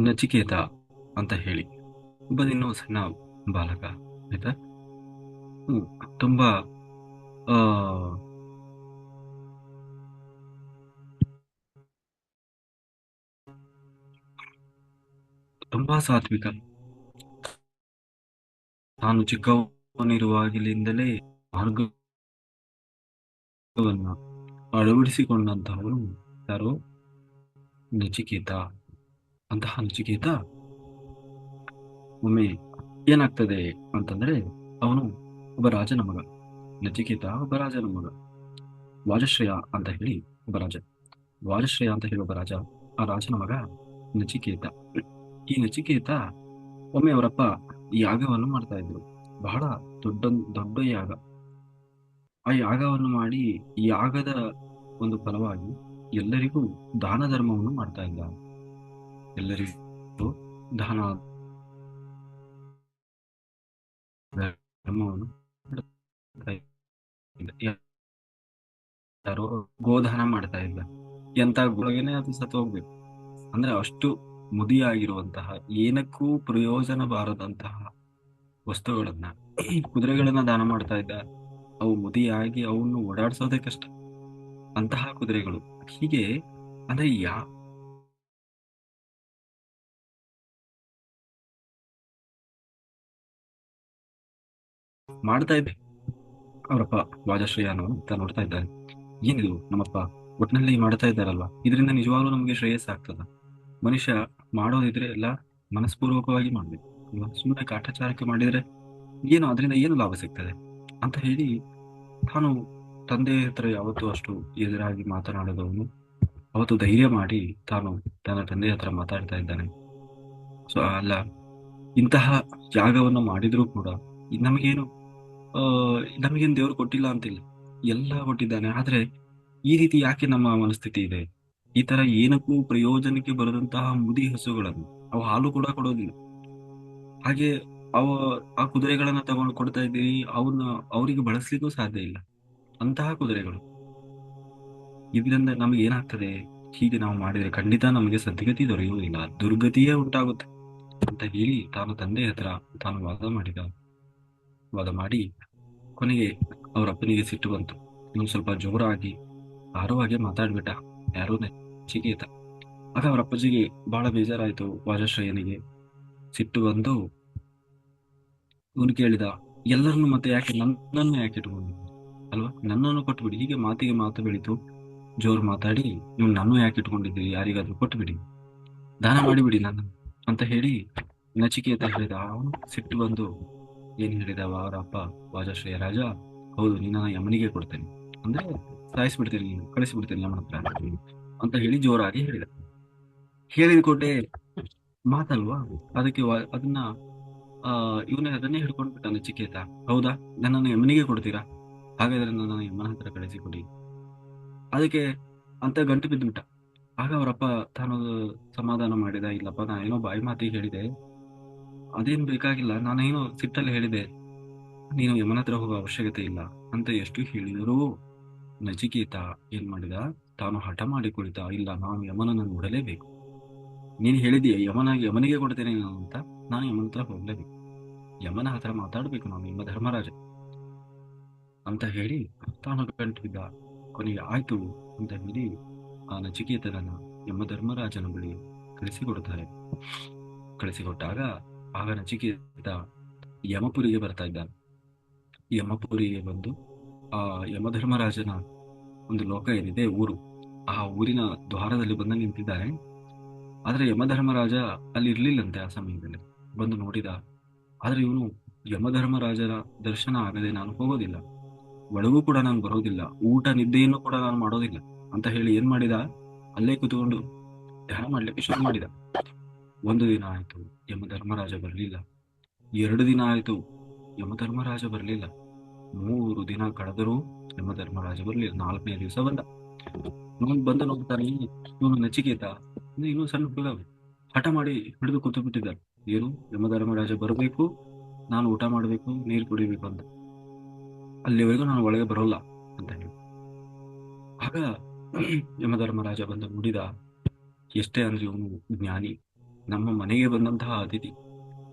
ನಚಿಕೇತ ಅಂತ ಹೇಳಿ ಒಬ್ಬ ಇನ್ನೂ ಸಣ್ಣ ಬಾಲಕ. ಆಯ್ತಾ. ಹ್ಮ್. ತುಂಬಾ ಆ ತುಂಬಾ ಸಾತ್ವಿಕ. ತಾನು ಚಿಕ್ಕವನಿರುವಾಗಲಿಂದಲೇ ಮಾರ್ಗವನ್ನು ಅಳವಡಿಸಿಕೊಂಡಂತಹವನು ಯಾರು? ನಚಿಕೇತ. ಅಂತಹ ನಚಿಕೇತ ಒಮ್ಮೆ ಏನಾಗ್ತದೆ ಅಂತಂದ್ರೆ, ಅವನು ಒಬ್ಬ ರಾಜನ ಮಗ. ನಚಿಕೇತ ಒಬ್ಬ ರಾಜನ ಮಗ. ವಾಜಶ್ರೇಯ ಅಂತ ಹೇಳಿ ಒಬ್ಬ ರಾಜ. ವಾಜಶ್ರೇಯ ಅಂತ ಹೇಳಿ ಒಬ್ಬ ರಾಜ. ಆ ರಾಜನ ಮಗ ನಚಿಕೇತ. ಈ ನಚಿಕೇತ ಒಮ್ಮೆ ಅವರಪ್ಪ ಯಾಗವನ್ನು ಮಾಡ್ತಾ ಇದ್ರು. ಬಹಳ ದೊಡ್ಡ ದೊಡ್ಡ ಯಾಗ. ಆ ಯಾಗವನ್ನು ಮಾಡಿ, ಈ ಯಾಗದ ಒಂದು ಫಲವಾಗಿ ಎಲ್ಲರಿಗೂ ದಾನ ಧರ್ಮವನ್ನು ಮಾಡ್ತಾ ಇದ್ದ. ಎಲ್ಲರಿಗೂ ದಾನ ಧರ್ಮವನ್ನು ಮಾಡ್ತಾ ಇದ್ದ. ಯಾರೋ ಗೋದಾನ ಮಾಡ್ತಾ ಇದ್ದ. ಎಂತ ಗುಳಗೇನೆ ಅದು ಸತ್ತು ಹೋಗ್ಬೇಕು. ಅಂದ್ರೆ ಅಷ್ಟು ಮುದಿಯಾಗಿರುವಂತಹ, ಏನಕ್ಕೂ ಪ್ರಯೋಜನ ಬಾರದಂತಹ ವಸ್ತುಗಳನ್ನ, ಕುದುರೆಗಳನ್ನ ದಾನ ಮಾಡ್ತಾ ಇದ್ದ. ಅವು ಮುದಿಯಾಗಿ ಅವನ್ನು ಓಡಾಡ್ಸೋದೇ ಕಷ್ಟ, ಅಂತಹ ಕುದುರೆಗಳು. ಹೀಗೆ ಅಂದ್ರೆ ಮಾಡ್ತಾ ಇದ್ದೆ. ಅವರಪ್ಪ ವಾಜಶ್ರೇಯನು ಅಂತ ನೋಡ್ತಾ ಇದ್ದಾನೆ. ಏನಿದು ನಮ್ಮಪ್ಪ ಒಟ್ಟಿನಲ್ಲಿ ಮಾಡ್ತಾ ಇದ್ದಾರಲ್ವಾ, ಇದರಿಂದ ನಿಜವಾಗ್ಲೂ ನಮಗೆ ಶ್ರೇಯಸ್ ಆಗ್ತದ? ಮನುಷ್ಯ ಮಾಡೋದಿದ್ರೆ ಎಲ್ಲ ಮನಸ್ಪೂರ್ವಕವಾಗಿ ಮಾಡ್ಬೇಕು ಅಲ್ವಾ? ಸುಮ್ಮನೆ ಕಾಟಾಚಾರಕ್ಕೆ ಮಾಡಿದ್ರೆ ಏನು, ಅದರಿಂದ ಏನು ಲಾಭ ಸಿಗ್ತದೆ ಅಂತ ಹೇಳಿ, ತಾನು ತಂದೆ ಹತ್ರ ಯಾವತ್ತೂ ಅಷ್ಟು ಎದುರಾಗಿ ಮಾತನಾಡದವನು ಅವತ್ತು ಧೈರ್ಯ ಮಾಡಿ ತಾನು ತನ್ನ ತಂದೆ ಹತ್ರ ಮಾತಾಡ್ತಾ ಇದ್ದಾನೆ. ಸೊ ಅಲ್ಲ, ಇಂತಹ ಯಾಗವನ್ನು ಮಾಡಿದ್ರೂ ಕೂಡ ನಮಗೇನು ಆ ನಮಗೇನು ದೇವರು ಕೊಟ್ಟಿಲ್ಲ ಅಂತಿಲ್ಲ, ಎಲ್ಲ ಕೊಟ್ಟಿದ್ದಾನೆ. ಆದ್ರೆ ಈ ರೀತಿ ಯಾಕೆ ನಮ್ಮ ಮನಸ್ಥಿತಿ ಇದೆ? ಈ ತರ ಏನಕ್ಕೂ ಪ್ರಯೋಜನಕ್ಕೆ ಬರದಂತಹ ಮುದಿ ಹಸುಗಳನ್ನು, ಅವು ಹಾಲು ಕೂಡ ಕೊಡೋದಿಲ್ಲ. ಹಾಗೆ ಅವ ಆ ಕುದುರೆಗಳನ್ನ ತಗೊಂಡು ಕೊಡ್ತಾ ಇದ್ದೀವಿ, ಅವನ್ನ ಅವರಿಗೆ ಬಳಸ್ಲಿಕ್ಕೂ ಸಾಧ್ಯ ಇಲ್ಲ, ಅಂತಹ ಕುದುರೆಗಳು. ಇದರಿಂದ ನಮಗೆ ಏನಾಗ್ತದೆ? ಹೀಗೆ ನಾವು ಮಾಡಿದ್ರೆ ಖಂಡಿತ ನಮಗೆ ಸದ್ಗತಿ ದೊರೆಯುವುದಿಲ್ಲ, ದುರ್ಗತಿಯೇ ಉಂಟಾಗುತ್ತೆ ಅಂತ ಹೇಳಿ ತಾನು ತಂದೆ ಹತ್ರ ತಾನು ವಾದ ಮಾಡಿ ಕೊನೆಗೆ ಅವ್ರ ಅಪ್ಪನಿಗೆ ಸಿಟ್ಟು ಬಂತು. ಇನ್ನೊಂದು ಸ್ವಲ್ಪ ಜೋರಾಗಿ ಆರುವಾಗೆ ಮಾತಾಡ್ಬಿಟ್ಟ ಯಾರೋ ನಚಿಕೇತ. ಆಗ ಅವ್ರ ಅಪ್ಪಾಜಿಗೆ ಬಹಳ ಬೇಜಾರಾಯ್ತು. ವಾಜಶ್ರೇಯನಿಗೆ ಸಿಟ್ಟು ಬಂದು ಇವನು ಕೇಳಿದ, ಎಲ್ಲರನ್ನು ಮತ್ತೆ ಯಾಕೆ ನನ್ನನ್ನು ಯಾಕೆ ಇಟ್ಕೊಂಡಿದ್ದೆ ಅಲ್ವಾ? ನನ್ನನ್ನು ಕೊಟ್ಬಿಡಿ. ಹೀಗೆ ಮಾತಿಗೆ ಮಾತು ಬೆಳೀತು. ಜೋರು ಮಾತಾಡಿ, ನೀವು ನನ್ನ ಯಾಕೆ ಇಟ್ಕೊಂಡಿದ್ದೀರಿ, ಯಾರಿಗಾದ್ರೂ ಕೊಟ್ಬಿಡಿ, ದಾನ ಮಾಡಿಬಿಡಿ ನನ್ನ ಅಂತ ಹೇಳಿ ನಚಿಕೇತ ಹೇಳಿದ. ಅವನು ಸಿಟ್ಟು ಬಂದು ಏನ್ ಹೇಳಿದ ಅವರ ಅಪ್ಪ ವಾಜಶ್ರೇಯ ರಾಜ, ಹೌದು ನಿನ್ನ ಯಮನಿಗೆ ಕೊಡ್ತೇನೆ, ಅಂದ್ರೆ ಸಾಯಿಸ್ಬಿಡ್ತೇನೆ, ನೀನು ಕಳಿಸ್ಬಿಡ್ತೇನೆ ಯಮನ ಹತ್ರ ಅಂತ ಹೇಳಿ ಜೋರಾಗಿ ಹೇಳಿದ. ಹೇಳಿದ ಕೊಟ್ಟೆ ಮಾತಲ್ವಾ, ಅದಕ್ಕೆ ಅದನ್ನ ಇವನೇ ಅದನ್ನೇ ಹಿಡ್ಕೊಂಡು ಬಿಟ್ಟ ನಚಿಕೇತ. ಹೌದಾ, ನನ್ನನ್ನು ಯಮನಿಗೆ ಕೊಡ್ತೀರಾ? ಹಾಗಾದ್ರೆ ನನ್ನನ್ನು ಯಮನ ಹತ್ರ ಕಳಿಸಿಕೊಡಿ. ಅದಕ್ಕೆ ಅಂತ ಗಂಟು ಬಿದ್ದುಬಿಟ್ಟ. ಆಗ ಅವರಪ್ಪ ತಾನು ಸಮಾಧಾನ ಮಾಡಿದ, ಇಲ್ಲಪ್ಪ ನಾನೇನೋ ಬಾಯಿ ಮಾತಿಗೆ ಹೇಳಿದೆ, ಅದೇನು ಬೇಕಾಗಿಲ್ಲ, ನಾನೇನೋ ಸಿಟ್ಟಲ್ಲಿ ಹೇಳಿದೆ, ನೀನು ಯಮನ ಹತ್ರ ಹೋಗೋ ಅವಶ್ಯಕತೆ ಇಲ್ಲ ಅಂತ ಎಷ್ಟು ಹೇಳಿದರೂ ನಚಿಕೇತ ಏನ್ ಮಾಡಿದ, ತಾನು ಹಠ ಮಾಡಿ ಕುಳಿತ. ಇಲ್ಲ, ನಾನು ಯಮನನ್ನು ನೋಡಲೇಬೇಕು. ನೀನು ಹೇಳಿದೀಯ ಯಮನಿಗೆ ಕೊಡ್ತೇನೆ ನಾನು ಅಂತ, ನಾನು ಯಮನ ಹತ್ರ ಹೋಗ್ಲೇಬೇಕು, ಯಮನ ಹತ್ರ ಮಾತಾಡ್ಬೇಕು ನಾನು, ಯಮ ಧರ್ಮರಾಜ ಅಂತ ಹೇಳಿ ತಾನು ಗಂಟು ಬಿದ್ದ. ಕೊನೆಗೆ ಆಯ್ತು ಅಂತ ಹೇಳಿ ಆ ನಚಿಕೇತನನ್ನ ಯಮಧರ್ಮರಾಜನ ಬಳಿ ಕಳಿಸಿಕೊಡ್ತಾರೆ. ಕಳಿಸಿಕೊಟ್ಟಾಗ ಆಗ ನಚಿಕೇತ ಯಮಪುರಿಗೆ ಬರ್ತಾ ಇದ್ದಾನೆ. ಯಮಪುರಿಗೆ ಬಂದು ಆ ಯಮಧರ್ಮರಾಜನ ಒಂದು ಲೋಕ ಏನಿದೆ, ಊರು, ಆ ಊರಿನ ದ್ವಾರದಲ್ಲಿ ಬಂದು ನಿಂತಿದ್ದಾನೆ. ಆದ್ರೆ ಯಮಧರ್ಮರಾಜ ಅಲ್ಲಿ ಇರ್ಲಿಲ್ಲಂತೆ ಆ ಸಮಯದಲ್ಲಿ. ಬಂದು ನೋಡಿದ. ಆದ್ರೆ ಇವನು ಯಮಧರ್ಮರಾಜನ ದರ್ಶನ ಆಗದೆ ನಾನು ಹೋಗೋದಿಲ್ಲ, ಒಳಗೂ ಕೂಡ ನಾನು ಬರೋದಿಲ್ಲ, ಊಟ ನಿದ್ದೆಯನ್ನು ಕೂಡ ನಾನು ಮಾಡೋದಿಲ್ಲ ಅಂತ ಹೇಳಿ ಏನ್ ಮಾಡಿದ, ಅಲ್ಲೇ ಕೂತ್ಕೊಂಡು ಧ್ಯಾನ ಮಾಡ್ಲಿಕ್ಕೆ ಶುರು ಮಾಡಿದ. ಒಂದು ದಿನ ಆಯ್ತು, ಯಮಧರ್ಮರಾಜ ಬರ್ಲಿಲ್ಲ. 2 ದಿನ ಆಯ್ತು, ಯಮಧರ್ಮರಾಜ ಬರ್ಲಿಲ್ಲ. 3 ದಿನ ಕಳೆದರೂ ಯಮಧರ್ಮರಾಜ ಬರ್ಲಿಲ್ಲ. 4ನೇ ದಿವಸ ಬಂದ. ಬಂದು ನೋಡ್ತಾನೆ, ಇವನು ನಚಿಕೇತ ಇನ್ನೂ ಸಣ್ಣ ಹುಡುಗ, ಹಠ ಮಾಡಿ ಹಿಡಿದು ಕೂತು ಬಿಟ್ಟಿದ್ದಾರೆ. ಏನು, ಯಮಧರ್ಮರಾಜ ಬರಬೇಕು, ನಾನು ಊಟ ಮಾಡಬೇಕು, ನೀರು ಕುಡಿಬೇಕು ಅಂತ, ಅಲ್ಲಿವರೆಗೂ ನಾನು ಒಳಗೆ ಬರೋಲ್ಲ ಅಂತ ಹೇಳಿ. ಆಗ ಯಮಧರ್ಮರಾಜ ಬಂದು ನುಡಿದ, ಎಷ್ಟೇ ಅಂದ್ರೆ ಇವನು ಜ್ಞಾನಿ, ನಮ್ಮ ಮನೆಗೆ ಬಂದಂತಹ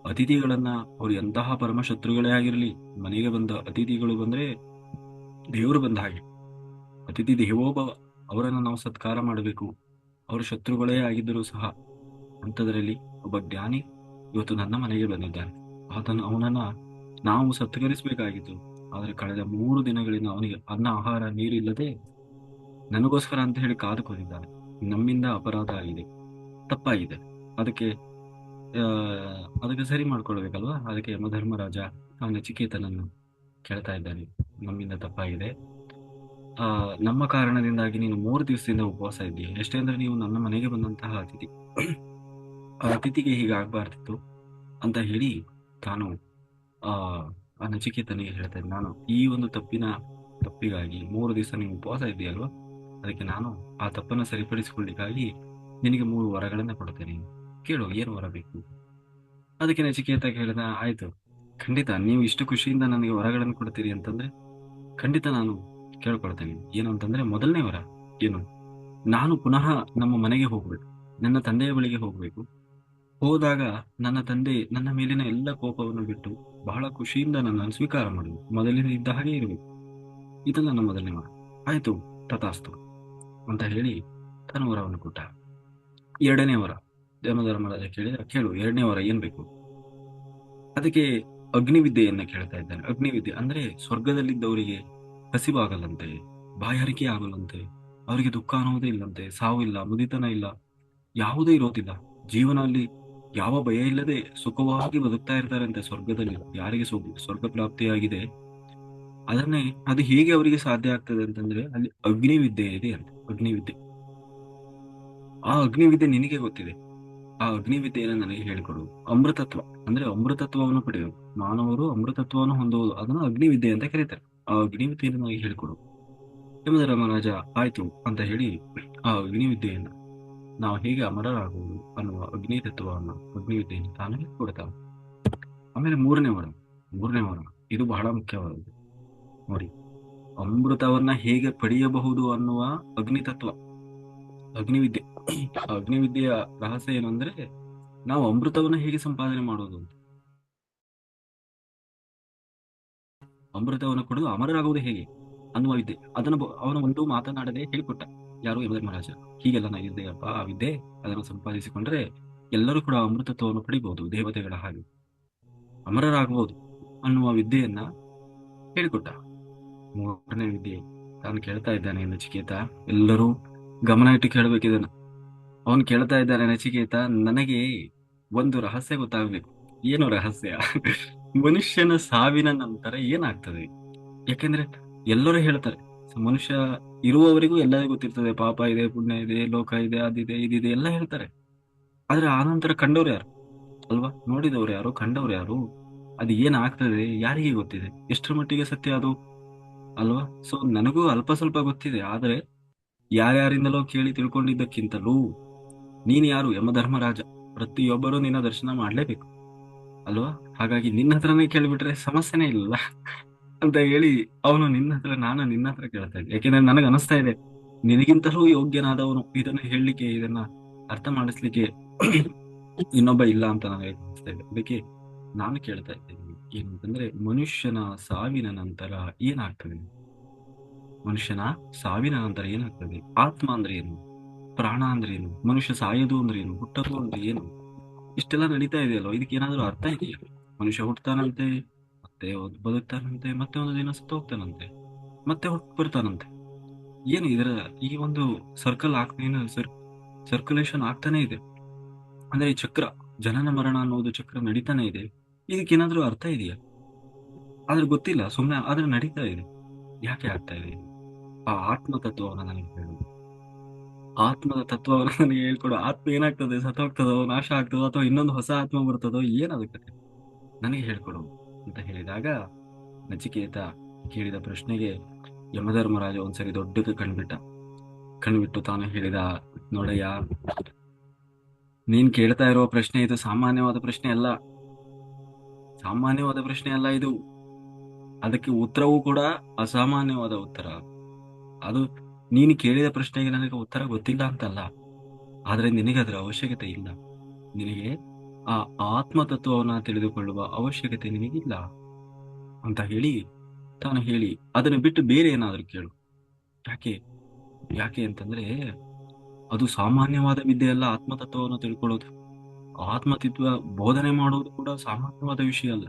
ಅತಿಥಿಗಳನ್ನ, ಅವ್ರು ಎಂತಹ ಪರಮಶತ್ರುಗಳೇ ಆಗಿರಲಿ, ಮನೆಗೆ ಬಂದ ಅತಿಥಿಗಳು ಬಂದ್ರೆ ದೇವರು ಬಂದ ಹಾಗೆ. ಅತಿಥಿ ದೇವೋಭವ, ಅವರನ್ನು ನಾವು ಸತ್ಕಾರ ಮಾಡಬೇಕು. ಅವರು ಶತ್ರುಗಳೇ ಆಗಿದ್ದರೂ ಸಹ. ಅಂಥದ್ರಲ್ಲಿ ಒಬ್ಬ ಜ್ಞಾನಿ ಇವತ್ತು ನನ್ನ ಮನೆಗೆ ಬಂದಿದ್ದಾನೆ. ಅವನನ್ನ ನಾವು ಸತ್ಕರಿಸಬೇಕಾಗಿತ್ತು. ಆದರೆ ಕಳೆದ 3 ದಿನಗಳಿಂದ ಅವನಿಗೆ ಅನ್ನ ಆಹಾರ ನೀರಿಲ್ಲದೆ ನನಗೋಸ್ಕರ ಅಂತ ಹೇಳಿ ಕಾದು ಕೂತಿದ್ದಾನೆ. ನಮ್ಮಿಂದ ಅಪರಾಧ ಆಗಿದೆ, ತಪ್ಪಾಗಿದೆ. ಅದಕ್ಕೆ ಆ ಅದಕ್ಕೆ ಸರಿ ಮಾಡ್ಕೊಳ್ಬೇಕಲ್ವಾ. ಅದಕ್ಕೆ ಯಮಧರ್ಮರಾಜ ಆ ನಚಿಕೇತನನ್ನು ಕೇಳ್ತಾ ಇದ್ದಾನೆ, ನಮ್ಮಿಂದ ತಪ್ಪಾಗಿದೆ. ನಮ್ಮ ಕಾರಣದಿಂದಾಗಿ ನೀನು 3 ದಿವಸದಿಂದ ಉಪವಾಸ ಇದ್ದೀಯ. ಎಷ್ಟೇ ಅಂದ್ರೆ ನೀವು ನನ್ನ ಮನೆಗೆ ಬಂದಂತಹ ಅತಿಥಿ. ಆ ಅತಿಥಿಗೆ ಹೀಗಾಗಬಾರ್ದಿತ್ತು ಅಂತ ಹೇಳಿ ತಾನು ಆ ಆ ನಚಿಕೇತನಿಗೆ ಹೇಳ್ತಾ ಇದ್ದೆ, ನಾನು ಈ ಒಂದು ತಪ್ಪಿಗಾಗಿ 3 ದಿವಸ ನೀವು ಉಪವಾಸ ಇದ್ದೀಯಲ್ವಾ, ಅದಕ್ಕೆ ನಾನು ಆ ತಪ್ಪನ್ನು ಸರಿಪಡಿಸಿಕೊಳ್ಳಿಕ್ಕಾಗಿ ನಿನಗೆ 3 ವರಗಳನ್ನ ಕೊಡ್ತೇನೆ. ಕೇಳು, ಏನು ವರ ಬೇಕು? ಅದಕ್ಕೆ ನಚಿಕೇತ ಹೇಳಿದ, ಆಯ್ತು, ಖಂಡಿತ ನೀವು ಇಷ್ಟು ಖುಷಿಯಿಂದ ನನಗೆ ವರಗಳನ್ನು ಕೊಡ್ತೀರಿ ಅಂತಂದ್ರೆ ಖಂಡಿತ ನಾನು ಕೇಳ್ಕೊಳ್ತೇನೆ. ಏನು ಅಂತಂದ್ರೆ, ಮೊದಲನೇ ವರ ಏನು, ನಾನು ಪುನಃ ನಮ್ಮ ಮನೆಗೆ ಹೋಗ್ಬೇಕು, ನನ್ನ ತಂದೆಯ ಬಳಿಗೆ ಹೋಗ್ಬೇಕು. ಹೋದಾಗ ನನ್ನ ತಂದೆ ನನ್ನ ಮೇಲಿನ ಎಲ್ಲ ಕೋಪವನ್ನು ಬಿಟ್ಟು ಬಹಳ ಖುಷಿಯಿಂದ ನನ್ನನ್ನು ಸ್ವೀಕಾರ ಮಾಡಬೇಕು, ಮೊದಲಿನ ಇದ್ದ ಹಾಗೆ ಇರಬೇಕು. ಇದು ನನ್ನ ಮೊದಲನೇ ವರ. ಆಯ್ತು, ತಥಾಸ್ತು ಅಂತ ಹೇಳಿ ತನ್ನ ವರವನ್ನು ಕೊಟ್ಟ. 2ನೇ ವರ ಯಮಧರ್ಮರಾಜ ಕೇಳಿದ, ಕೇಳು 2ನೇ ವರ ಏನ್ ಬೇಕು? ಅದಕ್ಕೆ ಅಗ್ನಿವಿದ್ಯೆಯನ್ನ ಕೇಳ್ತಾ ಇದ್ದಾನೆ. ಅಗ್ನಿವಿದ್ಯೆ ಅಂದ್ರೆ ಸ್ವರ್ಗದಲ್ಲಿದ್ದವರಿಗೆ ಹಸಿವಾಗಲ್ಲಂತೆ, ಬಾಯಾರಿಕೆ ಆಗಲ್ಲಂತೆ, ಅವರಿಗೆ ದುಃಖ ಅನ್ನೋದೇ ಇಲ್ಲಂತೆ, ಸಾವಿಲ್ಲ, ಮುದಿತನ ಇಲ್ಲ, ಯಾವುದೇ ಇರೋದಿಲ್ಲ. ಜೀವನದಲ್ಲಿ ಯಾವ ಭಯ ಇಲ್ಲದೆ ಸುಖವಾಗಿ ಬದುಕ್ತಾ ಇರ್ತಾರಂತೆ ಸ್ವರ್ಗದಲ್ಲಿ. ಯಾರಿಗೆ ಸ್ವರ್ಗ ಪ್ರಾಪ್ತಿಯಾಗಿದೆ, ಅದು ಹೇಗೆ ಅವರಿಗೆ ಸಾಧ್ಯ ಆಗ್ತದೆ ಅಂತಂದ್ರೆ ಅಲ್ಲಿ ಅಗ್ನಿವಿದ್ಯೆ ಇದೆ ಅಂತ. ಅಗ್ನಿವಿದ್ಯೆ, ಆ ಅಗ್ನಿವಿದ್ಯೆ ನಿನಗೆ ಗೊತ್ತಿದೆ. ಆ ಅಗ್ನಿವಿದ್ಯೆಯನ್ನು ನನಗೆ ಹೇಳಿಕೊಡು. ಅಮೃತತ್ವ ಅಂದ್ರೆ ಅಮೃತತ್ವವನ್ನು ಪಡೆಯುವುದು, ಮಾನವರು ಅಮೃತತ್ವವನ್ನು ಹೊಂದುವುದು, ಅದನ್ನು ಅಗ್ನಿವಿದ್ಯೆ ಅಂತ ಕರೀತಾರೆ. ಆ ಅಗ್ನಿವಿದ್ಯೆಯನ್ನು ನನಗೆ ಹೇಳಿಕೊಡು. ಯಮಧರ್ಮರಾಜ ಆಯ್ತು ಅಂತ ಹೇಳಿ ಆ ಅಗ್ನಿವಿದ್ಯೆಯನ್ನ, ನಾವು ಹೇಗೆ ಅಮರರಾಗುವುದು ಅನ್ನುವ ಅಗ್ನಿವಿದ್ಯೆಯನ್ನು ತಾನು ಹೇಳ್ಕೊಡ್ತಾನೆ. ಆಮೇಲೆ ಮೂರನೇ ವರ ಇದು ಬಹಳ ಮುಖ್ಯವಾದದ್ದು ನೋಡಿ. ಅಮೃತವನ್ನ ಹೇಗೆ ಪಡೆಯಬಹುದು ಅನ್ನುವ ಅಗ್ನಿವಿದ್ಯೆ. ಅಗ್ನಿವಿದ್ಯೆಯ ರಹಸ್ಯ ಏನು ಅಂದ್ರೆ, ನಾವು ಅಮೃತವನ್ನ ಹೇಗೆ ಸಂಪಾದನೆ ಮಾಡುವುದು ಅಂತ. ಅಮೃತವನ್ನು ಕೊಡಲು ಅಮರರಾಗುವುದು ಹೇಗೆ ಅನ್ನುವ ವಿದ್ಯೆ, ಅದನ್ನು ಅವನು ಒಂದು ಮಾತನಾಡದೆ ಹೇಳಿಕೊಟ್ಟ. ಯಾರು? ಯಮಧರ್ಮರಾಜ. ಹೀಗೆಲ್ಲ ಇದೆಯಪ್ಪ ಆ ವಿದ್ಯೆ, ಅದನ್ನು ಸಂಪಾದಿಸಿಕೊಂಡ್ರೆ ಎಲ್ಲರೂ ಕೂಡ ಅಮೃತತ್ವವನ್ನು ಪಡಿಬಹುದು, ದೇವತೆಗಳ ಹಾಗೆ ಅಮರರಾಗಬಹುದು ಅನ್ನುವ ವಿದ್ಯೆಯನ್ನ ಹೇಳಿಕೊಟ್ಟ. 3ನೇ ವಿದ್ಯೆ ತಾನು ಕೇಳ್ತಾ ಇದ್ದಾನೆ ನಚಿಕೇತ. ಎಲ್ಲರೂ ಗಮನ ಇಟ್ಟು ಕೇಳಬೇಕಿದನ್ನ. ಅವನು ಕೇಳ್ತಾ ಇದ್ದಾನೆ, ನಚಿಕೇತ, ನನಗೆ ಒಂದು ರಹಸ್ಯ ಗೊತ್ತಾಗಬೇಕು. ಏನು ರಹಸ್ಯ? ಮನುಷ್ಯನ ಸಾವಿನ ನಂತರ ಏನಾಗ್ತದೆ? ಯಾಕೆಂದ್ರೆ ಎಲ್ಲರೂ ಹೇಳ್ತಾರೆ, ಮನುಷ್ಯ ಇರುವವರೆಗೂ ಎಲ್ಲರಿಗೂ ಗೊತ್ತಿರ್ತದೆ, ಪಾಪ ಇದೆ, ಪುಣ್ಯ ಇದೆ, ಲೋಕ ಇದೆ, ಅದಿದೆ, ಇದಿದೆ ಎಲ್ಲ ಹೇಳ್ತಾರೆ. ಆದ್ರೆ ಆನಂತರ ಕಂಡವ್ರು ಯಾರು ಅಲ್ವಾ? ನೋಡಿದವ್ರು ಯಾರು? ಕಂಡವ್ರು ಯಾರು? ಅದು ಏನಾಗ್ತದೆ ಯಾರಿಗೆ ಗೊತ್ತಿದೆ? ಎಷ್ಟರ ಮಟ್ಟಿಗೆ ಸತ್ಯ ಅದು ಅಲ್ವಾ? ಸೊ ನನಗೂ ಅಲ್ಪ ಸ್ವಲ್ಪ ಗೊತ್ತಿದೆ, ಆದ್ರೆ ಯಾರ್ಯಾರಿಂದಲೋ ಕೇಳಿ ತಿಳ್ಕೊಂಡಿದ್ದಕ್ಕಿಂತಲೂ ನೀನ್ ಯಾರು? ಯಮಧರ್ಮರಾಜ. ಪ್ರತಿಯೊಬ್ಬರು ನಿನ್ನ ದರ್ಶನ ಮಾಡ್ಲೇಬೇಕು ಅಲ್ವಾ? ಹಾಗಾಗಿ ನಿನ್ನ ಹತ್ರನೇ ಕೇಳಿಬಿಟ್ರೆ ಸಮಸ್ಯೆನೇ ಇಲ್ಲ ಅಂತ ಹೇಳಿ ಅವನು ನಾನು ನಿನ್ನ ಹತ್ರ ಕೇಳ್ತಾ ಇದ್ದೆ. ಯಾಕೆಂದ್ರೆ ನನಗೆ ಅನಿಸ್ತಾ ಇದೆ, ನಿನಗಿಂತಲೂ ಯೋಗ್ಯನಾದವನು ಇದನ್ನ ಹೇಳಲಿಕ್ಕೆ, ಇದನ್ನ ಅರ್ಥ ಮಾಡಿಸ್ಲಿಕ್ಕೆ ಇನ್ನೊಬ್ಬ ಇಲ್ಲ ಅಂತ ನನಗೆ ಅನಿಸ್ತಾ ಇದೆ. ಅದಕ್ಕೆ ನಾನು ಕೇಳ್ತಾ ಇದ್ದೇನೆ, ಏನಂತಂದ್ರೆ, ಮನುಷ್ಯನ ಸಾವಿನ ನಂತರ ಏನಾಗ್ತದೆ? ಆತ್ಮ ಅಂದ್ರೆ ಏನು? ಪ್ರಾಣ ಅಂದ್ರೆ ಏನು? ಮನುಷ್ಯ ಸಾಯೋದು ಅಂದ್ರೆ ಏನು? ಹುಟ್ಟೋದು ಅಂದ್ರೆ ಏನು? ಇಷ್ಟೆಲ್ಲ ನಡೀತಾ ಇದೆಯಲ್ವ, ಇದಕ್ಕೆ ಏನಾದ್ರೂ ಅರ್ಥ ಇದೆಯಾ? ಮನುಷ್ಯ ಹುಟ್ಟತಾನಂತೆ, ಮತ್ತೆ ಬದುಕ್ತಾನಂತೆ, ಮತ್ತೆ ಒಂದು ದಿನ ಸತ್ತು ಹೋಗ್ತಾನಂತೆ, ಮತ್ತೆ ಹುಟ್ಟು ಬರ್ತಾನಂತೆ. ಏನು ಇದರ ಈ ಒಂದು ಸರ್ಕ್ಯುಲೇಷನ್ ಆಗ್ತಾನೆ ಇದೆ. ಅಂದ್ರೆ ಈ ಚಕ್ರ, ಜನನ ಮರಣ ಅನ್ನೋದು ಚಕ್ರ ನಡೀತಾನೆ ಇದೆ. ಇದಕ್ಕೇನಾದ್ರೂ ಅರ್ಥ ಇದೆಯಾ? ಆದ್ರೆ ಗೊತ್ತಿಲ್ಲ, ಸುಮ್ಮನೆ ಆದ್ರೆ ನಡೀತಾ ಇದೆ. ಯಾಕೆ ಆಗ್ತಾ ಇದೆ? ಆ ಆತ್ಮ ತತ್ವವನ್ನು ನನಗೆ ಹೇಳು. ಆತ್ಮದ ತತ್ವವನ್ನು ನನಗೆ ಹೇಳ್ಕೊಡು. ಆತ್ಮ ಏನಾಗ್ತದೆ? ಸತ್ತೋಗ್ತದೋ, ನಾಶ ಆಗ್ತದೋ, ಅಥವಾ ಇನ್ನೊಂದು ಹೊಸ ಆತ್ಮ ಬರ್ತದೋ, ಏನದಕ್ಕೆ ನನಗೆ ಹೇಳ್ಕೊಡು ಅಂತ ಹೇಳಿದಾಗ, ನಚಿಕೇತ ಕೇಳಿದ ಪ್ರಶ್ನೆಗೆ ಯಮಧರ್ಮರಾಜ ಒಂದ್ಸರಿ ದೊಡ್ಡದು ಕಣ್ಬಿಟ್ಟು ತಾನು ಹೇಳಿದ, ನೋಡಯ್ಯ, ನೀನ್ ಕೇಳ್ತಾ ಇರುವ ಪ್ರಶ್ನೆ ಇದು ಸಾಮಾನ್ಯವಾದ ಪ್ರಶ್ನೆ ಅಲ್ಲ ಇದು. ಅದಕ್ಕೆ ಉತ್ತರವೂ ಕೂಡ ಅಸಾಮಾನ್ಯವಾದ ಉತ್ತರ. ಅದು ನೀನು ಕೇಳಿದ ಪ್ರಶ್ನೆಗೆ ನನಗೆ ಉತ್ತರ ಗೊತ್ತಿಲ್ಲ ಅಂತಲ್ಲ, ಆದ್ರೆ ನಿನಗೆ ಅದರ ಅವಶ್ಯಕತೆ ಇಲ್ಲ. ನಿನಗೆ ಆ ಆತ್ಮತತ್ವವನ್ನ ತಿಳಿದುಕೊಳ್ಳುವ ಅವಶ್ಯಕತೆ ನಿನಗಿಲ್ಲ ಅಂತ ಹೇಳಿ ತಾನು ಹೇಳಿ ಅದನ್ನು ಬಿಟ್ಟು ಬೇರೆ ಏನಾದರೂ ಕೇಳು. ಯಾಕೆ ಯಾಕೆ ಅಂತಂದ್ರೆ ಅದು ಸಾಮಾನ್ಯವಾದ ವಿದ್ಯೆ ಅಲ್ಲ. ಆತ್ಮತತ್ವವನ್ನು ತಿಳ್ಕೊಳ್ಳೋದು, ಆತ್ಮತತ್ವ ಬೋಧನೆ ಮಾಡುವುದು ಕೂಡ ಸಾಮಾನ್ಯವಾದ ವಿಷಯ ಅಲ್ಲ.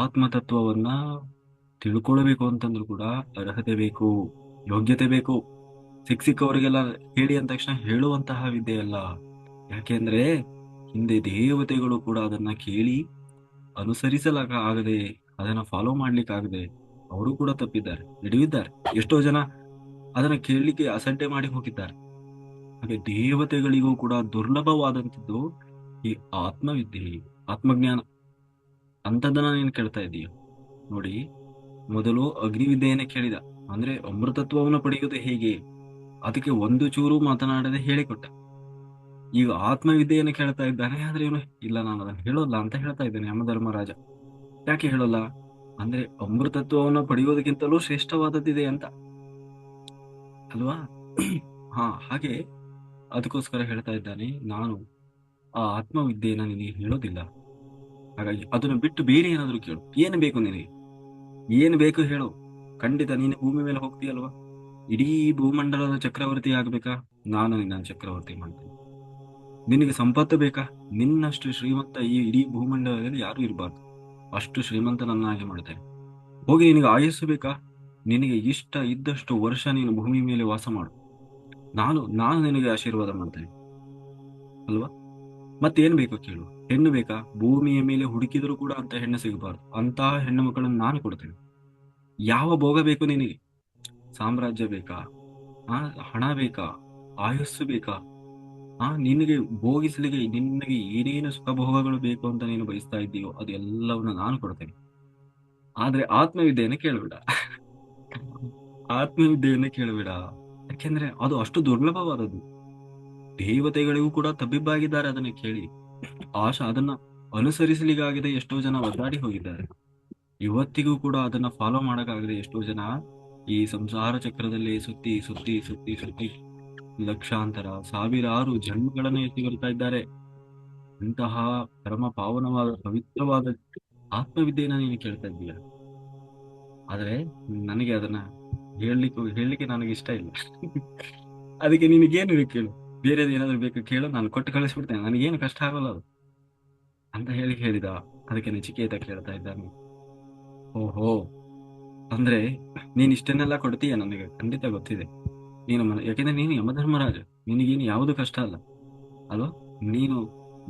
ಆತ್ಮತತ್ವವನ್ನ ತಿಳ್ಕೊಳ್ಬೇಕು ಅಂತಂದ್ರೂ ಕೂಡ ಅರ್ಹತೆ ಬೇಕು, ಯೋಗ್ಯತೆ ಬೇಕು. ಸಿಕ್ಕವರಿಗೆಲ್ಲ ಹೇಳಿ ಅಂದ ತಕ್ಷಣ ಹೇಳುವಂತಹ ವಿದ್ಯೆ ಅಲ್ಲ. ಯಾಕೆಂದ್ರೆ ಹಿಂದೆ ದೇವತೆಗಳು ಕೂಡ ಅದನ್ನ ಕೇಳಿ ಆಗದೆ, ಅದನ್ನ ಫಾಲೋ ಮಾಡ್ಲಿಕ್ಕಾಗದೆ ಅವರು ಕೂಡ ತಪ್ಪಿದ್ದಾರೆ, ಹಿಡಿದಿದ್ದಾರೆ. ಎಷ್ಟೋ ಜನ ಅದನ್ನ ಕೇಳಲಿಕ್ಕೆ ಅಸಡ್ಡೆ ಮಾಡಿ ಹೋಗಿದ್ದಾರೆ. ಹಾಗೆ ದೇವತೆಗಳಿಗೂ ಕೂಡ ದುರ್ಲಭವಾದಂಥದ್ದು ಈ ಆತ್ಮವಿದ್ಯೆ, ಆತ್ಮಜ್ಞಾನ. ಅಂತದನ್ನ ನೀನು ಕೇಳ್ತಾ ಇದೀಯ ನೋಡಿ. ಮೊದಲು ಅಗ್ನಿವಿದ್ಯೆಯನ್ನೇ ಕೇಳಿದ, ಅಂದ್ರೆ ಅಮೃತತ್ವವನ್ನು ಪಡೆಯುವುದು ಹೇಗೆ, ಅದಕ್ಕೆ ಒಂದು ಚೂರು ಮಾತನಾಡದೆ ಹೇಳಿಕೊಟ್ಟ. ಈಗ ಆತ್ಮವಿದ್ಯೆಯನ್ನು ಕೇಳ್ತಾ ಇದ್ದಾನೆ, ಆದ್ರೆ ಇವನು ಇಲ್ಲ ನಾನು ಅದನ್ನು ಹೇಳೋಲ್ಲ ಅಂತ ಹೇಳ್ತಾ ಇದ್ದಾನೆ ಯಮಧರ್ಮರಾಜ. ಯಾಕೆ ಹೇಳೋಲ್ಲ ಅಂದ್ರೆ ಅಮೃತತ್ವವನ್ನು ಪಡೆಯೋದಕ್ಕಿಂತಲೂ ಶ್ರೇಷ್ಠವಾದದ್ದಿದೆ ಅಂತ ಅಲ್ವಾ? ಹಾ, ಹಾಗೆ ಅದಕ್ಕೋಸ್ಕರ ಹೇಳ್ತಾ ಇದ್ದಾನೆ, ನಾನು ಆ ಆತ್ಮವಿದ್ಯೆಯನ್ನ ನಿನಗೆ ಹೇಳೋದಿಲ್ಲ. ಹಾಗಾಗಿ ಅದನ್ನು ಬಿಟ್ಟು ಬೇರೆ ಏನಾದ್ರು ಕೇಳು. ಏನು ಬೇಕು ನಿನಗೆ, ಏನು ಬೇಕು ಹೇಳು. ಖಂಡಿತ ನೀನು ಭೂಮಿ ಮೇಲೆ ಹೋಗ್ತೀಯಲ್ವಾ, ಇಡೀ ಭೂಮಂಡಲದ ಚಕ್ರವರ್ತಿ ಆಗ್ಬೇಕಾ? ನಾನು ನಿನ್ನ ಚಕ್ರವರ್ತಿ ಮಾಡ್ತೇನೆ. ನಿನಗೆ ಸಂಪತ್ತು ಬೇಕಾ? ನಿನ್ನಷ್ಟು ಶ್ರೀಮಂತ ಈ ಇಡೀ ಭೂಮಂಡಲದಲ್ಲಿ ಯಾರು ಇರಬಾರ್ದು, ಅಷ್ಟು ಶ್ರೀಮಂತನನ್ನಾಗಿ ಮಾಡ್ತೇನೆ. ಹೋಗಿ ನಿನಗೆ ಆಯಸ್ಸು ಬೇಕಾ? ನಿನಗೆ ಇಷ್ಟ ಇದ್ದಷ್ಟು ವರ್ಷ ನೀನು ಭೂಮಿ ಮೇಲೆ ವಾಸ ಮಾಡು, ನಾನು ನಾನು ನಿನಗೆ ಆಶೀರ್ವಾದ ಮಾಡ್ತೇನೆ ಅಲ್ವಾ? ಮತ್ತೇನ್ ಬೇಕು ಕೇಳು. ಹೆಣ್ಣು ಬೇಕಾ? ಭೂಮಿಯ ಮೇಲೆ ಹುಡುಕಿದರೂ ಕೂಡ ಅಂತ ಹೆಣ್ಣು ಸಿಗಬಾರ್ದು, ಅಂತಹ ಹೆಣ್ಣು ಮಕ್ಕಳನ್ನು ನಾನು ಕೊಡ್ತೇನೆ. ಯಾವ ಭೋಗ ಬೇಕು ನಿನಗೆ? ಸಾಮ್ರಾಜ್ಯ ಬೇಕಾ? ಹಣ ಬೇಕಾ? ಆಯಸ್ಸು ಬೇಕಾ? ನಿನಗೆ ಭೋಗಿಸಲಿಕ್ಕೆ ನಿನಗೆ ಏನೇನು ಸುಖ ಭೋಗಗಳು ಬೇಕು ಅಂತ ನೀನು ಬಯಸ್ತಾ ಇದ್ದೀಯೋ ಅದೆಲ್ಲವನ್ನ ನಾನು ಕೊಡ್ತೇನೆ. ಆದ್ರೆ ಆತ್ಮವಿದ್ಯೆಯನ್ನು ಕೇಳಬೇಡ. ಆತ್ಮವಿದ್ಯೆಯನ್ನು ಕೇಳಬೇಡ. ಯಾಕೆಂದ್ರೆ ಅದು ಅಷ್ಟು ದುರ್ಲಭವಾದದ್ದು. ದೇವತೆಗಳಿಗೂ ಕೂಡ ತಬ್ಬಿಬ್ಬಾಗಿದ್ದಾರೆ ಅದನ್ನ ಕೇಳಿ. ಅದನ್ನ ಅನುಸರಿಸಲಿಕ್ಕಾಗದೆ ಎಷ್ಟೋ ಜನ ಒದ್ದಾಡಿ ಹೋಗಿದ್ದಾರೆ. ಇವತ್ತಿಗೂ ಕೂಡ ಅದನ್ನ ಫಾಲೋ ಮಾಡಕ್ಕಾಗದೆ ಎಷ್ಟೋ ಜನ ಈ ಸಂಸಾರ ಚಕ್ರದಲ್ಲಿ ಸುತ್ತಿ ಸುತ್ತಿ ಸುತ್ತಿ ಸುತ್ತಿ ಲಕ್ಷಾಂತರ ಸಾವಿರಾರು ಜನ್ಮಗಳನ್ನು ಎತ್ತಿ ಬರ್ತಾ ಇದ್ದಾರೆ. ಇಂತಹ ಪರಮ ಪಾವನವಾದ ಪವಿತ್ರವಾದ ಆತ್ಮವಿದ್ಯೆಯನ್ನ ನೀನು ಕೇಳ್ತಾ ಇದ್ದೀಯ. ಆದ್ರೆ ನನಗೆ ಅದನ್ನ ಹೇಳಲಿಕ್ಕೆ ನನಗೆ ಇಷ್ಟ ಇಲ್ಲ. ಅದಕ್ಕೆ ನಿನಗೇನು ಬೇಕು ಕೇಳು, ಬೇರೆದು ಏನಾದ್ರು ಬೇಕು ಕೇಳು, ನಾನು ಕೊಟ್ಟು ಕಳಿಸ್ಬಿಡ್ತೇನೆ, ನನಗೇನು ಕಷ್ಟ ಆಗಲ್ಲ ಅದು ಅಂತ ಹೇಳಿದ. ಅದಕ್ಕೆ ನಚಿಕೇತ ಕೇಳ್ತಾ ಇದ್ದಾನೆ, ಓಹೋ, ಅಂದ್ರೆ ನೀನ್ ಇಷ್ಟನ್ನೆಲ್ಲ ಕೊಡ್ತೀಯ ನನಗೆ ಖಂಡಿತ ಗೊತ್ತಿದೆ. ಯಾಕೆಂದ್ರೆ ನೀನು ಯಮಧರ್ಮರಾಜ, ನಿನಗೇನು ಯಾವುದು ಕಷ್ಟ ಅಲ್ಲ ಅಲ್ವಾ? ನೀನು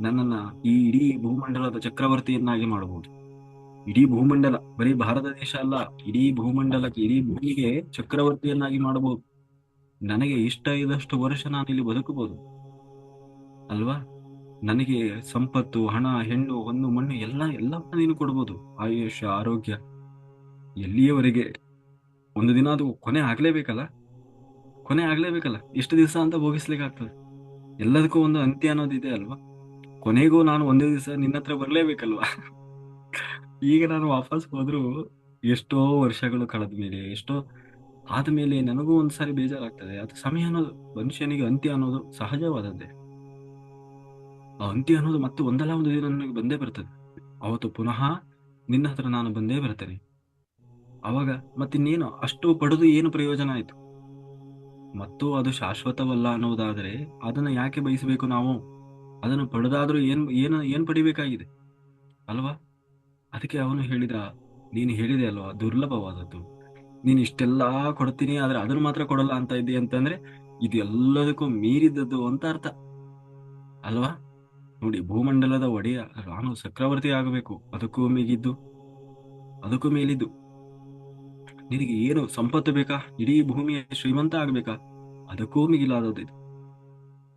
ನನ್ನನ್ನ ಈ ಇಡೀ ಭೂಮಂಡಲದ ಚಕ್ರವರ್ತಿಯನ್ನಾಗಿ ಮಾಡಬಹುದು. ಇಡೀ ಭೂಮಂಡಲ, ಬರೀ ಭಾರತ ದೇಶ ಅಲ್ಲ, ಇಡೀ ಭೂಮಂಡಲಕ್ಕೆ, ಇಡೀ ಭೂಮಿಗೆ ಚಕ್ರವರ್ತಿಯನ್ನಾಗಿ ಮಾಡಬಹುದು. ನನಗೆ ಇಷ್ಟ ಇದ್ದಷ್ಟು ವರ್ಷ ನಾನು ಇಲ್ಲಿ ಬದುಕಬಹುದು ಅಲ್ವಾ? ನನಗೆ ಸಂಪತ್ತು, ಹಣ, ಹೆಣ್ಣು, ಹೊನ್ನು, ಮಣ್ಣು ಎಲ್ಲವನ್ನ ನೀನು ಕೊಡ್ಬೋದು. ಆಯುಷ್ಯ, ಆರೋಗ್ಯ, ಎಲ್ಲಿಯವರೆಗೆ? ಒಂದು ದಿನ ಅದು ಕೊನೆ ಆಗ್ಲೇಬೇಕಲ್ಲ. ಎಷ್ಟು ದಿವಸ ಅಂತ ಭೋಗಿಸ್ಲಿಕ್ಕೆ ಆಗ್ತದೆ? ಎಲ್ಲದಕ್ಕೂ ಒಂದು ಅಂತ್ಯ ಅನ್ನೋದಿದೆ ಅಲ್ವಾ? ಕೊನೆಗೂ ನಾನು ಒಂದೇ ದಿವಸ ನಿನ್ನ ಹತ್ರ ಬರ್ಲೇಬೇಕಲ್ವಾ? ಈಗ ನಾನು ವಾಪಸ್ ಹೋದ್ರು ಎಷ್ಟೋ ವರ್ಷಗಳು ಕಳೆದ ಮೇಲೆ, ಎಷ್ಟೋ ಆದ್ಮೇಲೆ ನನಗೂ ಒಂದ್ಸಾರಿ ಬೇಜಾರಾಗ್ತದೆ. ಅದು ಸಮಯ ಅನ್ನೋದು, ಮನುಷ್ಯನಿಗೆ ಅಂತ್ಯ ಅನ್ನೋದು ಸಹಜವಾದದ್ದೇ. ಆ ಅಂತ್ಯ ಅನ್ನೋದು ಮತ್ತೆ ಒಂದಲ್ಲ ಒಂದು ದಿನ ನನಗೆ ಬಂದೇ ಬರ್ತದೆ. ಅವತ್ತು ಪುನಃ ನಿನ್ನ ಹತ್ರ ನಾನು ಬಂದೇ ಬರ್ತೇನೆ. ಅವಾಗ ಮತ್ತಿನ್ನೇನು ಅಷ್ಟು ಪಡೆದು ಏನು ಪ್ರಯೋಜನ ಆಯ್ತು? ಮತ್ತು ಅದು ಶಾಶ್ವತವಲ್ಲ ಅನ್ನೋದಾದ್ರೆ ಅದನ್ನ ಯಾಕೆ ಬಯಸಬೇಕು ನಾವು? ಅದನ್ನು ಪಡೆದಾದ್ರೂ ಏನ್ ಪಡಿಬೇಕಾಗಿದೆ ಅಲ್ವಾ? ಅದಕ್ಕೆ ಅವನು ಹೇಳಿದ, ನೀನು ಹೇಳಿದೆ ಅಲ್ವಾ, ದುರ್ಲಭವಾದದ್ದು. ನೀನು ಇಷ್ಟೆಲ್ಲಾ ಕೊಡ್ತೀನಿ ಆದ್ರೆ ಅದನ್ನು ಮಾತ್ರ ಕೊಡಲ್ಲ ಅಂತ ಇದ್ದಿ ಅಂತಂದ್ರೆ ಇದು ಎಲ್ಲದಕ್ಕೂ ಮೀರಿದದ್ದು ಅಂತ ಅರ್ಥ ಅಲ್ವಾ? ನೋಡಿ, ಭೂಮಂಡಲದ ಒಡೆಯ ನಾನು ಚಕ್ರವರ್ತಿ ಆಗಬೇಕು, ಅದಕ್ಕೂ ಮೇಲಿದ್ದು. ನಿನಗೆ ಏನು ಸಂಪತ್ತು ಬೇಕಾ? ಇಡೀ ಭೂಮಿಯ ಶ್ರೀಮಂತ ಆಗ್ಬೇಕಾ? ಅದಕ್ಕೂ ಮಿಗಿಲಾದದ್ದು ಇದು.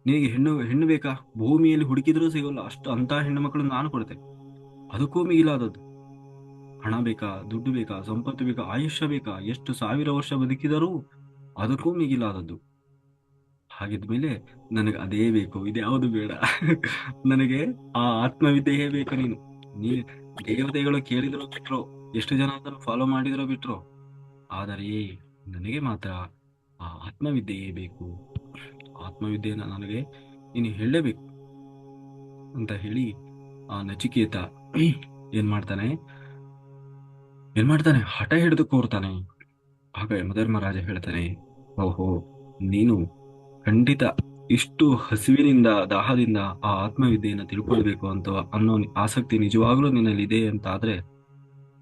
ನಿನಗೆ ಹೆಣ್ಣು ಬೇಕಾ? ಭೂಮಿಯಲ್ಲಿ ಹುಡುಕಿದ್ರೂ ಸಿಗೋಲ್ಲ ಅಷ್ಟು, ಅಂತ ಹೆಣ್ಣು ಮಕ್ಕಳು ನಾನು ಕೊಡ್ತೇನೆ. ಅದಕ್ಕೂ ಮಿಗಿಲಾದದ್ದು. ಹಣ ಬೇಕಾ? ದುಡ್ಡು ಬೇಕಾ? ಸಂಪತ್ತು ಬೇಕಾ? ಆಯುಷ್ಯ ಬೇಕಾ? ಎಷ್ಟು ಸಾವಿರ ವರ್ಷ ಬದುಕಿದರೂ ಅದಕ್ಕೂ ಮಿಗಿಲಾದದ್ದು. ಹಾಗಿದ್ಮೇಲೆ ನನಗೆ ಅದೇ ಬೇಕು, ಇದ್ಯಾವುದು ಬೇಡ. ನನಗೆ ಆ ಆತ್ಮವಿದ್ಯೆಯೇ ಬೇಕು. ನೀ ದೇವತೆಗಳು ಕೇಳಿದ್ರು ಬಿಟ್ರು, ಎಷ್ಟು ಜನ ಅದನ್ನು ಫಾಲೋ ಮಾಡಿದ್ರು ಬಿಟ್ರು, ಆದರೆ ನನಗೆ ಮಾತ್ರ ಆ ಆತ್ಮವಿದ್ಯೆಯೇ ಬೇಕು. ಆತ್ಮವಿದ್ಯೆಯನ್ನ ನನಗೆ ನೀನು ಹೇಳಲೇಬೇಕು. ಅಂತ ಹೇಳಿ ಆ ನಚಿಕೇತ ಏನ್ ಮಾಡ್ತಾನೆ ಏನ್ ಮಾಡ್ತಾನೆ ಹಠ ಹಿಡಿದು ಕೋರ್ತಾನೆ. ಆಗ ಯಮಧರ್ಮರಾಜ ಹೇಳ್ತಾನೆ, ಓಹೋ, ನೀನು ಖಂಡಿತ ಇಷ್ಟು ಹಸಿವಿನಿಂದ ದಾಹದಿಂದ ಆ ಆತ್ಮವಿದ್ಯೆಯನ್ನು ತಿಳ್ಕೊಳ್ಬೇಕು ಅಂತ ಅನ್ನೋ ಆಸಕ್ತಿ ನಿಜವಾಗ್ಲೂ ನಿನ್ನಲ್ಲಿ ಇದೆ ಅಂತ ಆದ್ರೆ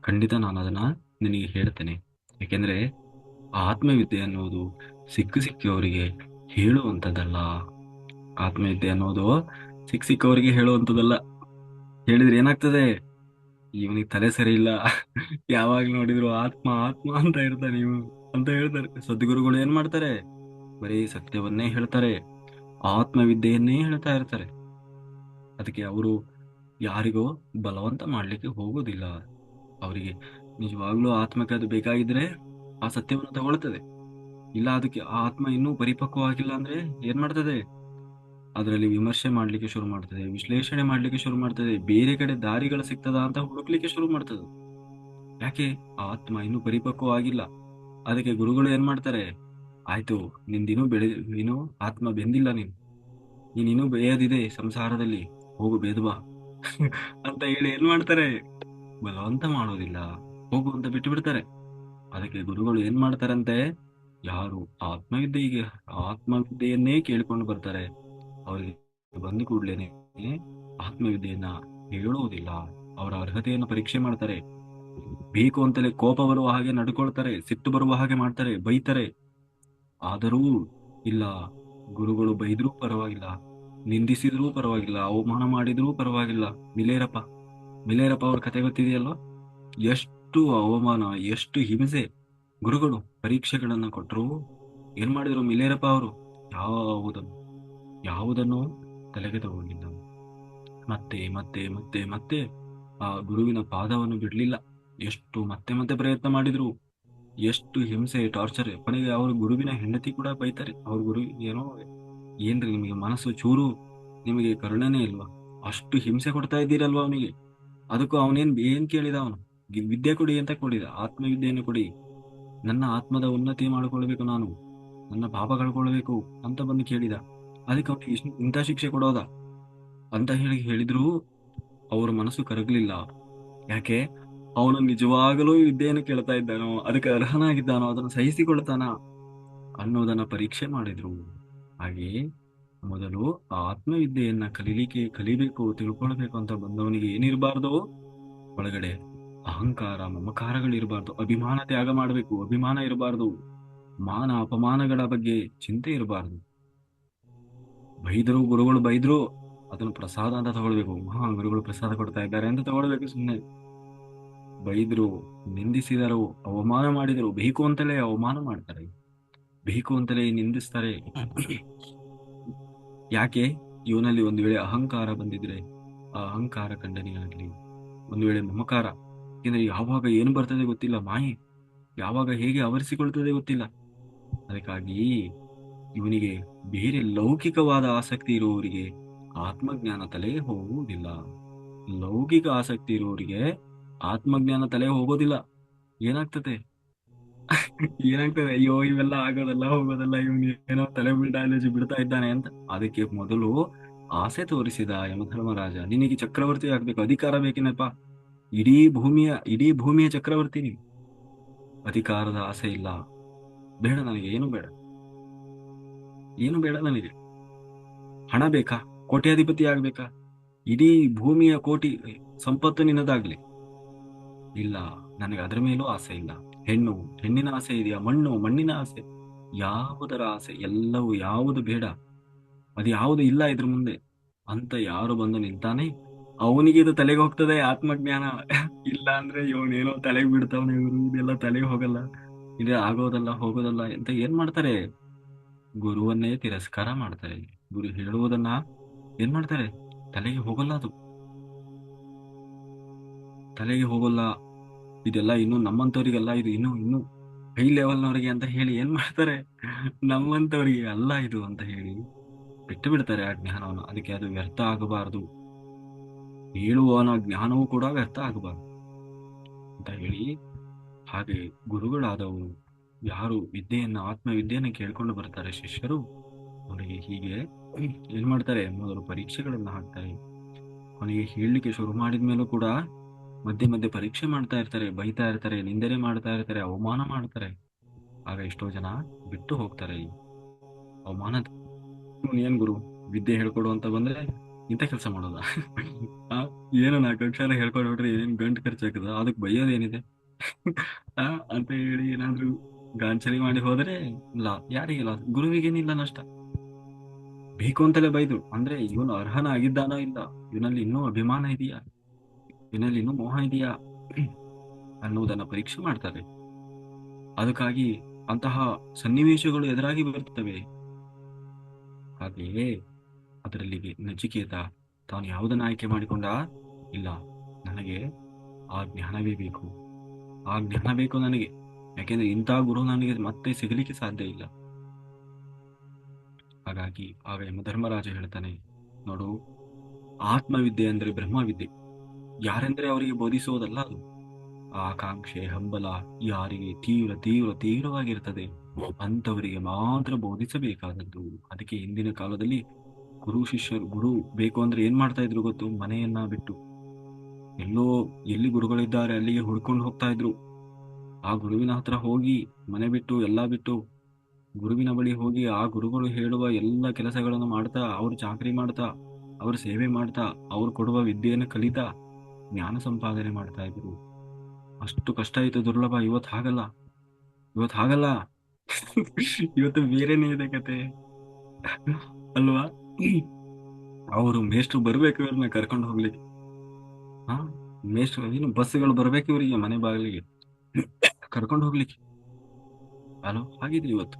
ಖಂಡಿತ ನಾನು ಅದನ್ನ ನಿನಗೆ ಹೇಳ್ತೇನೆ. ಯಾಕೆಂದ್ರೆ ಆ ಆತ್ಮವಿದ್ಯೆ ಅನ್ನೋದು ಸಿಕ್ಕವರಿಗೆ ಹೇಳುವಂಥದ್ದಲ್ಲ. ಆತ್ಮವಿದ್ಯೆ ಅನ್ನೋದು ಸಿಕ್ಕವರಿಗೆ ಹೇಳುವಂಥದ್ದಲ್ಲ. ಹೇಳಿದ್ರೆ ಏನಾಗ್ತದೆ, ಇವನಿಗೆ ತಲೆ ಸರಿ ಇಲ್ಲ, ಯಾವಾಗ ನೋಡಿದ್ರು ಆತ್ಮ ಆತ್ಮ ಅಂತ ಇರ್ತಾನೆ ನೀವು ಅಂತ ಹೇಳ್ತಾರೆ. ಸದ್ಗುರುಗಳು ಏನ್ ಮಾಡ್ತಾರೆ, ಬರೀ ಸತ್ಯವನ್ನೇ ಹೇಳ್ತಾರೆ, ಆತ್ಮವಿದ್ಯೆಯನ್ನೇ ಹೇಳ್ತಾ ಇರ್ತಾರೆ. ಅದಕ್ಕೆ ಅವರು ಯಾರಿಗೋ ಬಲವಂತ ಮಾಡ್ಲಿಕ್ಕೆ ಹೋಗೋದಿಲ್ಲ. ಅವರಿಗೆ ನಿಜವಾಗ್ಲೂ ಆತ್ಮಕ್ಕೆ ಅದು ಬೇಕಾಗಿದ್ರೆ ಆ ಸತ್ಯವನ್ನು ತಗೊಳ್ತದೆ. ಇಲ್ಲ ಅದಕ್ಕೆ ಆ ಆತ್ಮ ಇನ್ನೂ ಪರಿಪಕ್ವವಾಗಿಲ್ಲ ಅಂದ್ರೆ ಏನ್ ಮಾಡ್ತದೆ, ಅದರಲ್ಲಿ ವಿಮರ್ಶೆ ಮಾಡ್ಲಿಕ್ಕೆ ಶುರು ಮಾಡ್ತದೆ, ವಿಶ್ಲೇಷಣೆ ಮಾಡ್ಲಿಕ್ಕೆ ಶುರು ಮಾಡ್ತದೆ, ಬೇರೆ ಕಡೆ ದಾರಿಗಳು ಸಿಗ್ತದ ಅಂತ ಹುಡುಕ್ಲಿಕ್ಕೆ ಶುರು ಮಾಡ್ತದೆ. ಯಾಕೆ, ಆ ಆತ್ಮ ಇನ್ನೂ ಪರಿಪಕ್ವವಾಗಿಲ್ಲ. ಅದಕ್ಕೆ ಗುರುಗಳು ಏನ್ ಮಾಡ್ತಾರೆ, ಆಯ್ತು ನಿಂದಿನ್ನೂ ಇನ್ನೂ ಆತ್ಮ ಬೆಂದಿಲ್ಲ, ನೀನಿನ್ನೂ ಬೇಯದಿದೆ ಸಂಸಾರದಲ್ಲಿ, ಹೋಗು ಬೇದುವಾ ಅಂತ ಹೇಳಿ ಏನ್ ಮಾಡ್ತಾರೆ, ಬಲವಂತ ಮಾಡೋದಿಲ್ಲ, ಹೋಗು ಅಂತ ಬಿಟ್ಟು ಬಿಡ್ತಾರೆ. ಅದಕ್ಕೆ ಗುರುಗಳು ಏನ್ ಮಾಡ್ತಾರಂತೆ, ಯಾರು ಆತ್ಮವಿದ್ಯೆಯನ್ನೇ ಕೇಳಿಕೊಂಡು ಬರ್ತಾರೆ ಅವರಿಗೆ ಬಂದು ಕೂಡ್ಲೇನೆ ಆತ್ಮವಿದ್ಯೆಯನ್ನ ಹೇಳುವುದಿಲ್ಲ. ಅವರ ಅರ್ಹತೆಯನ್ನು ಪರೀಕ್ಷೆ ಮಾಡ್ತಾರೆ. ಬೇಕು ಅಂತಲೇ ಕೋಪ ಬರುವ ಹಾಗೆ ನಡ್ಕೊಳ್ತಾರೆ, ಸಿಟ್ಟು ಬರುವ ಹಾಗೆ ಮಾಡ್ತಾರೆ, ಬೈತಾರೆ. ಆದರೂ ಇಲ್ಲ, ಗುರುಗಳು ಬೈದ್ರೂ ಪರವಾಗಿಲ್ಲ, ನಿಂದಿಸಿದ್ರೂ ಪರವಾಗಿಲ್ಲ, ಅವಮಾನ ಮಾಡಿದ್ರೂ ಪರವಾಗಿಲ್ಲ. ಮಿಲೇರಪ್ಪ ಅವ್ರ ಕತೆ ಗೊತ್ತಿದೆಯಲ್ವ, ಎಷ್ಟು ಅವಮಾನ, ಎಷ್ಟು ಹಿಂಸೆ. ಗುರುಗಳು ಪರೀಕ್ಷೆಗಳನ್ನ ಕೊಟ್ಟರು, ಏನ್ ಮಾಡಿದ್ರು ಮಿಲೇರಪ್ಪ ಅವರು, ಯಾವುದನ್ನು ತಲೆಗೆ ತಗೊಂಡಿಲ್ಲ. ಮತ್ತೆ ಮತ್ತೆ ಮತ್ತೆ ಮತ್ತೆ ಆ ಗುರುವಿನ ಪಾದವನ್ನು ಬಿಡ್ಲಿಲ್ಲ. ಎಷ್ಟು ಮತ್ತೆ ಮತ್ತೆ ಪ್ರಯತ್ನ ಮಾಡಿದ್ರು, ಎಷ್ಟು ಹಿಂಸೆ, ಟಾರ್ಚರ್. ಕೊನೆಗೆ ಅವ್ರ ಗುರುವಿನ ಹೆಂಡತಿ ಕೂಡ ಬೈತಾರೆ. ಅವ್ರ ಗುರು ಏನೋ, ಏನ್ರಿ ನಿಮಗೆ ಮನಸ್ಸು ಚೂರು, ನಿಮಗೆ ಕರುಣೆನೇ ಇಲ್ವಾ, ಅಷ್ಟು ಹಿಂಸೆ ಕೊಡ್ತಾ ಇದ್ದೀರಲ್ವಾ ಅವನಿಗೆ. ಅದಕ್ಕೂ ಏನ್ ಕೇಳಿದ ಅವನು, ವಿದ್ಯೆ ಕೊಡಿ ಅಂತ ಕೊಡಿದ, ಆತ್ಮವಿದ್ಯೆಯನ್ನು ಕೊಡಿ, ನನ್ನ ಆತ್ಮದ ಉನ್ನತಿ ಮಾಡಿಕೊಳ್ಬೇಕು, ನಾನು ನನ್ನ ಪಾಪ ಕಳ್ಕೊಳ್ಬೇಕು ಅಂತ ಬಂದು ಕೇಳಿದ. ಅದಕ್ಕೆ ಅವನಿಗೆ ಇಂಥ ಶಿಕ್ಷೆ ಕೊಡೋದ ಅಂತ ಹೇಳಿದ್ರು ಅವ್ರ ಮನಸ್ಸು ಕರಗಲಿಲ್ಲ. ಯಾಕೆ, ಅವನು ನಿಜವಾಗಲೂ ವಿದ್ಯೆಯನ್ನು ಕೇಳ್ತಾ ಇದ್ದಾನೋ, ಅದಕ್ಕೆ ಅರ್ಹನಾಗಿದ್ದಾನೋ, ಅದನ್ನು ಸಹಿಸಿಕೊಳ್ತಾನ ಅನ್ನೋದನ್ನ ಪರೀಕ್ಷೆ ಮಾಡಿದ್ರು. ಹಾಗೆಯೇ ಮೊದಲು ಆ ಆತ್ಮವಿದ್ಯೆಯನ್ನ ಕಲಿಬೇಕು, ತಿಳ್ಕೊಳ್ಬೇಕು ಅಂತ ಬಂದವನಿಗೆ ಏನಿರಬಾರ್ದು, ಒಳಗಡೆ ಅಹಂಕಾರ ಮಮಕಾರಗಳಿರಬಾರ್ದು, ಅಭಿಮಾನ ತ್ಯಾಗ ಮಾಡಬೇಕು, ಅಭಿಮಾನ ಇರಬಾರ್ದು, ಮಾನ ಅಪಮಾನಗಳ ಬಗ್ಗೆ ಚಿಂತೆ ಇರಬಾರ್ದು. ಗುರುಗಳು ಬೈದ್ರು ಅದನ್ನು ಪ್ರಸಾದ ಅಂತ ತಗೊಳ್ಬೇಕು. ಗುರುಗಳು ಪ್ರಸಾದ ಕೊಡ್ತಾ ಇದ್ದಾರೆ ಅಂತ ತಗೊಳ್ಬೇಕು. ಸುಮ್ಮನೆ ಬೈದ್ರು, ನಿಂದಿಸಿದರು, ಅವಮಾನ ಮಾಡಿದರು, ಬೇಕು ಅಂತಲೇ ಅವಮಾನ ಮಾಡ್ತಾರೆ, ಬೇಕು ಅಂತಲೇ ನಿಂದಿಸ್ತಾರೆ. ಯಾಕೆ, ಇವನಲ್ಲಿ ಒಂದು ವೇಳೆ ಅಹಂಕಾರ ಬಂದಿದ್ರೆ ಆ ಅಹಂಕಾರ ಖಂಡನೆಯಾಗ್ಲಿ, ಒಂದು ವೇಳೆ ಮಮಕಾರ, ಯಾಕೆಂದ್ರೆ ಯಾವಾಗ ಏನು ಬರ್ತದೆ ಗೊತ್ತಿಲ್ಲ, ಮಾಯೆ ಯಾವಾಗ ಹೇಗೆ ಆವರಿಸಿಕೊಳ್ತದೆ ಗೊತ್ತಿಲ್ಲ. ಅದಕ್ಕಾಗಿ ಇವನಿಗೆ ಬೇರೆ ಲೌಕಿಕವಾದ ಆಸಕ್ತಿ ಇರುವವರಿಗೆ ಆತ್ಮಜ್ಞಾನ ತಲೆಗೆ ಹೋಗುವುದಿಲ್ಲ. ಲೌಕಿಕ ಆಸಕ್ತಿ ಇರುವವರಿಗೆ ಆತ್ಮಜ್ಞಾನ ತಲೆ ಹೋಗೋದಿಲ್ಲ. ಏನಾಗ್ತದೆ ಅಯ್ಯೋ ಇವೆಲ್ಲ ಹೋಗೋದಲ್ಲ, ಇವನು ಏನೋ ತಲೆ ಡಯಾಲಜಿ ಬಿಡ್ತಾ ಇದ್ದಾನೆ ಅಂತ. ಅದಕ್ಕೆ ಮೊದಲು ಆಸೆ ತೋರಿಸಿದ ಯಮಧರ್ಮರಾಜ, ನಿನಗೆ ಚಕ್ರವರ್ತಿ ಆಗ್ಬೇಕು, ಅಧಿಕಾರ ಬೇಕೇನಪ್ಪ, ಇಡೀ ಭೂಮಿಯ ಚಕ್ರವರ್ತಿ ನೀವು, ಅಧಿಕಾರದ ಆಸೆ ಇಲ್ಲ, ಬೇಡ ನನಗೆ, ಏನು ಬೇಡ ನನಗೆ. ಹಣ ಬೇಕಾ, ಕೋಟ್ಯಾಧಿಪತಿ ಆಗ್ಬೇಕಾ, ಇಡೀ ಭೂಮಿಯ ಕೋಟಿ ಸಂಪತ್ತು ನಿನ್ನದಾಗ್ಲಿ, ಇಲ್ಲ ನನಗೆ ಅದರ ಮೇಲೂ ಆಸೆ ಇಲ್ಲ. ಹೆಣ್ಣಿನ ಆಸೆ ಇದೆಯಾ, ಮಣ್ಣಿನ ಆಸೆ, ಯಾವುದರ ಆಸೆ, ಎಲ್ಲವೂ ಯಾವುದು ಬೇಡ, ಅದು ಯಾವುದು ಇಲ್ಲ ಇದ್ರ ಮುಂದೆ ಅಂತ ಯಾರು ಬಂದು ನಿಂತಾನೆ ಅವನಿಗೆ ಇದು ತಲೆಗೆ ಹೋಗ್ತದೆ ಆತ್ಮಜ್ಞಾನ. ಇಲ್ಲ ಅಂದ್ರೆ ಇವನೇನೋ ತಲೆಗೆ ಬಿಡ್ತಾವನೆ, ಇವರು ಇದೆಲ್ಲ ತಲೆಗೆ ಹೋಗಲ್ಲ, ಇದು ಹೋಗೋದಲ್ಲ ಅಂತ ಏನ್ ಮಾಡ್ತಾರೆ, ಗುರುವನ್ನೇ ತಿರಸ್ಕಾರ ಮಾಡ್ತಾರೆ. ಗುರು ಹೇಳುವುದನ್ನ ಏನ್ ಮಾಡ್ತಾರೆ, ತಲೆಗೆ ಹೋಗಲ್ಲ. ಇದೆಲ್ಲ ಇನ್ನು ನಮ್ಮಂತವ್ರಿಗೆಲ್ಲ, ಇದು ಇನ್ನು ಹೈ ಲೆವೆಲ್ನವರಿಗೆ ಅಂತ ಹೇಳಿ ಏನ್ ಮಾಡ್ತಾರೆ, ನಮ್ಮಂತವರಿಗೆ ಅಲ್ಲ ಇದು ಅಂತ ಹೇಳಿ ಬಿಟ್ಟು ಬಿಡ್ತಾರೆ ಆ ಜ್ಞಾನವನ್ನು. ಅದಕ್ಕೆ ಅದು ವ್ಯರ್ಥ ಆಗಬಾರದು, ಹೇಳುವವನ ಜ್ಞಾನವೂ ಕೂಡ ವ್ಯರ್ಥ ಆಗಬಾರದು ಅಂತ ಹೇಳಿ, ಹಾಗೆ ಗುರುಗಳಾದವರು ಯಾರು ಆತ್ಮವಿದ್ಯೆಯನ್ನು ಕೇಳ್ಕೊಂಡು ಬರ್ತಾರೆ ಶಿಷ್ಯರು, ಅವರಿಗೆ ಹೀಗೆ ಏನ್ ಮಾಡ್ತಾರೆ, ಮೊದಲು ಪರೀಕ್ಷೆಗಳನ್ನ ಹಾಕ್ತಾರೆ. ಅವನಿಗೆ ಹೇಳಲಿಕ್ಕೆ ಶುರು ಮಾಡಿದ ಮೇಲೂ ಕೂಡ ಮಧ್ಯೆ ಮಧ್ಯೆ ಪರೀಕ್ಷೆ ಮಾಡ್ತಾ ಇರ್ತಾರೆ, ಬೈತಾ ಇರ್ತಾರೆ, ನಿಂದನೆ ಮಾಡ್ತಾ ಇರ್ತಾರೆ, ಅವಮಾನ ಮಾಡ್ತಾರೆ. ಆಗ ಎಷ್ಟೋ ಜನ ಬಿಟ್ಟು ಹೋಗ್ತಾರೆ ಈ ಅವಮಾನದ. ಏನ್ ಗುರು ವಿದ್ಯೆ ಹೇಳ್ಕೊಡು ಅಂತ ಬಂದ್ರೆ ಇಂಥ ಕೆಲಸ ಮಾಡೋದ? ಆ, ಏನು 4 ಅಕ್ಷರ ಹೇಳ್ಕೊಡ್ಬಿಟ್ರೆ ಏನ್ ಗಂಟು ಖರ್ಚಾಗ್ತದ, ಅದಕ್ಕೆ ಬೈಯೋದೇನಿದೆ? ಆ, ಅಂತ ಹೇಳಿ ಏನಾದ್ರು ಗಾಂಚಲಿ ಮಾಡಿ ಹೋದ್ರೆ ಇಲ್ಲ, ಯಾರಿಗಿಲ್ಲ, ಗುರುವಿಗೇನಿಲ್ಲ ನಷ್ಟ. ಬೇಕು ಅಂತಲೇ ಬೈದ್ರು ಅಂದ್ರೆ ಇವನು ಅರ್ಹನ ಆಗಿದ್ದಾನೋ ಇಲ್ಲ, ಇವನಲ್ಲಿ ಇನ್ನೂ ಅಭಿಮಾನ ಇದೆಯಾ, ಇವನಲ್ಲಿ ಇನ್ನೂ ಮೋಹ ಇದೆಯಾ ಅನ್ನುವುದನ್ನ ಪರೀಕ್ಷೆ ಮಾಡ್ತಾರೆ. ಅದಕ್ಕಾಗಿ ಅಂತಹ ಸನ್ನಿವೇಶಗಳು ಎದುರಾಗಿ ಬರ್ತವೆ. ಹಾಗೆಯೇ ಅದರಲ್ಲಿ ನಚಿಕೇತ ತಾನು ಯಾವುದನ್ನ ಆಯ್ಕೆ ಮಾಡಿಕೊಂಡ? ಇಲ್ಲ, ನನಗೆ ಆ ಜ್ಞಾನವೇ ಬೇಕು, ಆ ಜ್ಞಾನ ಬೇಕು ನನಗೆ, ಯಾಕೆಂದ್ರೆ ಇಂಥ ಗುರು ನನಗೆ ಮತ್ತೆ ಸಿಗಲಿಕ್ಕೆ ಸಾಧ್ಯ ಇಲ್ಲ. ಹಾಗಾಗಿ ಆಗ ಯಮಧರ್ಮರಾಜ ಹೇಳ್ತಾನೆ, ನೋಡು, ಆತ್ಮವಿದ್ಯೆ ಅಂದ್ರೆ ಬ್ರಹ್ಮವಿದ್ಯೆ. ಯಾರೆಂದ್ರೆ ಅವರಿಗೆ ಬೋಧಿಸುವುದಲ್ಲ ಅದು. ಆ ಆಕಾಂಕ್ಷೆ, ಹಂಬಲ ಯಾರಿಗೆ ತೀವ್ರ ತೀವ್ರ ತೀವ್ರವಾಗಿರ್ತದೆ ಅಂತವರಿಗೆ ಮಾತ್ರ ಬೋಧಿಸಬೇಕಾದದ್ದು. ಅದಕ್ಕೆ ಹಿಂದಿನ ಕಾಲದಲ್ಲಿ ಗುರು ಶಿಷ್ಯರು, ಗುರು ಬೇಕು ಅಂದ್ರೆ ಏನ್ ಮಾಡ್ತಾ ಇದ್ರು ಗೊತ್ತು? ಮನೆಯನ್ನ ಬಿಟ್ಟು ಎಲ್ಲೋ, ಎಲ್ಲಿ ಗುರುಗಳಿದ್ದಾರೆ ಅಲ್ಲಿಗೆ ಹುಡ್ಕೊಂಡು ಹೋಗ್ತಾ ಇದ್ರು. ಆ ಗುರುವಿನ ಹತ್ರ ಹೋಗಿ ಮನೆ ಬಿಟ್ಟು ಎಲ್ಲಾ ಬಿಟ್ಟು ಗುರುವಿನ ಬಳಿ ಹೋಗಿ ಆ ಗುರುಗಳು ಹೇಳುವ ಎಲ್ಲ ಕೆಲಸಗಳನ್ನು ಮಾಡ್ತಾ, ಅವ್ರು ಚಾಕರಿ ಮಾಡ್ತಾ, ಅವ್ರ ಸೇವೆ ಮಾಡ್ತಾ, ಅವ್ರು ಕೊಡುವ ವಿದ್ಯೆಯನ್ನು ಕಲಿತಾ ಜ್ಞಾನ ಸಂಪಾದನೆ ಮಾಡ್ತಾ ಇದ್ರು. ಅಷ್ಟು ಕಷ್ಟ ಆಯ್ತು, ದುರ್ಲಭ. ಇವತ್ತು ಹಾಗಲ್ಲ, ಇವತ್ತು ಹಾಗಲ್ಲ. ಇವತ್ತು ಬೇರೆನೇ ಇದೆ ಕತೆ ಅಲ್ವಾ? ಅವರು ಮೇಷ್ಟ್ರು ಬರ್ಬೇಕು ಇವ್ರನ್ನ ಕರ್ಕೊಂಡು ಹೋಗ್ಲಿಕ್ಕೆ. ಹಾ, ಮೇಷ್ಟ್ರು ಏನು ಬಸ್ಗಳು ಬರ್ಬೇಕು ಇವರಿಗೆ ಮನೆ ಬಾಗಿಲಿಗೆ ಕರ್ಕೊಂಡು ಹೋಗ್ಲಿಕ್ಕೆ. ಅಲೋ, ಹಾಗಿದೆ ಇವತ್ತು.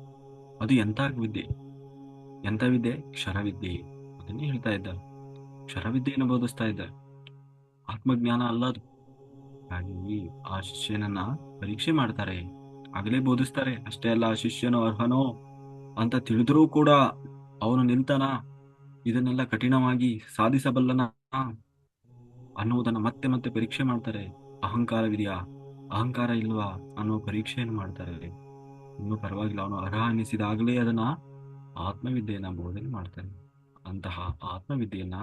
ಅದು ಎಂತ ವಿದ್ಯೆ, ಎಂತ ವಿದ್ಯೆ? ಕ್ಷರವಿದ್ಯೆ. ಅದನ್ನೇ ಹೇಳ್ತಾ ಇದ್ದ, ಕ್ಷರವಿದ್ಯೆಯನ್ನು ಬೋಧಿಸ್ತಾ ಇದ್ದ, ಆತ್ಮಜ್ಞಾನ ಅಲ್ಲ ಅದು. ಹಾಗಾಗಿ ಆ ಶಿಷ್ಯನನ್ನ ಪರೀಕ್ಷೆ ಮಾಡ್ತಾರೆ, ಆಗಲೇ ಬೋಧಿಸ್ತಾರೆ. ಅಷ್ಟೇ ಅಲ್ಲ, ಆ ಶಿಷ್ಯನು ಅರ್ಹನೋ ಅಂತ ತಿಳಿದ್ರೂ ಕೂಡ ಅವನು ನಿಲ್ತಾನ, ಇದನ್ನೆಲ್ಲ ಕಠಿಣವಾಗಿ ಸಾಧಿಸಬಲ್ಲನ ಅನ್ನುವುದನ್ನ ಮತ್ತೆ ಮತ್ತೆ ಪರೀಕ್ಷೆ ಮಾಡ್ತಾರೆ. ಅಹಂಕಾರವಿದೆಯಾ, ಅಹಂಕಾರ ಇಲ್ವಾ ಅನ್ನೋ ಪರೀಕ್ಷೆಯನ್ನು ಮಾಡ್ತಾರೆ. ಇನ್ನು ಪರವಾಗಿಲ್ಲ, ಅವನು ಅರ್ಹ ಅನ್ನಿಸಿದಾಗಲೇ ಅದನ್ನ ಆತ್ಮವಿದ್ಯೆಯನ್ನ ಬೋಧನೆ ಮಾಡ್ತಾರೆ. ಅಂತಹ ಆತ್ಮವಿದ್ಯೆಯನ್ನ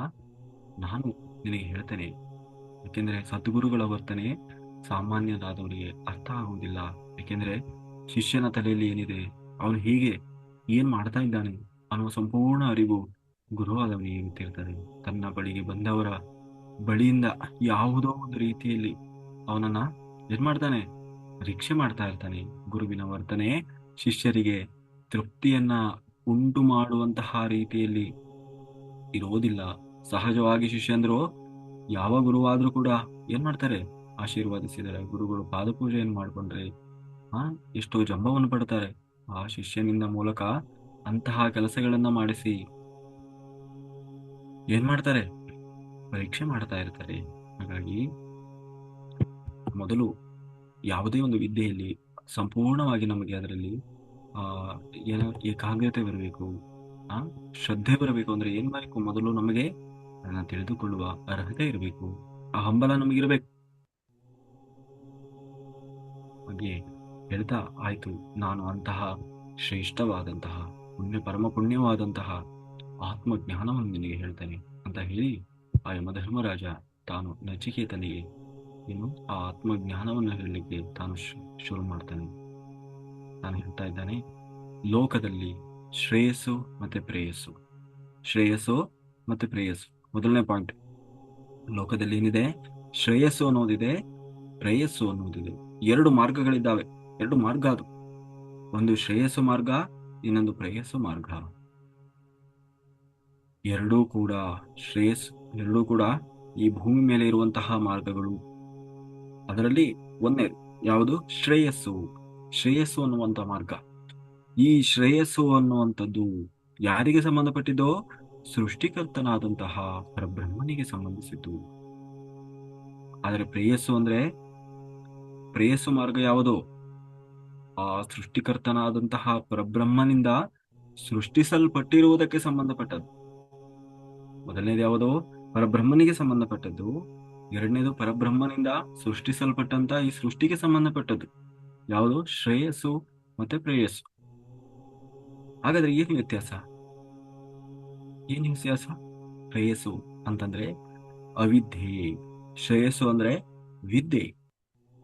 ನಾನು ನಿನಗೆ ಹೇಳ್ತೇನೆ. ಯಾಕೆಂದ್ರೆ ಸದ್ಗುರುಗಳ ವರ್ತನೆ ಸಾಮಾನ್ಯರಾದವರಿಗೆ ಅರ್ಥ ಆಗುವುದಿಲ್ಲ. ಯಾಕೆಂದ್ರೆ ಶಿಷ್ಯನ ತಲೆಯಲ್ಲಿ ಏನಿದೆ, ಅವನು ಹೀಗೆ ಏನ್ ಮಾಡ್ತಾ ಇದ್ದಾನೆ ಅನ್ನುವ ಸಂಪೂರ್ಣ ಅರಿವು ಗುರುವಾದವನಿಗೆ ಗೊತ್ತಿರ್ತದೆ. ತನ್ನ ಬಳಿಗೆ ಬಂದವರ ಬಳಿಯಿಂದ ಯಾವುದೋ ಒಂದು ರೀತಿಯಲ್ಲಿ ಅವನನ್ನ ಏನ್ ಮಾಡ್ತಾನೆ, ಪರೀಕ್ಷೆ ಮಾಡ್ತಾ ಇರ್ತಾನೆ. ಗುರುವಿನ ವರ್ತನೆ ಶಿಷ್ಯರಿಗೆ ತೃಪ್ತಿಯನ್ನ ಉಂಟು ಮಾಡುವಂತಹ ರೀತಿಯಲ್ಲಿ ಇರೋದಿಲ್ಲ. ಸಹಜವಾಗಿ ಶಿಷ್ಯಂದ್ರು ಯಾವ ಗುರುವಾದ್ರೂ ಕೂಡ ಏನ್ ಮಾಡ್ತಾರೆ, ಆಶೀರ್ವಾದಿಸಿದರೆ, ಗುರುಗಳು ಪಾದಪೂಜೆಯನ್ನು ಮಾಡ್ಕೊಂಡ್ರೆ ಆ ಎಷ್ಟೋ ಜಂಬವನ್ನು ಪಡ್ತಾರೆ. ಆ ಶಿಷ್ಯನಿಂದ ಮೂಲಕ ಅಂತಹ ಕೆಲಸಗಳನ್ನ ಮಾಡಿಸಿ ಏನ್ ಮಾಡ್ತಾರೆ, ಪರೀಕ್ಷೆ ಮಾಡ್ತಾ ಇರ್ತಾರೆ. ಹಾಗಾಗಿ ಮೊದಲು ಯಾವುದೇ ಒಂದು ವಿದ್ಯೆಯಲ್ಲಿ ಸಂಪೂರ್ಣವಾಗಿ ನಮಗೆ ಅದರಲ್ಲಿ ಆ ಏನ ಏಕಾಗ್ರತೆ ಬರಬೇಕು, ಆ ಶ್ರದ್ಧೆ ಬರಬೇಕು. ಅಂದ್ರೆ ಏನ್ ಬೇಕು, ಮೊದಲು ನಮಗೆ ಅದನ್ನ ತಿಳಿದುಕೊಳ್ಳುವ ಅರ್ಹತೆ ಇರಬೇಕು, ಆ ಹಂಬಲ ನಮಗಿರ್ಬೇಕು. ಹಾಗೆ ಹೇಳ್ತಾ ಆಯ್ತು, ನಾನು ಅಂತಹ ಶ್ರೇಷ್ಠವಾದಂತಹ ಪರಮ ಪುಣ್ಯವಾದಂತಹ ಆತ್ಮಜ್ಞಾನವನ್ನು ನಿನಗೆ ಹೇಳ್ತೇನೆ ಅಂತ ಹೇಳಿ ಆ ಯಮಧರ್ಮರಾಜ ತಾನು ನಚಿಕೇತನಿಗೆ ಇನ್ನು ಆ ಆತ್ಮಜ್ಞಾನವನ್ನು ಹೇಳಲಿಕ್ಕೆ ತಾನು ಶುರು ಮಾಡ್ತಾನೆ. ತಾನು ಹೇಳ್ತಾ ಇದ್ದಾನೆ, ಲೋಕದಲ್ಲಿ ಶ್ರೇಯಸ್ಸು ಮತ್ತೆ ಪ್ರೇಯಸ್ಸು, ಶ್ರೇಯಸ್ಸು ಮತ್ತೆ ಪ್ರೇಯಸ್ಸು. ಮೊದಲನೇ ಪಾಯಿಂಟ್, ಲೋಕದಲ್ಲಿ ಏನಿದೆ, ಶ್ರೇಯಸ್ಸು ಅನ್ನೋದಿದೆ, ಪ್ರೇಯಸ್ಸು ಅನ್ನೋದಿದೆ. 2 ಮಾರ್ಗಗಳಿದ್ದಾವೆ, 2 ಮಾರ್ಗ ಅದು. ಒಂದು ಶ್ರೇಯಸ್ಸು ಮಾರ್ಗ, ಇನ್ನೊಂದು ಪ್ರೇಯಸ್ಸು ಮಾರ್ಗ. ಎರಡೂ ಕೂಡ ಎರಡೂ ಕೂಡ ಈ ಭೂಮಿ ಮೇಲೆ ಇರುವಂತಹ ಮಾರ್ಗಗಳು. ಅದರಲ್ಲಿ ಒಂದೇ ಯಾವುದು, ಶ್ರೇಯಸ್ಸು. ಶ್ರೇಯಸ್ಸು ಅನ್ನುವಂತ ಮಾರ್ಗ. ಈ ಶ್ರೇಯಸ್ಸು ಅನ್ನುವಂಥದ್ದು ಯಾರಿಗೆ ಸಂಬಂಧಪಟ್ಟಿದ್ದೋ? ಸೃಷ್ಟಿಕರ್ತನಾದಂತಹ ಪರಬ್ರಹ್ಮನಿಗೆ ಸಂಬಂಧಿಸಿದ್ದು. ಆದರೆ ಪ್ರೇಯಸ್ಸು ಅಂದ್ರೆ, ಪ್ರೇಯಸ್ಸು ಮಾರ್ಗ ಯಾವುದು? ಆ ಸೃಷ್ಟಿಕರ್ತನಾದಂತಹ ಪರಬ್ರಹ್ಮನಿಂದ ಸೃಷ್ಟಿಸಲ್ಪಟ್ಟಿರುವುದಕ್ಕೆ ಸಂಬಂಧಪಟ್ಟದ್ದು. ಮೊದಲನೇದು ಯಾವುದು? ಪರಬ್ರಹ್ಮನಿಗೆ ಸಂಬಂಧಪಟ್ಟದ್ದು. ಎರಡನೇದು ಪರಬ್ರಹ್ಮನಿಂದ ಸೃಷ್ಟಿಸಲ್ಪಟ್ಟಂತ ಈ ಸೃಷ್ಟಿಗೆ ಸಂಬಂಧಪಟ್ಟದ್ದು. ಯಾವುದು? ಶ್ರೇಯಸ್ಸು ಮತ್ತೆ ಪ್ರೇಯಸ್ಸು. ಹಾಗಾದ್ರೆ ಏನು ವ್ಯತ್ಯಾಸ? ಏನು ವ್ಯತ್ಯಾಸ? ಪ್ರೇಯಸ್ಸು ಅಂತಂದ್ರೆ ಅವಿದ್ಯೆ. ಶ್ರೇಯಸ್ಸು ಅಂದ್ರೆ ವಿದ್ಯೆ.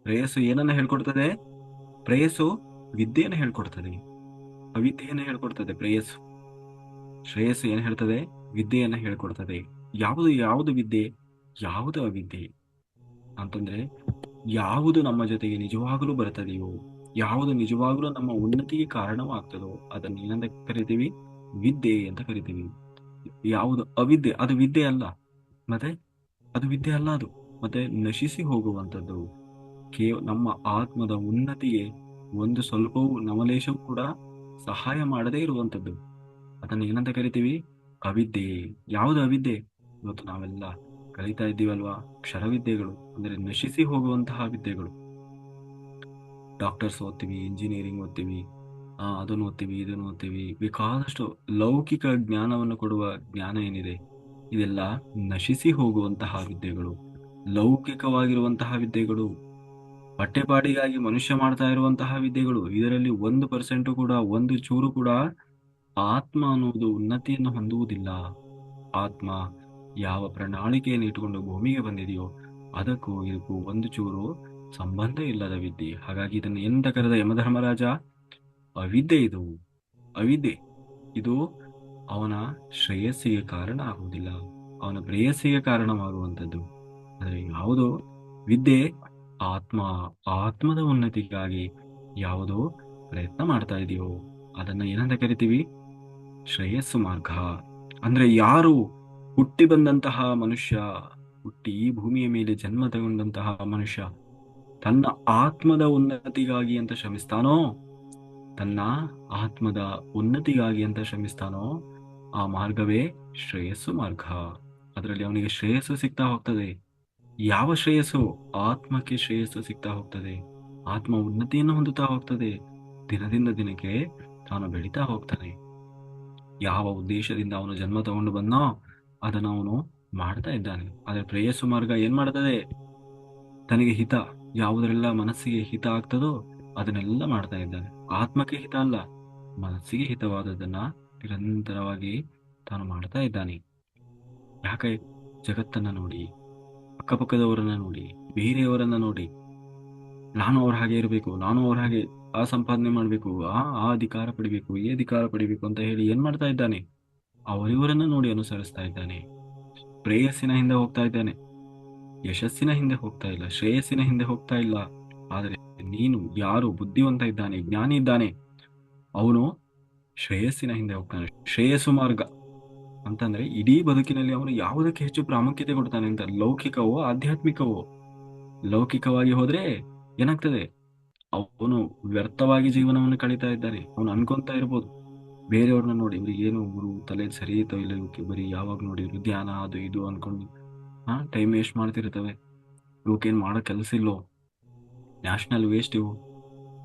ಪ್ರೇಯಸ್ಸು ಏನನ್ನ ಹೇಳ್ಕೊಡ್ತದೆ? ಪ್ರೇಯಸ್ಸು ವಿದ್ಯೆಯನ್ನು ಹೇಳ್ಕೊಡ್ತದೆ, ಅವಿದ್ಯೆಯನ್ನು ಹೇಳ್ಕೊಡ್ತದೆ ಪ್ರೇಯಸ್ಸು. ಶ್ರೇಯಸ್ಸು ಏನ್ ಹೇಳ್ತದೆ? ವಿದ್ಯೆಯನ್ನ ಹೇಳ್ಕೊಡ್ತದೆ. ಯಾವುದು ಯಾವುದು ವಿದ್ಯೆ, ಯಾವುದು ಅವಿದ್ಯೆ ಅಂತಂದ್ರೆ, ಯಾವುದು ನಮ್ಮ ಜೊತೆಗೆ ನಿಜವಾಗಲೂ ಬರ್ತದೆಯೋ, ಯಾವುದು ನಿಜವಾಗಲೂ ನಮ್ಮ ಉನ್ನತಿಗೆ ಕಾರಣವಾಗ್ತದೋ ಅದನ್ನ ಏನಂತ ಕರಿತೀವಿ? ವಿದ್ಯೆ ಅಂತ ಕರಿತೀವಿ. ಯಾವುದು ಅವಿದ್ಯೆ, ಅದು ವಿದ್ಯೆ ಅಲ್ಲ. ಮತ್ತೆ ಅದು ವಿದ್ಯೆ ಅಲ್ಲ, ಅದು ಮತ್ತೆ ನಶಿಸಿ ಹೋಗುವಂಥದ್ದು. ನಮ್ಮ ಆತ್ಮದ ಉನ್ನತಿಗೆ ಒಂದು ಸ್ವಲ್ಪವೂ ನವಲೇಶವೂ ಕೂಡ ಸಹಾಯ ಮಾಡದೇ ಇರುವಂಥದ್ದು. ಅದನ್ನ ಏನಂತ ಕರಿತೀವಿ? ಅವಿದ್ಯೆ. ಯಾವುದು ಅವಿದ್ಯೆ? ಇವತ್ತು ನಾವೆಲ್ಲ ಕಲಿತಾ ಇದ್ದೀವಲ್ವಾ, ಕ್ಷರವಿದ್ಯೆಗಳು ಅಂದ್ರೆ ನಶಿಸಿ ಹೋಗುವಂತಹ ವಿದ್ಯೆಗಳು. ಡಾಕ್ಟರ್ಸ್ ಓದ್ತೀವಿ, ಇಂಜಿನಿಯರಿಂಗ್ ಓದ್ತೀವಿ, ಅದನ್ನು ಓದ್ತೀವಿ, ಇದನ್ನು ಓದ್ತೀವಿ, ಬೇಕಾದಷ್ಟು ಲೌಕಿಕ ಜ್ಞಾನವನ್ನು ಕೊಡುವ ಜ್ಞಾನ ಏನಿದೆ, ಇದೆಲ್ಲ ನಶಿಸಿ ಹೋಗುವಂತಹ ವಿದ್ಯೆಗಳು, ಲೌಕಿಕವಾಗಿರುವಂತಹ ವಿದ್ಯೆಗಳು, ಹೊಟ್ಟೆಪಾಡಿಗಾಗಿ ಮನುಷ್ಯ ಮಾಡ್ತಾ ಇರುವಂತಹ ವಿದ್ಯೆಗಳು. ಇದರಲ್ಲಿ 1% ಕೂಡ, ಒಂದು ಚೂರು ಕೂಡ ಆತ್ಮ ಅನ್ನುವುದು ಉನ್ನತಿಯನ್ನು ಹೊಂದುವುದಿಲ್ಲ. ಆತ್ಮ ಯಾವ ಪ್ರಣಾಳಿಕೆಯನ್ನು ಇಟ್ಟುಕೊಂಡು ಭೂಮಿಗೆ ಬಂದಿದೆಯೋ ಅದಕ್ಕೂ ಇದಕ್ಕೂ ಒಂದು ಚೂರು ಸಂಬಂಧ ಇಲ್ಲದ ವಿದ್ಯೆ. ಹಾಗಾಗಿ ಇದನ್ನು ಎಂತ ಕರೆದ ಯಮಧರ್ಮರಾಜ? ಅವಿದ್ಯೆ. ಇದು ಅವಿದ್ಯೆ. ಇದು ಅವನ ಶ್ರೇಯಸ್ಸಿಗೆ ಕಾರಣ ಆಗುವುದಿಲ್ಲ, ಅವನ ಪ್ರೇಯಸ್ಸಿಗೆ ಕಾರಣವಾಗುವಂಥದ್ದು. ಆದರೆ ಯಾವುದು ವಿದ್ಯೆ? ಆತ್ಮ, ಆತ್ಮದ ಉನ್ನತಿಗಾಗಿ ಯಾವುದೋ ಪ್ರಯತ್ನ ಮಾಡ್ತಾ ಇದೆಯೋ ಅದನ್ನ ಏನಂತ ಕರಿತೀವಿ? ಶ್ರೇಯಸ್ಸು ಮಾರ್ಗ. ಅಂದ್ರೆ ಯಾರು ಹುಟ್ಟಿ ಬಂದಂತಹ ಮನುಷ್ಯ, ಹುಟ್ಟಿ ಈ ಭೂಮಿಯ ಮೇಲೆ ಜನ್ಮ ತಗೊಂಡಂತಹ ಮನುಷ್ಯ ತನ್ನ ಆತ್ಮದ ಉನ್ನತಿಗಾಗಿ ಅಂತ ಶ್ರಮಿಸ್ತಾನೋ, ತನ್ನ ಆತ್ಮದ ಉನ್ನತಿಗಾಗಿ ಅಂತ ಶ್ರಮಿಸ್ತಾನೋ, ಆ ಮಾರ್ಗವೇ ಶ್ರೇಯಸ್ಸು ಮಾರ್ಗ. ಅದರಲ್ಲಿ ಅವನಿಗೆ ಶ್ರೇಯಸ್ಸು ಸಿಗ್ತಾ ಹೋಗ್ತದೆ. ಯಾವ ಶ್ರೇಯಸ್ಸು? ಆತ್ಮಕ್ಕೆ ಶ್ರೇಯಸ್ಸು ಸಿಗ್ತಾ ಹೋಗ್ತದೆ. ಆತ್ಮ ಉನ್ನತಿಯನ್ನು ಹೊಂದುತ್ತಾ ಹೋಗ್ತದೆ. ದಿನದಿಂದ ದಿನಕ್ಕೆ ತಾನು ಬೆಳೀತಾ ಹೋಗ್ತಾನೆ. ಯಾವ ಉದ್ದೇಶದಿಂದ ಅವನು ಜನ್ಮ ತಗೊಂಡು ಬಂದೋ ಅದನ್ನು ಅವನು ಮಾಡ್ತಾ ಇದ್ದಾನೆ. ಆದ್ರೆ ಪ್ರೇಯಸ್ಸು ಮಾರ್ಗ ಏನ್ ಮಾಡ್ತದೆ? ತನಗೆ ಹಿತ, ಯಾವುದರೆಲ್ಲ ಮನಸ್ಸಿಗೆ ಹಿತ ಆಗ್ತದೋ ಅದನ್ನೆಲ್ಲ ಮಾಡ್ತಾ ಇದ್ದಾನೆ. ಆತ್ಮಕ್ಕೆ ಹಿತ ಅಲ್ಲ, ಮನಸ್ಸಿಗೆ ಹಿತವಾದದನ್ನ ನಿರಂತರವಾಗಿ ತಾನು ಮಾಡ್ತಾ ಇದ್ದಾನೆ. ಯಾಕೆ? ಜಗತ್ತನ್ನ ನೋಡಿ, ಅಕ್ಕಪಕ್ಕದವರನ್ನ ನೋಡಿ, ಬೇರೆಯವರನ್ನ ನೋಡಿ, ನಾನು ಅವ್ರ ಹಾಗೆ ಇರಬೇಕು, ನಾನು ಅವ್ರ ಹಾಗೆ ಆ ಸಂಪಾದನೆ ಮಾಡ್ಬೇಕು, ಆ ಅಧಿಕಾರ ಪಡಿಬೇಕು, ಈ ಅಧಿಕಾರ ಪಡಿಬೇಕು ಅಂತ ಹೇಳಿ ಏನ್ ಮಾಡ್ತಾ ಇದ್ದಾನೆ? ಅವರಿವರನ್ನ ನೋಡಿ ಅನುಸರಿಸ್ತಾ ಇದ್ದಾನೆ. ಪ್ರೇಯಸ್ಸಿನ ಹಿಂದೆ ಹೋಗ್ತಾ ಇದ್ದಾನೆ, ಯಶಸ್ಸಿನ ಹಿಂದೆ ಹೋಗ್ತಾ ಇಲ್ಲ, ಶ್ರೇಯಸ್ಸಿನ ಹಿಂದೆ ಹೋಗ್ತಾ ಇಲ್ಲ. ಆದರೆ ನೀನು ಯಾರು ಬುದ್ಧಿವಂತ ಇದ್ದಾನೆ, ಜ್ಞಾನಿ ಇದ್ದಾನೆ, ಅವನು ಶ್ರೇಯಸ್ಸಿನ ಹಿಂದೆ ಹೋಗ್ತಾನೆ. ಶ್ರೇಯಸ್ಸು ಮಾರ್ಗ ಅಂತಂದ್ರೆ ಇಡೀ ಬದುಕಿನಲ್ಲಿ ಅವನು ಯಾವುದಕ್ಕೆ ಹೆಚ್ಚು ಪ್ರಾಮುಖ್ಯತೆ ಕೊಡ್ತಾನೆ ಅಂತ? ಲೌಕಿಕವೋ ಆಧ್ಯಾತ್ಮಿಕವೋ? ಲೌಕಿಕವಾಗಿ ಹೋದ್ರೆ ಏನಾಗ್ತದೆ? ಅವನು ವ್ಯರ್ಥವಾಗಿ ಜೀವನವನ್ನು ಕಳೀತಾ ಇದ್ದಾನೆ. ಅವನು ಅನ್ಕೊಂತಾ ಇರ್ಬೋದು, ಬೇರೆಯವ್ರನ್ನ ನೋಡಿ ಇವ್ರಿಗೆ ಏನು ಗುರು ತಲೆ ಸರಿ ಐತೋ ಇಲ್ಲ, ಇವಕ್ಕೆ ಬರೀ ಯಾವಾಗ ನೋಡಿದ್ರು ಧ್ಯಾನ ಅದು ಇದು ಅನ್ಕೊಂಡು ಟೈಮ್ ವೇಸ್ಟ್ ಮಾಡ್ತಿರ್ತವೆ, ಇವಕ್ಕೇನ್ ಮಾಡೋ ಕೆಲಸ ಇಲ್ಲೋ, ನ್ಯಾಷನಲ್ ವೇಸ್ಟ್ ಇವು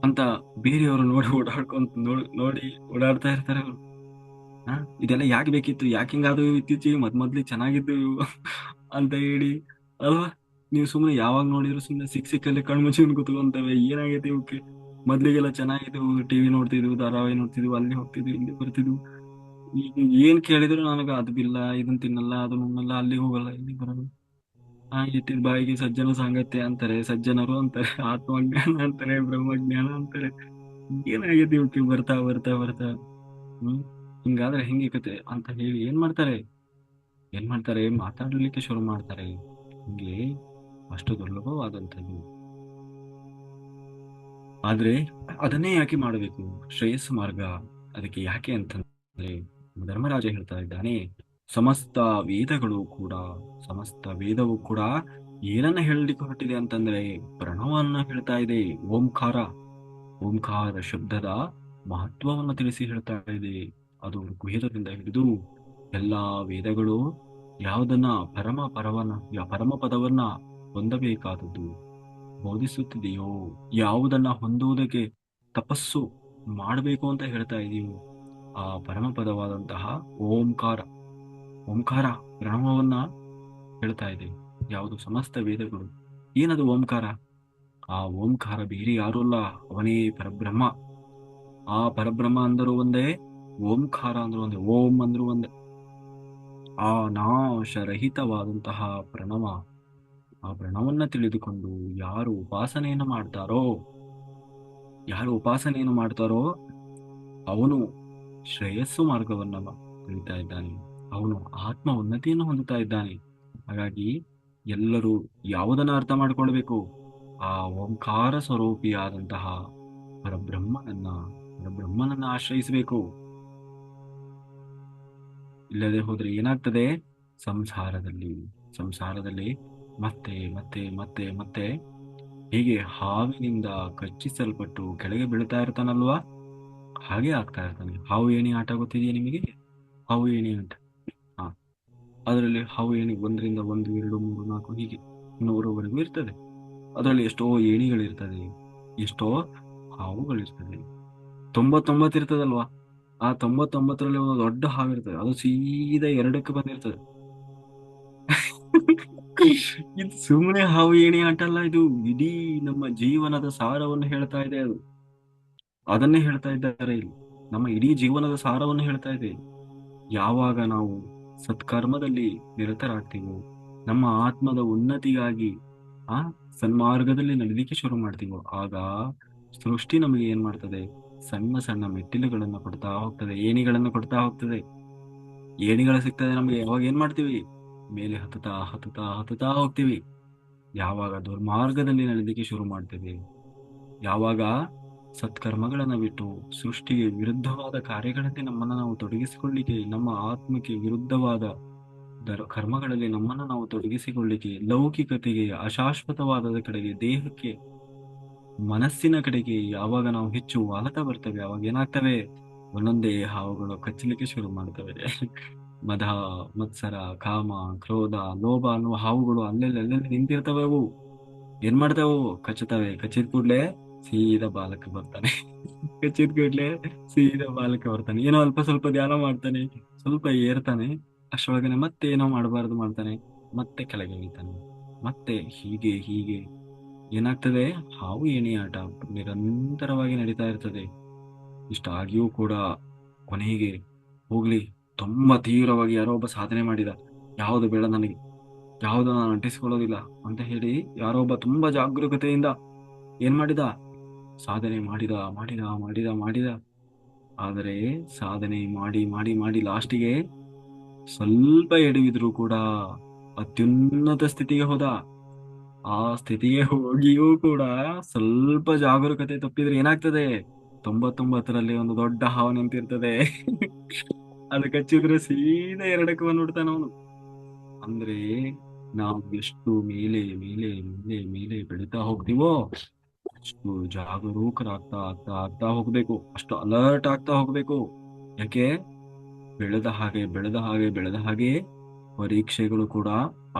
ಅಂತ ಬೇರೆಯವರು ನೋಡಿ ಓಡಾಡ್ಕೊಂತ ನೋಡಿ ಓಡಾಡ್ತಾ ಇರ್ತಾರೆ ಅವರು. ಇದೆಲ್ಲ ಯಾಕೆ ಬೇಕಿತ್ತು, ಯಾಕೆ ಹಿಂಗಾದವು ಇತ್ತೀಚೆಗೆ, ಮೊದ್ಲಿ ಚೆನ್ನಾಗಿದ್ದು ಇವು ಅಂತ ಹೇಳಿ ಅಲ್ವಾ? ನೀವು ಸುಮ್ಮನೆ ಯಾವಾಗ ನೋಡಿದ್ರು ಸುಮ್ಮನೆ ಸಿಕ್ಕಲ್ಲಿ ಕಣ್ಣು ಮುಚ್ಚಿಕೊಂಡು ಕೂತ್ಕೊಂತವೆ. ಏನಾಗೈತೆ ಇವಕ್ಕೆ? ಮೊದ್ಲಿಗೆಲ್ಲ ಚೆನ್ನಾಗಿದ್ವು, ಟಿವಿ ನೋಡ್ತಿದ್ವು, ಧಾರಾವಾಹಿ ನೋಡ್ತಿದ್ವು, ಅಲ್ಲಿ ಹೋಗ್ತಿದ್ವು, ಇಲ್ಲಿ ಬರ್ತಿದ್ವು. ಈಗ ಏನ್ ಕೇಳಿದ್ರು ನನಗ ಅದು ಬಿಲ್ಲ, ಇದನ್ ತಿನ್ನಲ್ಲ, ಅದನ್ನ ಉಣ್ಣಲ್ಲ, ಅಲ್ಲಿ ಹೋಗಲ್ಲ, ಇಲ್ಲಿ ಬರಲ್ಲ. ಇಟ್ಟಿದ ಬಾಯಿಗೆ ಸಜ್ಜನ ಸಾಂಗತ್ಯ ಅಂತಾರೆ, ಸಜ್ಜನರು ಅಂತಾರೆ, ಆತ್ಮಜ್ಞಾನ ಅಂತಾರೆ, ಬ್ರಹ್ಮಜ್ಞಾನ ಅಂತಾರೆ. ಏನಾಗೈತಿ ಇವಕ್ಕೆ ಬರ್ತಾ ಬರ್ತಾ ಬರ್ತಾ? ಹಿಂಗಾದ್ರೆ ಹೆಂಗೆ ಕತೆ ಅಂತ ಹೇಳಿ ಏನ್ ಮಾಡ್ತಾರೆ ಮಾತಾಡ್ಲಿಕ್ಕೆ ಶುರು ಮಾಡ್ತಾರೆ. ಹಿಂಗೆ ಅಷ್ಟು ದುರ್ಲಭವಾದಂಥದ್ದು. ಆದ್ರೆ ಅದನ್ನೇ ಯಾಕೆ ಮಾಡಬೇಕು? ಶ್ರೇಯಸ್ಸು ಮಾರ್ಗ ಅದಕ್ಕೆ ಯಾಕೆ ಅಂತಂದ್ರೆ, ಧರ್ಮರಾಜ ಹೇಳ್ತಾ ಇದ್ದಾನೆ, ಸಮಸ್ತ ವೇದವು ಕೂಡ ಏನನ್ನ ಹೇಳಲಿಕ್ಕೆ ಹೊರಟಿದೆ ಅಂತಂದ್ರೆ ಪ್ರಣವನ್ನ ಹೇಳ್ತಾ ಇದೆ. ಓಂಕಾರ ಶಬ್ದದ ಮಹತ್ವವನ್ನು ತಿಳಿಸಿ ಹೇಳ್ತಾ ಇದೆ. ಅದು ಋಗ್ವೇದದಿಂದ ಹಿಡಿದು ಎಲ್ಲಾ ವೇದಗಳು ಯಾವುದನ್ನ ಪರಮ ಪದವನ್ನ ಹೊಂದಬೇಕಾದದ್ದು ಬೋಧಿಸುತ್ತಿದೆಯೋ, ಯಾವುದನ್ನ ಹೊಂದುವುದಕ್ಕೆ ತಪಸ್ಸು ಮಾಡಬೇಕು ಅಂತ ಹೇಳ್ತಾ ಇದೆಯೋ ಆ ಪರಮಪದವಾದಂತಹ ಓಂಕಾರ ಪ್ರಣವವನ್ನ ಹೇಳ್ತಾ ಇದೆ. ಯಾವುದು? ಸಮಸ್ತ ವೇದಗಳು. ಏನದು ಓಂಕಾರ? ಆ ಓಂಕಾರ ಬೇರೆ ಯಾರು ಅಲ್ಲ, ಅವನೇ ಪರಬ್ರಹ್ಮ. ಆ ಪರಬ್ರಹ್ಮ ಅಂದರೂ ಒಂದೇ, ಓಂಕಾರ ಅಂದ್ರೂ ಒಂದೇ, ಓಂ ಅಂದ್ರೂ ಒಂದೇ. ಆ ನಾಶರಹಿತವಾದಂತಹ ಪ್ರಣವ, ಆ ಪ್ರಣವನ್ನ ತಿಳಿದುಕೊಂಡು ಯಾರು ಉಪಾಸನೆಯನ್ನು ಮಾಡ್ತಾರೋ, ಯಾರು ಉಪಾಸನೆಯನ್ನು ಮಾಡ್ತಾರೋ ಅವನು ಶ್ರೇಯಸ್ಸು ಮಾರ್ಗವನ್ನ ತಿಳಿತಾ ಇದ್ದಾನೆ, ಅವನು ಆತ್ಮ ಉನ್ನತಿಯನ್ನು ಹೊಂದುತ್ತಾ ಇದ್ದಾನೆ. ಹಾಗಾಗಿ ಎಲ್ಲರೂ ಯಾವುದನ್ನ ಅರ್ಥ ಮಾಡಿಕೊಳ್ಬೇಕು? ಆ ಓಂಕಾರ ಸ್ವರೂಪಿಯಾದಂತಹ ಪರಬ್ರಹ್ಮನನ್ನ ಪರಬ್ರಹ್ಮನನ್ನ ಆಶ್ರಯಿಸಬೇಕು. ಇಲ್ಲದೆ ಹೋದ್ರೆ ಏನಾಗ್ತದೆ? ಸಂಸಾರದಲ್ಲಿ ಸಂಸಾರದಲ್ಲಿ ಮತ್ತೆ ಮತ್ತೆ ಮತ್ತೆ ಮತ್ತೆ ಹೀಗೆ ಹಾವಿನಿಂದ ಕಚ್ಚಿಸಲ್ಪಟ್ಟು ಕೆಳಗೆ ಬೀಳ್ತಾ ಇರ್ತಾನಲ್ವಾ, ಹಾಗೆ ಆಗ್ತಾ ಇರ್ತಾನೆ. ಹಾವು ಏಣಿ ಆಟ ಗೊತ್ತಿದೆಯಾ ನಿಮಗೆ? ಹಾವು ಏಣಿ ಆಟ. ಹಾ, ಅದರಲ್ಲಿ ಹಾವು ಏಣಿ ಒಂದರಿಂದ ಒಂದು, ಎರಡು, ಮೂರು, ನಾಲ್ಕು ಹೀಗೆ 100ವರೆಗೂ ಇರ್ತದೆ. ಅದರಲ್ಲಿ ಎಷ್ಟೋ ಏಣಿಗಳಿರ್ತದೆ, ಎಷ್ಟೋ ಹಾವುಗಳಿರ್ತದೆ. 99 ಇರ್ತದಲ್ವಾ, ಆ 99ರಲ್ಲಿ ಒಂದು ದೊಡ್ಡ ಹಾವಿರ್ತದೆ, ಅದು ಸೀದಾ ಎರಡಕ್ಕೆ ಬಂದಿರ್ತದೆ. ಇದು ಸುಮ್ಮನೆ ಹಾವು ಏಣಿ ಆಟ ಅಲ್ಲ, ಇದು ಇಡೀ ನಮ್ಮ ಜೀವನದ ಸಾರವನ್ನು ಹೇಳ್ತಾ ಇದೆ ಅದು. ಅದನ್ನೇ ಹೇಳ್ತಾ ಇದ್ದಾರೆ ಇಲ್ಲಿ. ನಮ್ಮ ಇಡೀ ಜೀವನದ ಸಾರವನ್ನು ಹೇಳ್ತಾ ಇದೆ. ಯಾವಾಗ ನಾವು ಸತ್ಕರ್ಮದಲ್ಲಿ ನಿರತರಾಗ್ತೀವೋ, ನಮ್ಮ ಆತ್ಮದ ಉನ್ನತಿಗಾಗಿ ಆ ಸನ್ಮಾರ್ಗದಲ್ಲಿ ನಡೀಲಿಕ್ಕೆ ಶುರು ಮಾಡ್ತೀವೋ, ಆಗ ಸೃಷ್ಟಿ ನಮಗೆ ಏನ್ ಮಾಡ್ತದೆ? ಸಣ್ಣ ಸಣ್ಣ ಮೆಟ್ಟಿಲುಗಳನ್ನು ಕೊಡ್ತಾ ಹೋಗ್ತದೆ, ಏಣಿಗಳನ್ನು ಕೊಡ್ತಾ ಹೋಗ್ತದೆ. ಏಣಿಗಳು ಸಿಗ್ತದೆ ನಮಗೆ, ಯಾವಾಗ ಏನ್ ಮಾಡ್ತೀವಿ? ಮೇಲೆ ಹತ್ತುತ್ತಾ ಹತ್ತುತ್ತಾ ಹತ್ತುತ್ತಾ ಹೋಗ್ತೀವಿ. ಯಾವಾಗ ದುರ್ಮಾರ್ಗದಲ್ಲಿ ನಡೆದಿಕ್ಕೆ ಶುರು ಮಾಡ್ತೇವೆ, ಯಾವಾಗ ಸತ್ಕರ್ಮಗಳನ್ನ ಬಿಟ್ಟು ಸೃಷ್ಟಿಗೆ ವಿರುದ್ಧವಾದ ಕಾರ್ಯಗಳಲ್ಲಿ ನಮ್ಮನ್ನು ನಾವು ತೊಡಗಿಸಿಕೊಳ್ಳಿಕ್ಕೆ, ನಮ್ಮ ಆತ್ಮಕ್ಕೆ ವಿರುದ್ಧವಾದ ಕರ್ಮಗಳಲ್ಲಿ ನಮ್ಮನ್ನು ನಾವು ತೊಡಗಿಸಿಕೊಳ್ಳಿಕ್ಕೆ, ಲೌಕಿಕತೆಗೆ, ಅಶಾಶ್ವತವಾದದ ಕಡೆಗೆ, ದೇಹಕ್ಕೆ, ಮನಸ್ಸಿನ ಕಡೆಗೆ ಯಾವಾಗ ನಾವು ಹೆಚ್ಚು ವಾಲತಾ ಬರ್ತೇವೆ, ಅವಾಗ ಏನಾಗ್ತವೆ? ಒಂದೊಂದೇ ಹಾವುಗಳು ಕಚ್ಚಲಿಕ್ಕೆ ಶುರು ಮಾಡ್ತವೆ. ಮದ, ಮತ್ಸರ, ಕಾಮ, ಕ್ರೋಧ, ಲೋಭ ಅನ್ನುವ ಹಾವುಗಳು ಅಲ್ಲೆಲ್ಲಿ ನಿಂತಿರ್ತವೆ. ಅವು ಏನ್ ಮಾಡ್ತಾವು? ಕಚ್ಚುತ್ತವೆ. ಕಚ್ಚಿದ ಕೂಡ್ಲೆ ಸೀದಾ ಬಾಲಕ ಬರ್ತಾನೆ. ಕಚ್ಚಿದ ಕೂಡ್ಲೆ ಸೀದಾ ಬಾಲಕ ಬರ್ತಾನೆ. ಏನೋ ಅಲ್ಪ ಸ್ವಲ್ಪ ಧ್ಯಾನ ಮಾಡ್ತಾನೆ, ಸ್ವಲ್ಪ ಏರ್ತಾನೆ, ಅಷ್ಟೊಳಗನೆ ಮತ್ತೆ ಏನೋ ಮಾಡಬಾರ್ದು ಮಾಡ್ತಾನೆ, ಮತ್ತೆ ಕೆಳಗೆ ಇಳಿತಾನೆ, ಮತ್ತೆ ಹೀಗೆ ಹೀಗೆ ಏನಾಗ್ತದೆ? ಹಾವು ಏಣಿ ಆಟ ನಿರಂತರವಾಗಿ ನಡೀತಾ ಇರ್ತದೆ. ಇಷ್ಟಾಗಿಯೂ ಕೂಡ ಕೊನೆಗೆ ಹೋಗ್ಲಿ, ತುಂಬಾ ತೀವ್ರವಾಗಿ ಯಾರೋ ಒಬ್ಬ ಸಾಧನೆ ಮಾಡಿದ, ಯಾವುದು ಬೇಡ ನನಗೆ, ಯಾವುದು ನಾನು ಅಂಟಿಸಿಕೊಳ್ಳೋದಿಲ್ಲ ಅಂತ ಹೇಳಿ ಯಾರೋ ಒಬ್ಬ ತುಂಬಾ ಜಾಗರೂಕತೆಯಿಂದ ಏನ್ ಮಾಡಿದ? ಸಾಧನೆ ಮಾಡಿದ ಮಾಡಿದ ಮಾಡಿದ ಮಾಡಿದ. ಆದರೆ ಸಾಧನೆ ಮಾಡಿ ಮಾಡಿ ಮಾಡಿ ಲಾಸ್ಟಿಗೆ ಸ್ವಲ್ಪ ಎಡವಿದ್ರು ಕೂಡ ಅತ್ಯುನ್ನತ ಸ್ಥಿತಿಗೆ ಹೋದ. ಆ ಸ್ಥಿತಿಗೆ ಹೋಗಿಯೂ ಕೂಡ ಸ್ವಲ್ಪ ಜಾಗರೂಕತೆ ತಪ್ಪಿದ್ರೆ ಏನಾಗ್ತದೆ? 99ರಲ್ಲಿ ಒಂದು ದೊಡ್ಡ ಹಾವು ನಿಂತಿರ್ತದೆ. ಅದು ಕಚ್ಚಿದ್ರೆ ಸೀದಾ ಎರಡಕ್ಕೆ ಬಂದ್ಬಿಡ್ತಾನ ಅವನು. ಅಂದ್ರೆ ನಾವು ಎಷ್ಟು ಮೇಲೆ ಮೇಲೆ ಮೇಲೆ ಮೇಲೆ ಬೆಳೀತಾ ಹೋಗ್ತೀವೋ ಅಷ್ಟು ಜಾಗರೂಕರಾಗ್ತಾ ಆಗ್ತಾ ಆಗ್ತಾ ಹೋಗ್ಬೇಕು, ಅಷ್ಟು ಅಲರ್ಟ್ ಆಗ್ತಾ ಹೋಗ್ಬೇಕು. ಯಾಕೆ? ಬೆಳೆದ ಹಾಗೆ ಬೆಳೆದ ಹಾಗೆ ಬೆಳೆದ ಹಾಗೆ ಪರೀಕ್ಷೆಗಳು ಕೂಡ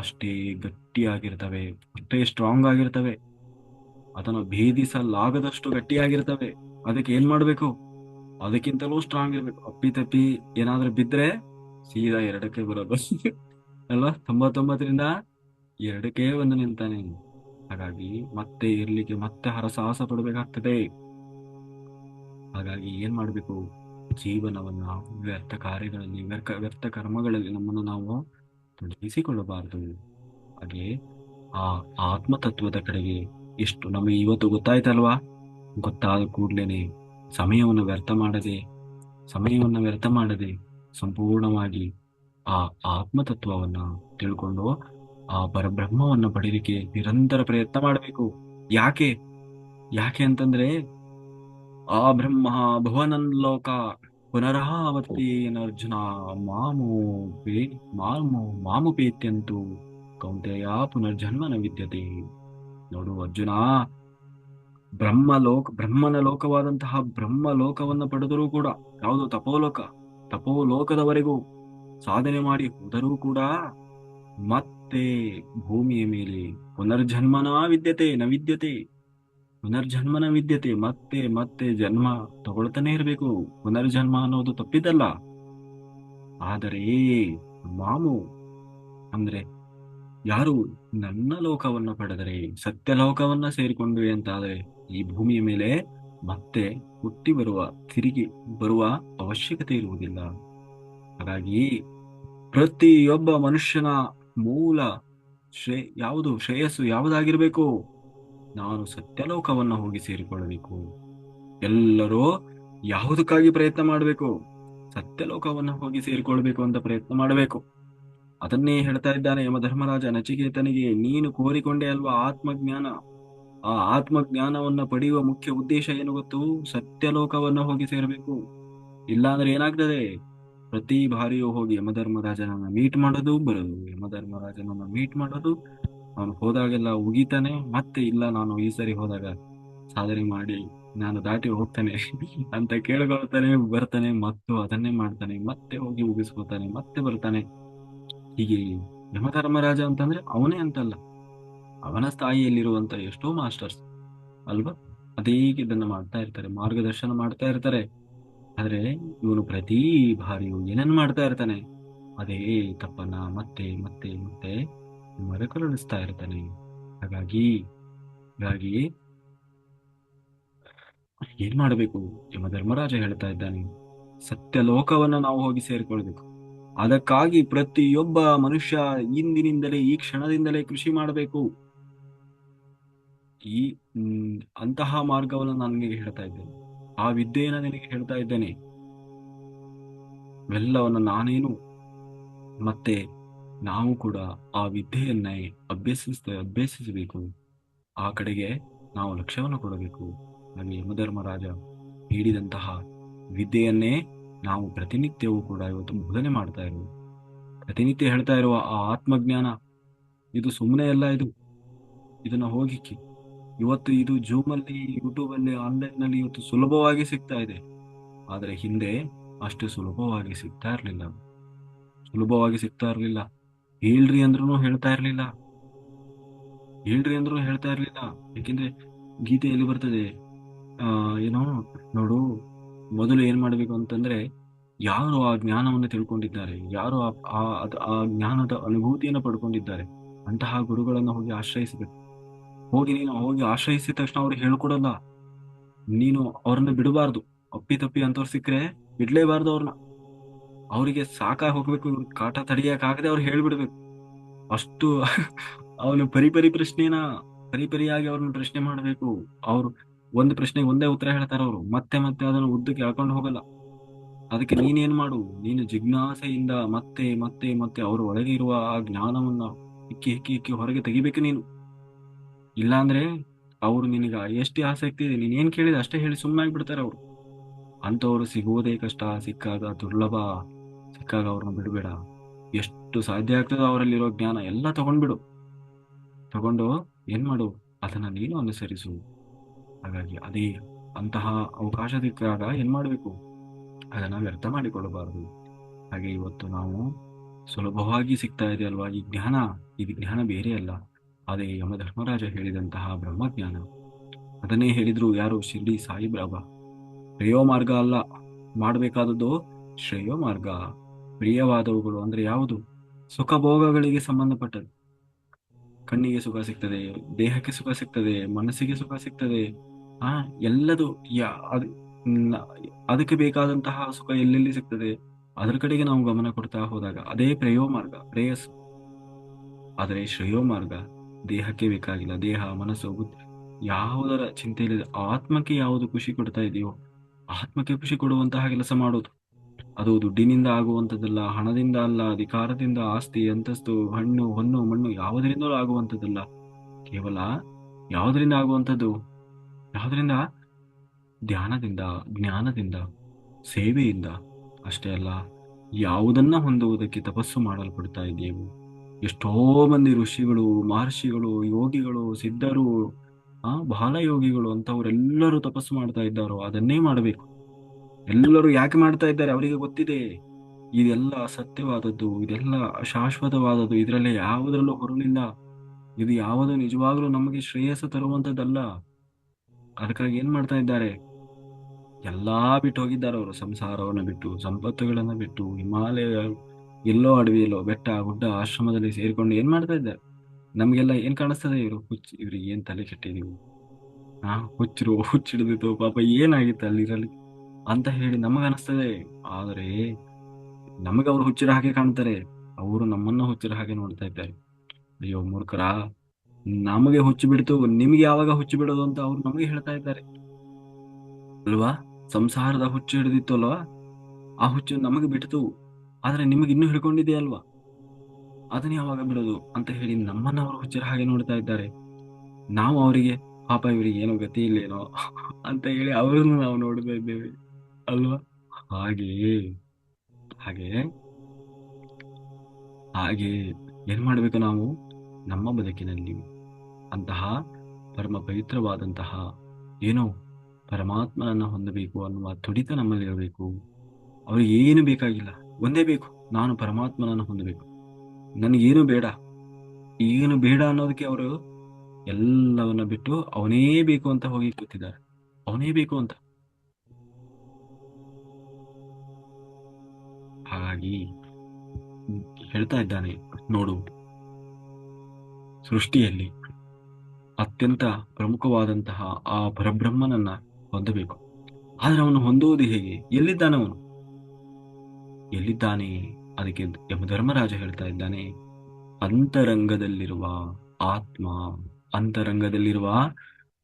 ಅಷ್ಟೇ ಗಟ್ಟಿಯಾಗಿರ್ತವೆ, ಅಷ್ಟೇ ಸ್ಟ್ರಾಂಗ್ ಆಗಿರ್ತವೆ, ಅದನ್ನು ಭೇದಿಸಲಾಗದಷ್ಟು ಗಟ್ಟಿಯಾಗಿರ್ತವೆ. ಅದಕ್ಕೆ ಏನ್ ಮಾಡ್ಬೇಕು? ಅದಕ್ಕಿಂತಲೂ ಸ್ಟ್ರಾಂಗ್ ಇರ್ಬೇಕು. ಅಪ್ಪಿ ತಪ್ಪಿ ಏನಾದ್ರೂ ಬಿದ್ರೆ ಸೀದಾ ಎರಡಕ್ಕೆ ಬರೋದು. ಅಲ್ವಾ? 99ರಿಂದ ಎರಡಕ್ಕೆ ಒಂದು ನಿಲ್ತಾನೆ. ಹಾಗಾಗಿ ಮತ್ತೆ ಇರ್ಲಿಕ್ಕೆ ಮತ್ತೆ ಹರಸಾಹಸ ಪಡಬೇಕಾಗ್ತದೆ. ಹಾಗಾಗಿ ಏನ್ ಮಾಡ್ಬೇಕು? ಜೀವನವನ್ನ ವ್ಯರ್ಥ ಕಾರ್ಯಗಳಲ್ಲಿ, ವ್ಯರ್ಥ ಕರ್ಮಗಳಲ್ಲಿ ನಮ್ಮನ್ನು ನಾವು ತೊಡಗಿಸಿಕೊಳ್ಳಬಾರದು. ಹಾಗೆ ಆ ಆತ್ಮತತ್ವದ ಕಡೆಗೆ ಎಷ್ಟು ನಮಗೆ ಇವತ್ತು ಗೊತ್ತಾಯ್ತಲ್ವಾ? ಗೊತ್ತಾದ ಕೂಡ್ಲೇನೆ ಸಮಯವನ್ನು ವ್ಯರ್ಥ ಮಾಡದೆ ಸಮಯವನ್ನು ವ್ಯರ್ಥ ಮಾಡದೆ ಸಂಪೂರ್ಣವಾಗಿ ಆ ಆತ್ಮತತ್ವವನ್ನ ತಿಳ್ಕೊಂಡು ಆ ಪರಬ್ರಹ್ಮವನ್ನ ಪಡೀಲಿಕ್ಕೆ ನಿರಂತರ ಪ್ರಯತ್ನ ಮಾಡಬೇಕು. ಯಾಕೆ? ಯಾಕೆ ಅಂತಂದ್ರೆ ಆ ಬ್ರಹ್ಮ ಭುವನನ್ ಲೋಕ ಪುನರಾವರ್ತಿ ಅರ್ಜುನ ಮಾಮು ಪೇ ಮಾಮುಪೇತ್ಯಂತು ಕೌಂತೆಯ ಪುನರ್ಜನ್ಮನ ವಿದ್ಯತೆ. ನೋಡು ಅರ್ಜುನ, ಬ್ರಹ್ಮನ ಲೋಕವಾದಂತಹ ಬ್ರಹ್ಮ ಲೋಕವನ್ನ ಪಡೆದರೂ ಕೂಡ, ಯಾವುದು ತಪೋಲೋಕ, ತಪೋಲೋಕದವರೆಗೂ ಸಾಧನೆ ಮಾಡಿ ಹೋದರೂ ಕೂಡ ಮತ್ತೆ ಭೂಮಿಯ ಮೇಲೆ ಪುನರ್ಜನ್ಮನ ವಿದ್ಯತೆ ನ ವಿದ್ಯತೆ, ಪುನರ್ಜನ್ಮನ ವಿದ್ಯತೆ, ಮತ್ತೆ ಮತ್ತೆ ಜನ್ಮ ತಗೊಳ್ತಾನೆ ಇರಬೇಕು. ಪುನರ್ಜನ್ಮ ಅನ್ನೋದು ತಪ್ಪಿದ್ದಲ್ಲ. ಆದರೆ ಮಾಮು ಅಂದ್ರೆ ಯಾರು ನನ್ನ ಲೋಕವನ್ನ ಪಡೆದರೆ, ಸತ್ಯ ಲೋಕವನ್ನ ಸೇರಿಕೊಂಡ್ವಿ ಅಂತಾದ್ರೆ ಈ ಭೂಮಿಯ ಮೇಲೆ ಮತ್ತೆ ತಿರುಗಿ ಬರುವ ಅವಶ್ಯಕತೆ ಇರುವುದಿಲ್ಲ. ಹಾಗಾಗಿ ಪ್ರತಿಯೊಬ್ಬ ಮನುಷ್ಯನ ಮೂಲ ಶ್ರೇಯಸ್ಸು ಯಾವುದಾಗಿರ್ಬೇಕು? ನಾನು ಸತ್ಯಲೋಕವನ್ನ ಹೋಗಿ ಸೇರಿಕೊಳ್ಳಬೇಕು. ಎಲ್ಲರೂ ಯಾವುದಕ್ಕಾಗಿ ಪ್ರಯತ್ನ ಮಾಡಬೇಕು? ಸತ್ಯಲೋಕವನ್ನ ಹೋಗಿ ಸೇರಿಕೊಳ್ಬೇಕು ಅಂತ ಪ್ರಯತ್ನ ಮಾಡಬೇಕು. ಅದನ್ನೇ ಹೇಳ್ತಾ ಇದ್ದಾನೆ ಯಮಧರ್ಮರಾಜ ನಚಿಕೇತನಿಗೆ. ನೀನು ಕೋರಿಕೊಂಡೆ ಅಲ್ವಾ ಆತ್ಮಜ್ಞಾನ? ಆ ಆತ್ಮಜ್ಞಾನವನ್ನ ಪಡೆಯುವ ಮುಖ್ಯ ಉದ್ದೇಶ ಏನು ಗೊತ್ತು? ಸತ್ಯಲೋಕವನ್ನ ಹೋಗಿ ಸೇರಬೇಕು. ಇಲ್ಲಾಂದ್ರೆ ಏನಾಗ್ತದೆ? ಪ್ರತಿ ಬಾರಿಯೂ ಹೋಗಿ ಯಮಧರ್ಮರಾಜನನ್ನ ಮೀಟ್ ಮಾಡೋದು ಬರೋದು, ಯಮಧರ್ಮರಾಜನನ್ನ ಮೀಟ್ ಮಾಡೋದು, ಅವನು ಹೋದಾಗೆಲ್ಲ ಉಗಿತಾನೆ, ಮತ್ತೆ ಇಲ್ಲ ನಾನು ಈ ಸರಿ ಹೋದಾಗ ಸಾಧನೆ ಮಾಡಿ ನಾನು ದಾಟಿ ಹೋಗ್ತಾನೆ ಅಂತ ಕೇಳ್ಕೊಳ್ತಾನೆ, ಬರ್ತಾನೆ, ಮತ್ತು ಅದನ್ನೇ ಮಾಡ್ತಾನೆ, ಮತ್ತೆ ಹೋಗಿ ಉಗಿಸ್ಕೊತಾನೆ, ಮತ್ತೆ ಬರ್ತಾನೆ. ಹೀಗೆ ಯಮಧರ್ಮರಾಜ ಅಂತಂದ್ರೆ ಅವನೇ ಅಂತಲ್ಲ, ಅವನ ಸ್ಥಾಯಿಯಲ್ಲಿರುವಂತ ಎಷ್ಟೋ ಮಾಸ್ಟರ್ಸ್ ಅಲ್ವಾ, ಅದೇ ಇದನ್ನ ಮಾಡ್ತಾ ಇರ್ತಾರೆ, ಮಾರ್ಗದರ್ಶನ ಮಾಡ್ತಾ ಇರ್ತಾರೆ. ಆದ್ರೆ ಇವನು ಪ್ರತಿ ಬಾರಿಯೂ ಏನನ್ ಮಾಡ್ತಾ ಇರ್ತಾನೆ? ಅದೇ ತಪ್ಪನ್ನ ಮತ್ತೆ ಮತ್ತೆ ಮತ್ತೆ ಮರುಕಳಿಸ್ತಾ ಇರ್ತಾನೆ. ಹಾಗಾಗಿ ಹಾಗಾಗಿ ಏನ್ ಮಾಡಬೇಕು? ಯಮಧರ್ಮರಾಜ ಹೇಳ್ತಾ ಇದ್ದಾನೆ, ಸತ್ಯ ಲೋಕವನ್ನ ನಾವು ಹೋಗಿ ಸೇರಿಕೊಳ್ಬೇಕು. ಅದಕ್ಕಾಗಿ ಪ್ರತಿಯೊಬ್ಬ ಮನುಷ್ಯ ಇಂದಿನಿಂದಲೇ, ಈ ಕ್ಷಣದಿಂದಲೇ ಕೃಷಿ ಮಾಡಬೇಕು. ಈ ಅಂತಹ ಮಾರ್ಗವನ್ನು ನಾನು ನಿನಗೆ ಹೇಳ್ತಾ ಇದ್ದೇನೆ, ಆ ವಿದ್ಯೆಯನ್ನ ನಿನಗೆ ಹೇಳ್ತಾ ಇದ್ದೇನೆ. ಎಲ್ಲವನ್ನ ನಾನೇನು ಮತ್ತೆ ನಾವು ಕೂಡ ಆ ವಿದ್ಯೆಯನ್ನೇ ಅಭ್ಯಸಿಸಬೇಕು. ಆ ಕಡೆಗೆ ನಾವು ಲಕ್ಷ್ಯವನ್ನು ಕೊಡಬೇಕು. ಹಾಗೆ ಯಮಧರ್ಮರಾಜ ನೀಡಿದಂತಹ ವಿದ್ಯೆಯನ್ನೇ ನಾವು ಪ್ರತಿನಿತ್ಯವೂ ಕೂಡ ಇವತ್ತು ಬೋಧನೆ ಮಾಡ್ತಾ ಇರುವುದು. ಪ್ರತಿನಿತ್ಯ ಹೇಳ್ತಾ ಇರುವ ಆ ಆತ್ಮಜ್ಞಾನ ಇದು ಸುಮ್ಮನೆ ಅಲ್ಲ. ಇದನ್ನ ಹೋಗಿಕ್ಕಿ ಇವತ್ತು ಇದು ಜೂಮ್ ಅಲ್ಲಿ, ಯೂಟ್ಯೂಬ್ ಅಲ್ಲಿ, ಆನ್ಲೈನ್ ನಲ್ಲಿ ಇವತ್ತು ಸುಲಭವಾಗಿ ಸಿಗ್ತಾ ಇದೆ. ಆದ್ರೆ ಹಿಂದೆ ಅಷ್ಟು ಸುಲಭವಾಗಿ ಸಿಗ್ತಾ ಇರ್ಲಿಲ್ಲ. ಹೇಳ್ರಿ ಅಂದ್ರೂ ಹೇಳ್ತಾ ಇರ್ಲಿಲ್ಲ. ಯಾಕೆಂದ್ರೆ ಗೀತೆಯಲ್ಲಿ ಬರ್ತದೆ, ಏನೋ ನೋಡು, ಮೊದಲು ಏನ್ ಮಾಡ್ಬೇಕು ಅಂತಂದ್ರೆ, ಯಾರು ಆ ಜ್ಞಾನವನ್ನು ತಿಳ್ಕೊಂಡಿದ್ದಾರೆ, ಯಾರು ಆ ಜ್ಞಾನದ ಅನುಭೂತಿಯನ್ನು ಪಡ್ಕೊಂಡಿದ್ದಾರೆ, ಅಂತಹ ಗುರುಗಳನ್ನ ಹೋಗಿ ಆಶ್ರಯಿಸಬೇಕು. ನೀನು ಹೋಗಿ ಆಶ್ರಯಿಸಿದ ತಕ್ಷಣ ಅವ್ರಿಗೆ ಹೇಳ್ಕೊಡಲ್ಲ. ನೀನು ಅವ್ರನ್ನ ಬಿಡಬಾರ್ದು. ಅಪ್ಪಿ ಅಂತವ್ರು ಸಿಕ್ಕರೆ ಬಿಡ್ಲೇಬಾರ್ದು ಅವ್ರನ್ನ. ಅವರಿಗೆ ಸಾಕಾಗಿ ಹೋಗ್ಬೇಕು, ಇವ್ರ ಕಾಟ ತಡೆಯಕ್ಕಾಗದೆ ಅವ್ರು ಹೇಳ್ಬಿಡ್ಬೇಕು. ಅಷ್ಟು ಅವನು ಪರಿಪರಿಯಾಗಿ ಅವ್ರನ್ನ ಪ್ರಶ್ನೆ ಮಾಡ್ಬೇಕು. ಅವ್ರು ಒಂದು ಪ್ರಶ್ನೆಗೆ ಒಂದೇ ಉತ್ತರ ಹೇಳ್ತಾರ, ಅವರು ಮತ್ತೆ ಮತ್ತೆ ಅದನ್ನು ಉದ್ದಕ್ಕೆ ಎಳ್ಕೊಂಡು ಹೋಗಲ್ಲ. ಅದಕ್ಕೆ ನೀನೇನ್ ಮಾಡು? ನೀನು ಜಿಜ್ಞಾಸೆಯಿಂದ ಮತ್ತೆ ಮತ್ತೆ ಮತ್ತೆ ಅವ್ರ ಒಳಗೆ ಇರುವ ಆ ಜ್ಞಾನವನ್ನ ಇಕ್ಕಿ ಹೊರಗೆ ತೆಗಿಬೇಕು ನೀನು. ಇಲ್ಲಾಂದ್ರೆ ಅವ್ರು ನಿನಗ ಎಷ್ಟೇ ಆಸಕ್ತಿ ಇದೆ, ನೀನ್ ಏನ್ ಕೇಳಿದ ಅಷ್ಟೇ ಹೇಳಿ ಸುಮ್ಮನಾಗಿ ಬಿಡ್ತಾರೆ ಅವರು. ಅಂತವ್ರು ಸಿಗುವುದೇ ಕಷ್ಟ. ಸಿಕ್ಕಾಗ ದುರ್ಲಭ. ಸಿಕ್ಕಾಗ ಅವ್ರನ್ನ ಬಿಡಬೇಡ. ಎಷ್ಟು ಸಾಧ್ಯ ಆಗ್ತದೋ ಅವರಲ್ಲಿರೋ ಜ್ಞಾನ ಎಲ್ಲ ತಗೊಂಡು ಏನ್ ಮಾಡು? ಅದನ್ನ ನೀನು ಅನುಸರಿಸು. ಹಾಗಾಗಿ ಅದೇ ಅಂತಹ ಅವಕಾಶ ಸಿಕ್ಕಾಗ ಏನ್ ಮಾಡ್ಬೇಕು? ಅದನ್ನ ವ್ಯರ್ಥ ಮಾಡಿಕೊಳ್ಳಬಾರದು. ಹಾಗೆ ಇವತ್ತು ನಾವು ಸುಲಭವಾಗಿ ಸಿಗ್ತಾ ಇದೆ ಅಲ್ವಾ ಈ ಜ್ಞಾನ. ಇದು ಜ್ಞಾನ ಬೇರೆ ಅಲ್ಲ, ಅದೇ ಯಮಧರ್ಮರಾಜ ಹೇಳಿದಂತಹ ಬ್ರಹ್ಮಜ್ಞಾನ. ಅದನ್ನೇ ಹೇಳಿದ್ರು ಯಾರು? ಶಿರ್ಡಿ ಸಾಯಿಬಾಬಾ. ಪ್ರಿಯೋ ಮಾರ್ಗ ಅಲ್ಲ ಮಾಡಬೇಕಾದದ್ದು, ಶ್ರೇಯೋ ಮಾರ್ಗ. ಪ್ರಿಯವಾದವುಗಳು ಅಂದ್ರೆ ಯಾವುದು? ಸುಖ ಭೋಗಗಳಿಗೆ ಸಂಬಂಧಪಟ್ಟದ್ದು. ಕಣ್ಣಿಗೆ ಸುಖ ಸಿಗ್ತದೆ, ದೇಹಕ್ಕೆ ಸುಖ ಸಿಗ್ತದೆ, ಮನಸ್ಸಿಗೆ ಸುಖ ಸಿಗ್ತದೆ. ಆ ಎಲ್ಲದು ನ- ಅದಕ್ಕೆ ಬೇಕಾದಂತಹ ಸುಖ ಎಲ್ಲೆಲ್ಲಿ ಸಿಗ್ತದೆ, ಅದರ ಕಡೆಗೆ ನಾವು ಗಮನ ಕೊಡ್ತಾ ಹೋದಾಗ ಅದೇ ಪ್ರೇಯಸ್. ಆದರೆ ಶ್ರೇಯೋ ಮಾರ್ಗ ದೇಹಕ್ಕೆ ಬೇಕಾಗಿಲ್ಲ. ದೇಹ, ಮನಸ್ಸು, ಬುದ್ಧಿ ಯಾವುದರ ಚಿಂತೆ ಇಲ್ಲದೆ ಆತ್ಮಕ್ಕೆ ಯಾವುದು ಖುಷಿ ಕೊಡ್ತಾ ಇದೆಯೋ ಆತ್ಮಕ್ಕೆ ಖುಷಿ ಕೊಡುವಂತಹ ಕೆಲಸ ಮಾಡೋದು. ಅದು ದುಡ್ಡಿನಿಂದ ಆಗುವಂಥದ್ದಲ್ಲ, ಹಣದಿಂದ ಅಲ್ಲ, ಅಧಿಕಾರದಿಂದ, ಆಸ್ತಿ, ಅಂತಸ್ತು, ಹಣ್ಣು, ಹೊನ್ನು, ಮಣ್ಣು ಯಾವುದರಿಂದಲೂ ಆಗುವಂಥದ್ದಲ್ಲ. ಕೇವಲ ಯಾವುದರಿಂದ ಆಗುವಂಥದ್ದು? ಯಾವುದರಿಂದ? ಧ್ಯಾನದಿಂದ, ಜ್ಞಾನದಿಂದ, ಸೇವೆಯಿಂದ. ಅಷ್ಟೇ ಅಲ್ಲ, ಯಾವುದನ್ನ ಹೊಂದುವುದಕ್ಕೆ ತಪಸ್ಸು ಮಾಡಲ್ಪಡ್ತಾ ಇದ್ದೇವೆ. ಎಷ್ಟೋ ಮಂದಿ ಋಷಿಗಳು, ಮಹರ್ಷಿಗಳು, ಯೋಗಿಗಳು, ಸಿದ್ಧರು, ಬಹಳ ಯೋಗಿಗಳು ಅಂತವರೆಲ್ಲರೂ ತಪಸ್ಸು ಮಾಡ್ತಾ ಇದ್ದಾರೋ ಅದನ್ನೇ ಮಾಡಬೇಕು. ಎಲ್ಲರೂ ಯಾಕೆ ಮಾಡ್ತಾ ಇದ್ದಾರೆ? ಅವರಿಗೆ ಗೊತ್ತಿದೆ ಇದೆಲ್ಲ ಸತ್ಯವಾದದ್ದು, ಇದೆಲ್ಲ ಶಾಶ್ವತವಾದದ್ದು, ಇದರಲ್ಲಿ ಯಾವುದರಲ್ಲೂ ಹೊರಲಿಲ್ಲ. ಇದು ಯಾವುದು ನಿಜವಾಗ್ಲೂ ನಮಗೆ ಶ್ರೇಯಸ್ಸು ತರುವಂತದ್ದಲ್ಲ. ಅದಕ್ಕಾಗಿ ಏನ್ ಮಾಡ್ತಾ ಇದ್ದಾರೆ? ಎಲ್ಲಾ ಬಿಟ್ಟು ಹೋಗಿದ್ದಾರೆ ಅವರು. ಸಂಸಾರವನ್ನು ಬಿಟ್ಟು, ಸಂಪತ್ತುಗಳನ್ನ ಬಿಟ್ಟು, ಹಿಮಾಲಯ ಎಲ್ಲೋ ಅಡವಿಯಲ್ಲೋ ಬೆಟ್ಟ ಗುಡ್ಡ ಆಶ್ರಮದಲ್ಲಿ ಸೇರಿಕೊಂಡು ಏನ್ ಮಾಡ್ತಾ ಇದ್ದಾರೆ? ನಮ್ಗೆಲ್ಲ ಏನ್ ಕಾಣಿಸ್ತದೆ? ಇವ್ರಿಗೆ ಏನ್ ತಲೆ ಕೆಟ್ಟಿದೀವಿ, ಹುಚ್ಚಿಡಿದಿತ್ತು ಪಾಪ, ಏನಾಗಿತ್ತು ಅಲ್ಲಿರಲಿ ಅಂತ ಹೇಳಿ ನಮಗ ಅನಿಸ್ತದೆ. ಆದರೆ ನಮಗೆ ಅವ್ರು ಹುಚ್ಚಿಡ ಹಾಗೆ ಕಾಣ್ತಾರೆ. ಅವರು ನಮ್ಮನ್ನ ಹುಚ್ಚರ ಹಾಗೆ ನೋಡ್ತಾ ಇದ್ದಾರೆ. ಅಯ್ಯೋ ಮೂರ್ಖರಾ, ನಮಗೆ ಹುಚ್ಚು ಬಿಡ್ತು, ನಿಮ್ಗೆ ಯಾವಾಗ ಹುಚ್ಚು ಬಿಡೋದು ಅಂತ ಅವ್ರು ನಮಗೆ ಹೇಳ್ತಾ ಇದ್ದಾರೆ ಅಲ್ವಾ. ಸಂಸಾರದ ಹುಚ್ಚು ಹಿಡಿದಿತ್ತು ಅಲ್ವಾ, ಆ ಹುಚ್ಚು ನಮಗೆ ಬಿಡ್ತು, ಆದ್ರೆ ನಿಮಗೆ ಇನ್ನೂ ಹಿಡ್ಕೊಂಡಿದೆ ಅಲ್ವಾ, ಅದನ್ನ ಯಾವಾಗ ಬಿಡೋದು ಅಂತ ಹೇಳಿ ನಮ್ಮನ್ನ ಅವರು ಹುಚ್ಚರ ಹಾಗೆ ನೋಡ್ತಾ ಇದ್ದಾರೆ. ನಾವು ಅವರಿಗೆ ಪಾಪ ಇವರಿಗೆ ಏನೋ ಗತಿ ಇಲ್ಲೇನೋ ಅಂತ ಹೇಳಿ ಅವರನ್ನು ನಾವು ನೋಡ್ತಾ ಇದ್ದೇವೆ ಅಲ್ವಾ. ಹಾಗೆಯೇ ಹಾಗೆ ಹಾಗೆ ಏನ್ ಮಾಡ್ಬೇಕು ನಾವು ನಮ್ಮ ಬದುಕಿನಲ್ಲಿ ಅಂತಹ ಪರಮ ಪವಿತ್ರವಾದಂತಹ ಏನೋ ಪರಮಾತ್ಮನನ್ನ ಹೊಂದಬೇಕು ಅನ್ನುವ ತುಡಿತ ನಮ್ಮಲ್ಲಿರಬೇಕು. ಅವ್ರಿಗೆ ಏನು ಬೇಕಾಗಿಲ್ಲ, ಒಂದೇ ಬೇಕು, ನಾನು ಪರಮಾತ್ಮನನ್ನು ಹೊಂದಬೇಕು, ನನಗೇನು ಬೇಡ, ಏನು ಬೇಡ ಅನ್ನೋದಕ್ಕೆ ಅವರು ಎಲ್ಲವನ್ನ ಬಿಟ್ಟು ಅವನೇ ಬೇಕು ಅಂತ ಹೋಗಿ ಕೂತಿದ್ದಾರೆ, ಅವನೇ ಬೇಕು ಅಂತ. ಹಾಗಾಗಿ ಹೇಳ್ತಾ ಇದ್ದಾನೆ ನೋಡು, ಸೃಷ್ಟಿಯಲ್ಲಿ ಅತ್ಯಂತ ಪ್ರಮುಖವಾದಂತಹ ಆ ಪರಬ್ರಹ್ಮನನ್ನ ಹೊಂದಬೇಕು. ಆದ್ರೆ ಅವನು ಹೊಂದುವುದು ಹೇಗೆ? ಎಲ್ಲಿದ್ದಾನೆ ಅವನು? ಎಲ್ಲಿದ್ದಾನೆ? ಅದಕ್ಕೆ ಯಮಧರ್ಮರಾಜ ಹೇಳ್ತಾ ಇದ್ದಾನೆ, ಅಂತರಂಗದಲ್ಲಿರುವ ಆತ್ಮ, ಅಂತರಂಗದಲ್ಲಿರುವ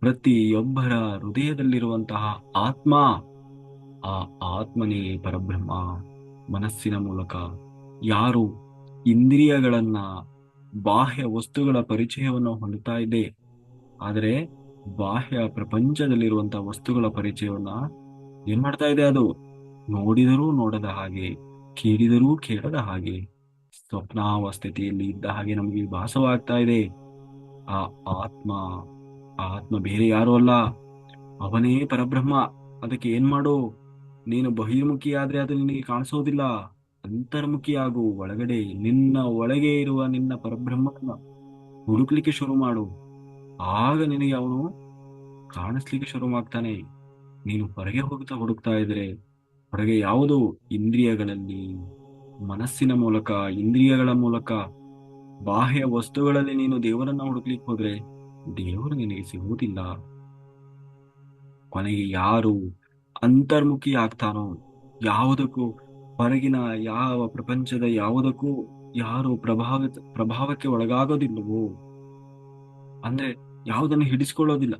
ಪ್ರತಿಯೊಬ್ಬರ ಹೃದಯದಲ್ಲಿರುವಂತಹ ಆತ್ಮ, ಆ ಆತ್ಮನೇ ಪರಬ್ರಹ್ಮ. ಮನಸ್ಸಿನ ಮೂಲಕ ಯಾರು ಇಂದ್ರಿಯಗಳನ್ನ, ಬಾಹ್ಯ ವಸ್ತುಗಳ ಪರಿಚಯವನ್ನು ಹೊಂದುತ್ತಾ ಇದೆ, ಆದರೆ ಬಾಹ್ಯ ಪ್ರಪಂಚದಲ್ಲಿರುವಂತಹ ವಸ್ತುಗಳ ಪರಿಚಯವನ್ನ ಏನ್ ಮಾಡ್ತಾ ಇದೆ? ಅದು ನೋಡಿದರೂ ನೋಡದ ಹಾಗೆ, ಕೇಳಿದರೂ ಕೇಳದ ಹಾಗೆ, ಸ್ವಪ್ನಾವಸ್ಥೆಯಲ್ಲಿ ಇದ್ದ ಹಾಗೆ ನಮಗೆ ಭಾಸವಾಗ್ತಾ ಇದೆ. ಆ ಆತ್ಮ, ಆ ಆತ್ಮ ಬೇರೆ ಯಾರು ಅಲ್ಲ, ಅವನೇ ಪರಬ್ರಹ್ಮ. ಅದಕ್ಕೆ ಏನ್ ಮಾಡು, ನೀನು ಬಹಿರ್ಮುಖಿ ಆದ್ರೆ ಅದು ನಿನಗೆ ಕಾಣಿಸೋದಿಲ್ಲ, ಅಂತರ್ಮುಖಿಯಾಗು. ಒಳಗಡೆ ನಿನ್ನ ಒಳಗೆ ಇರುವ ನಿನ್ನ ಪರಬ್ರಹ್ಮನ ಹುಡುಕ್ಲಿಕ್ಕೆ ಶುರು ಮಾಡು. ಆಗ ನಿನಗೆ ಅವನು ಕಾಣಿಸ್ಲಿಕ್ಕೆ ಶುರು ಮಾಡ್ತಾನೆ. ನೀನು ಹೊರಗೆ ಹೋಗ್ತಾ ಹುಡುಕ್ತಾ ಇದ್ರೆ, ಹೊರಗೆ ಯಾವುದು? ಇಂದ್ರಿಯಗಳಲ್ಲಿ, ಮನಸ್ಸಿನ ಮೂಲಕ, ಇಂದ್ರಿಯಗಳ ಮೂಲಕ, ಬಾಹ್ಯ ವಸ್ತುಗಳಲ್ಲಿ ನೀನು ದೇವರನ್ನ ಹುಡುಕ್ಲಿಕ್ಕೆ ಹೋದ್ರೆ ದೇವರು ನಿನಗೆ ಸಿಗುವುದಿಲ್ಲ. ಕೊನೆಗೆ ಯಾರು ಅಂತರ್ಮುಖಿ ಆಗ್ತಾನೋ, ಯಾವುದಕ್ಕೂ ಹೊರಗಿನ ಯಾವ ಪ್ರಪಂಚದ ಯಾವುದಕ್ಕೂ ಯಾರು ಪ್ರಭಾವಕ್ಕೆ ಒಳಗಾಗೋದಿಲ್ಲವೋ, ಅಂದ್ರೆ ಯಾವುದನ್ನು ಹಿಡಿಸ್ಕೊಳ್ಳೋದಿಲ್ಲ,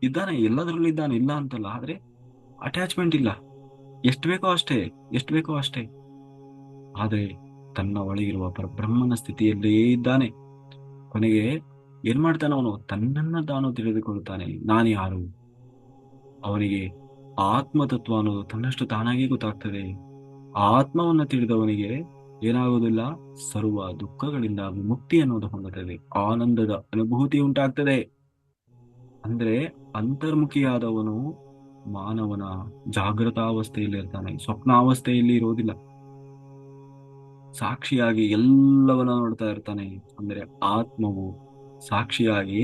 ಇದ್ದಾನೆ, ಎಲ್ಲದರಲ್ಲೂ ಇದ್ದಾನೆ, ಇಲ್ಲ ಅಂತಲ್ಲ, ಆದ್ರೆ ಅಟ್ಯಾಚ್ಮೆಂಟ್ ಇಲ್ಲ, ಎಷ್ಟು ಬೇಕೋ ಅಷ್ಟೇ, ಎಷ್ಟು ಬೇಕೋ ಅಷ್ಟೇ. ಆದ್ರೆ ತನ್ನ ಒಳಗಿರುವ ಪರಬ್ರಹ್ಮನ ಸ್ಥಿತಿಯಲ್ಲೇ ಇದ್ದಾನೆ. ಕೊನೆಗೆ ಏನ್ ಮಾಡ್ತಾನೆ ಅವನು? ತನ್ನನ್ನ ತಾನು ತಿಳಿದುಕೊಳ್ತಾನೆ, ನಾನು ಯಾರು. ಅವನಿಗೆ ಆತ್ಮತತ್ವ ಅನ್ನೋದು ತನ್ನಷ್ಟು ತಾನಾಗಿ ಗೊತ್ತಾಗ್ತದೆ. ಆ ಆತ್ಮವನ್ನ ತಿಳಿದವನಿಗೆ ಏನಾಗುವುದಿಲ್ಲ, ಸರ್ವ ದುಃಖಗಳಿಂದ ವಿಮುಕ್ತಿ ಅನ್ನೋದು ಹೊಂದುತ್ತದೆ, ಆನಂದದ ಅನುಭೂತಿ ಉಂಟಾಗ್ತದೆ. ಅಂದ್ರೆ ಅಂತರ್ಮುಖಿಯಾದವನು ಮಾನವನ ಜಾಗೃತಾವಸ್ಥೆಯಲ್ಲಿ ಇರ್ತಾನೆ, ಸ್ವಪ್ನಾವಸ್ಥೆಯಲ್ಲಿ ಇರುವುದಿಲ್ಲ. ಸಾಕ್ಷಿಯಾಗಿ ಎಲ್ಲವನ್ನ ನೋಡ್ತಾ ಇರ್ತಾನೆ. ಅಂದ್ರೆ ಆತ್ಮವು ಸಾಕ್ಷಿಯಾಗಿ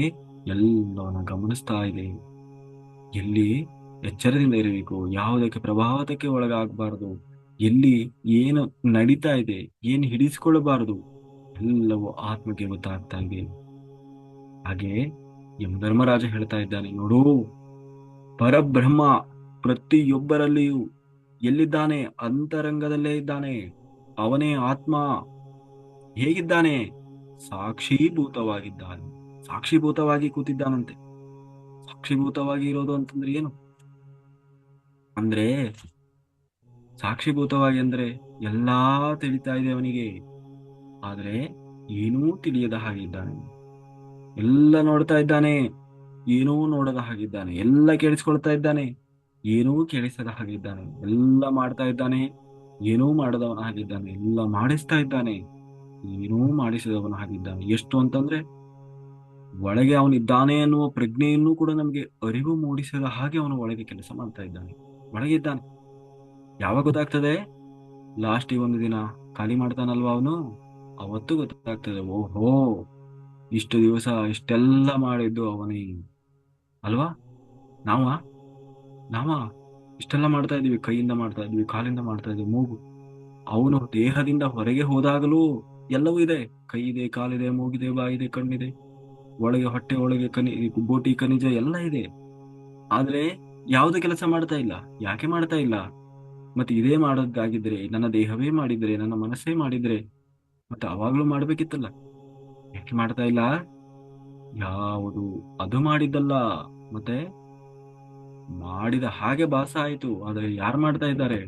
ಎಲ್ಲವನ್ನ ಗಮನಿಸ್ತಾ ಇದೆ. ಎಲ್ಲಿ ಎಚ್ಚರದಿಂದ ಇರಬೇಕು, ಯಾವುದಕ್ಕೆ ಪ್ರಭಾವಕ್ಕೆ ಒಳಗಾಗಬಾರದು, ಎಲ್ಲಿ ಏನು ನಡೀತಾ ಇದೆ, ಏನು ಹಿಡಿಸಿಕೊಳ್ಳಬಾರದು, ಎಲ್ಲವೂ ಆತ್ಮಕ್ಕೆ ಗೊತ್ತಾಗ್ತಾ ಇದೆ. ಹಾಗೆ ಯಮಧರ್ಮರಾಜ ಹೇಳ್ತಾ ಇದ್ದಾನೆ, ನೋಡು, ಪರಬ್ರಹ್ಮ ಪ್ರತಿಯೊಬ್ಬರಲ್ಲಿಯೂ ಎಲ್ಲಿದ್ದಾನೆ? ಅಂತರಂಗದಲ್ಲೇ ಇದ್ದಾನೆ. ಅವನೇ ಆತ್ಮ. ಹೇಗಿದ್ದಾನೆ? ಸಾಕ್ಷೀಭೂತವಾಗಿದ್ದಾನೆ. ಸಾಕ್ಷೀಭೂತವಾಗಿ ಕೂತಿದ್ದಾನಂತೆ. ಸಾಕ್ಷೀಭೂತವಾಗಿ ಇರೋದು ಅಂತಂದ್ರೆ ಏನು? ಅಂದ್ರೆ ಸಾಕ್ಷೀಭೂತವಾಗಿ ಅಂದ್ರೆ ಎಲ್ಲಾ ತಿಳಿತಾ ಇದೆ ಅವನಿಗೆ, ಆದ್ರೆ ಏನೂ ತಿಳಿಯದ ಹಾಗಿದ್ದಾನೆ. ಎಲ್ಲ ನೋಡ್ತಾ ಇದ್ದಾನೆ, ಏನೂ ನೋಡದ ಹಾಗಿದ್ದಾನೆ. ಎಲ್ಲ ಕೇಳಿಸ್ಕೊಳ್ತಾ ಇದ್ದಾನೆ, ಏನೂ ಕೇಳಿಸದ ಹಾಗಿದ್ದಾನೆ. ಎಲ್ಲ ಮಾಡ್ತಾ ಇದ್ದಾನೆ, ಏನೂ ಮಾಡದವನ ಹಾಗಿದ್ದಾನೆ. ಎಲ್ಲ ಮಾಡಿಸ್ತಾ ಇದ್ದಾನೆ, ಏನೂ ಮಾಡಿಸಿದವನ ಹಾಗಿದ್ದಾನೆ. ಎಷ್ಟು ಅಂತಂದ್ರೆ ಒಳಗೆ ಅವನಿದ್ದಾನೆ ಅನ್ನುವ ಪ್ರಜ್ಞೆಯನ್ನು ಕೂಡ ನಮಗೆ ಅರಿವು ಮೂಡಿಸಿದ ಹಾಗೆ ಅವನು ಒಳಗೆ ಕೆಲಸ ಮಾಡ್ತಾ ಇದ್ದಾನೆ, ಒಳಗೆ ಇದ್ದಾನೆ. ಯಾವಾಗ ಗೊತ್ತಾಗ್ತದೆ? ಲಾಸ್ಟಿಗೆ ಒಂದು ದಿನ ಖಾಲಿ ಮಾಡ್ತಾನಲ್ವಾ ಅವನು, ಅವತ್ತು ಗೊತ್ತಾಗ್ತದೆ, ಓಹೋ, ಇಷ್ಟು ದಿವಸ ಇಷ್ಟೆಲ್ಲ ಮಾಡಿದ್ದು ಅವನೇ ಅಲ್ವಾ. ನಾವ ನಾವ ಇಷ್ಟೆಲ್ಲ ಮಾಡ್ತಾ ಇದೀವಿ, ಕೈಯಿಂದ ಮಾಡ್ತಾ ಇದೀವಿ, ಕಾಲಿಂದ ಮಾಡ್ತಾ ಇದೀವಿ, ಮೂಗು. ಅವನು ದೇಹದಿಂದ ಹೊರಗೆ ಹೋದಾಗಲೂ ಎಲ್ಲವೂ ಇದೆ, ಕೈ ಇದೆ, ಕಾಲಿದೆ, ಮೂಗಿದೆ, ಬಾಯಿದೆ, ಕಣ್ಣಿದೆ, ಒಳಗೆ ಹೊಟ್ಟೆ ಒಳಗೆ ಬೋಟಿ ಖನಿಜ ಎಲ್ಲ ಇದೆ. ಆದ್ರೆ ಯಾವುದೇ ಕೆಲಸ ಮಾಡ್ತಾ ಇಲ್ಲ. ಯಾಕೆ ಮಾಡ್ತಾ ಇಲ್ಲ? ಮತ್ತೆ ಇದೇ ಮಾಡೋದಾಗಿದ್ರೆ, ನನ್ನ ದೇಹವೇ ಮಾಡಿದ್ರೆ, ನನ್ನ ಮನಸ್ಸೇ ಮಾಡಿದ್ರೆ ಮತ್ತೆ ಅವಾಗ್ಲೂ ಮಾಡ್ಬೇಕಿತ್ತಲ್ಲ, ಯಾಕೆ ಮಾಡ್ತಾ ಇಲ್ಲ? ಯಾವುದು ಅದು ಮಾಡಿದ್ದಲ್ಲ, ಮತ್ತೆ ಮಾಡಿದ ಹಾಗೆ ಭಾಸ ಆಯ್ತು, ಆದ್ರೆ ಯಾರು ಮಾಡ್ತಾ ಇದ್ದಾರೆ?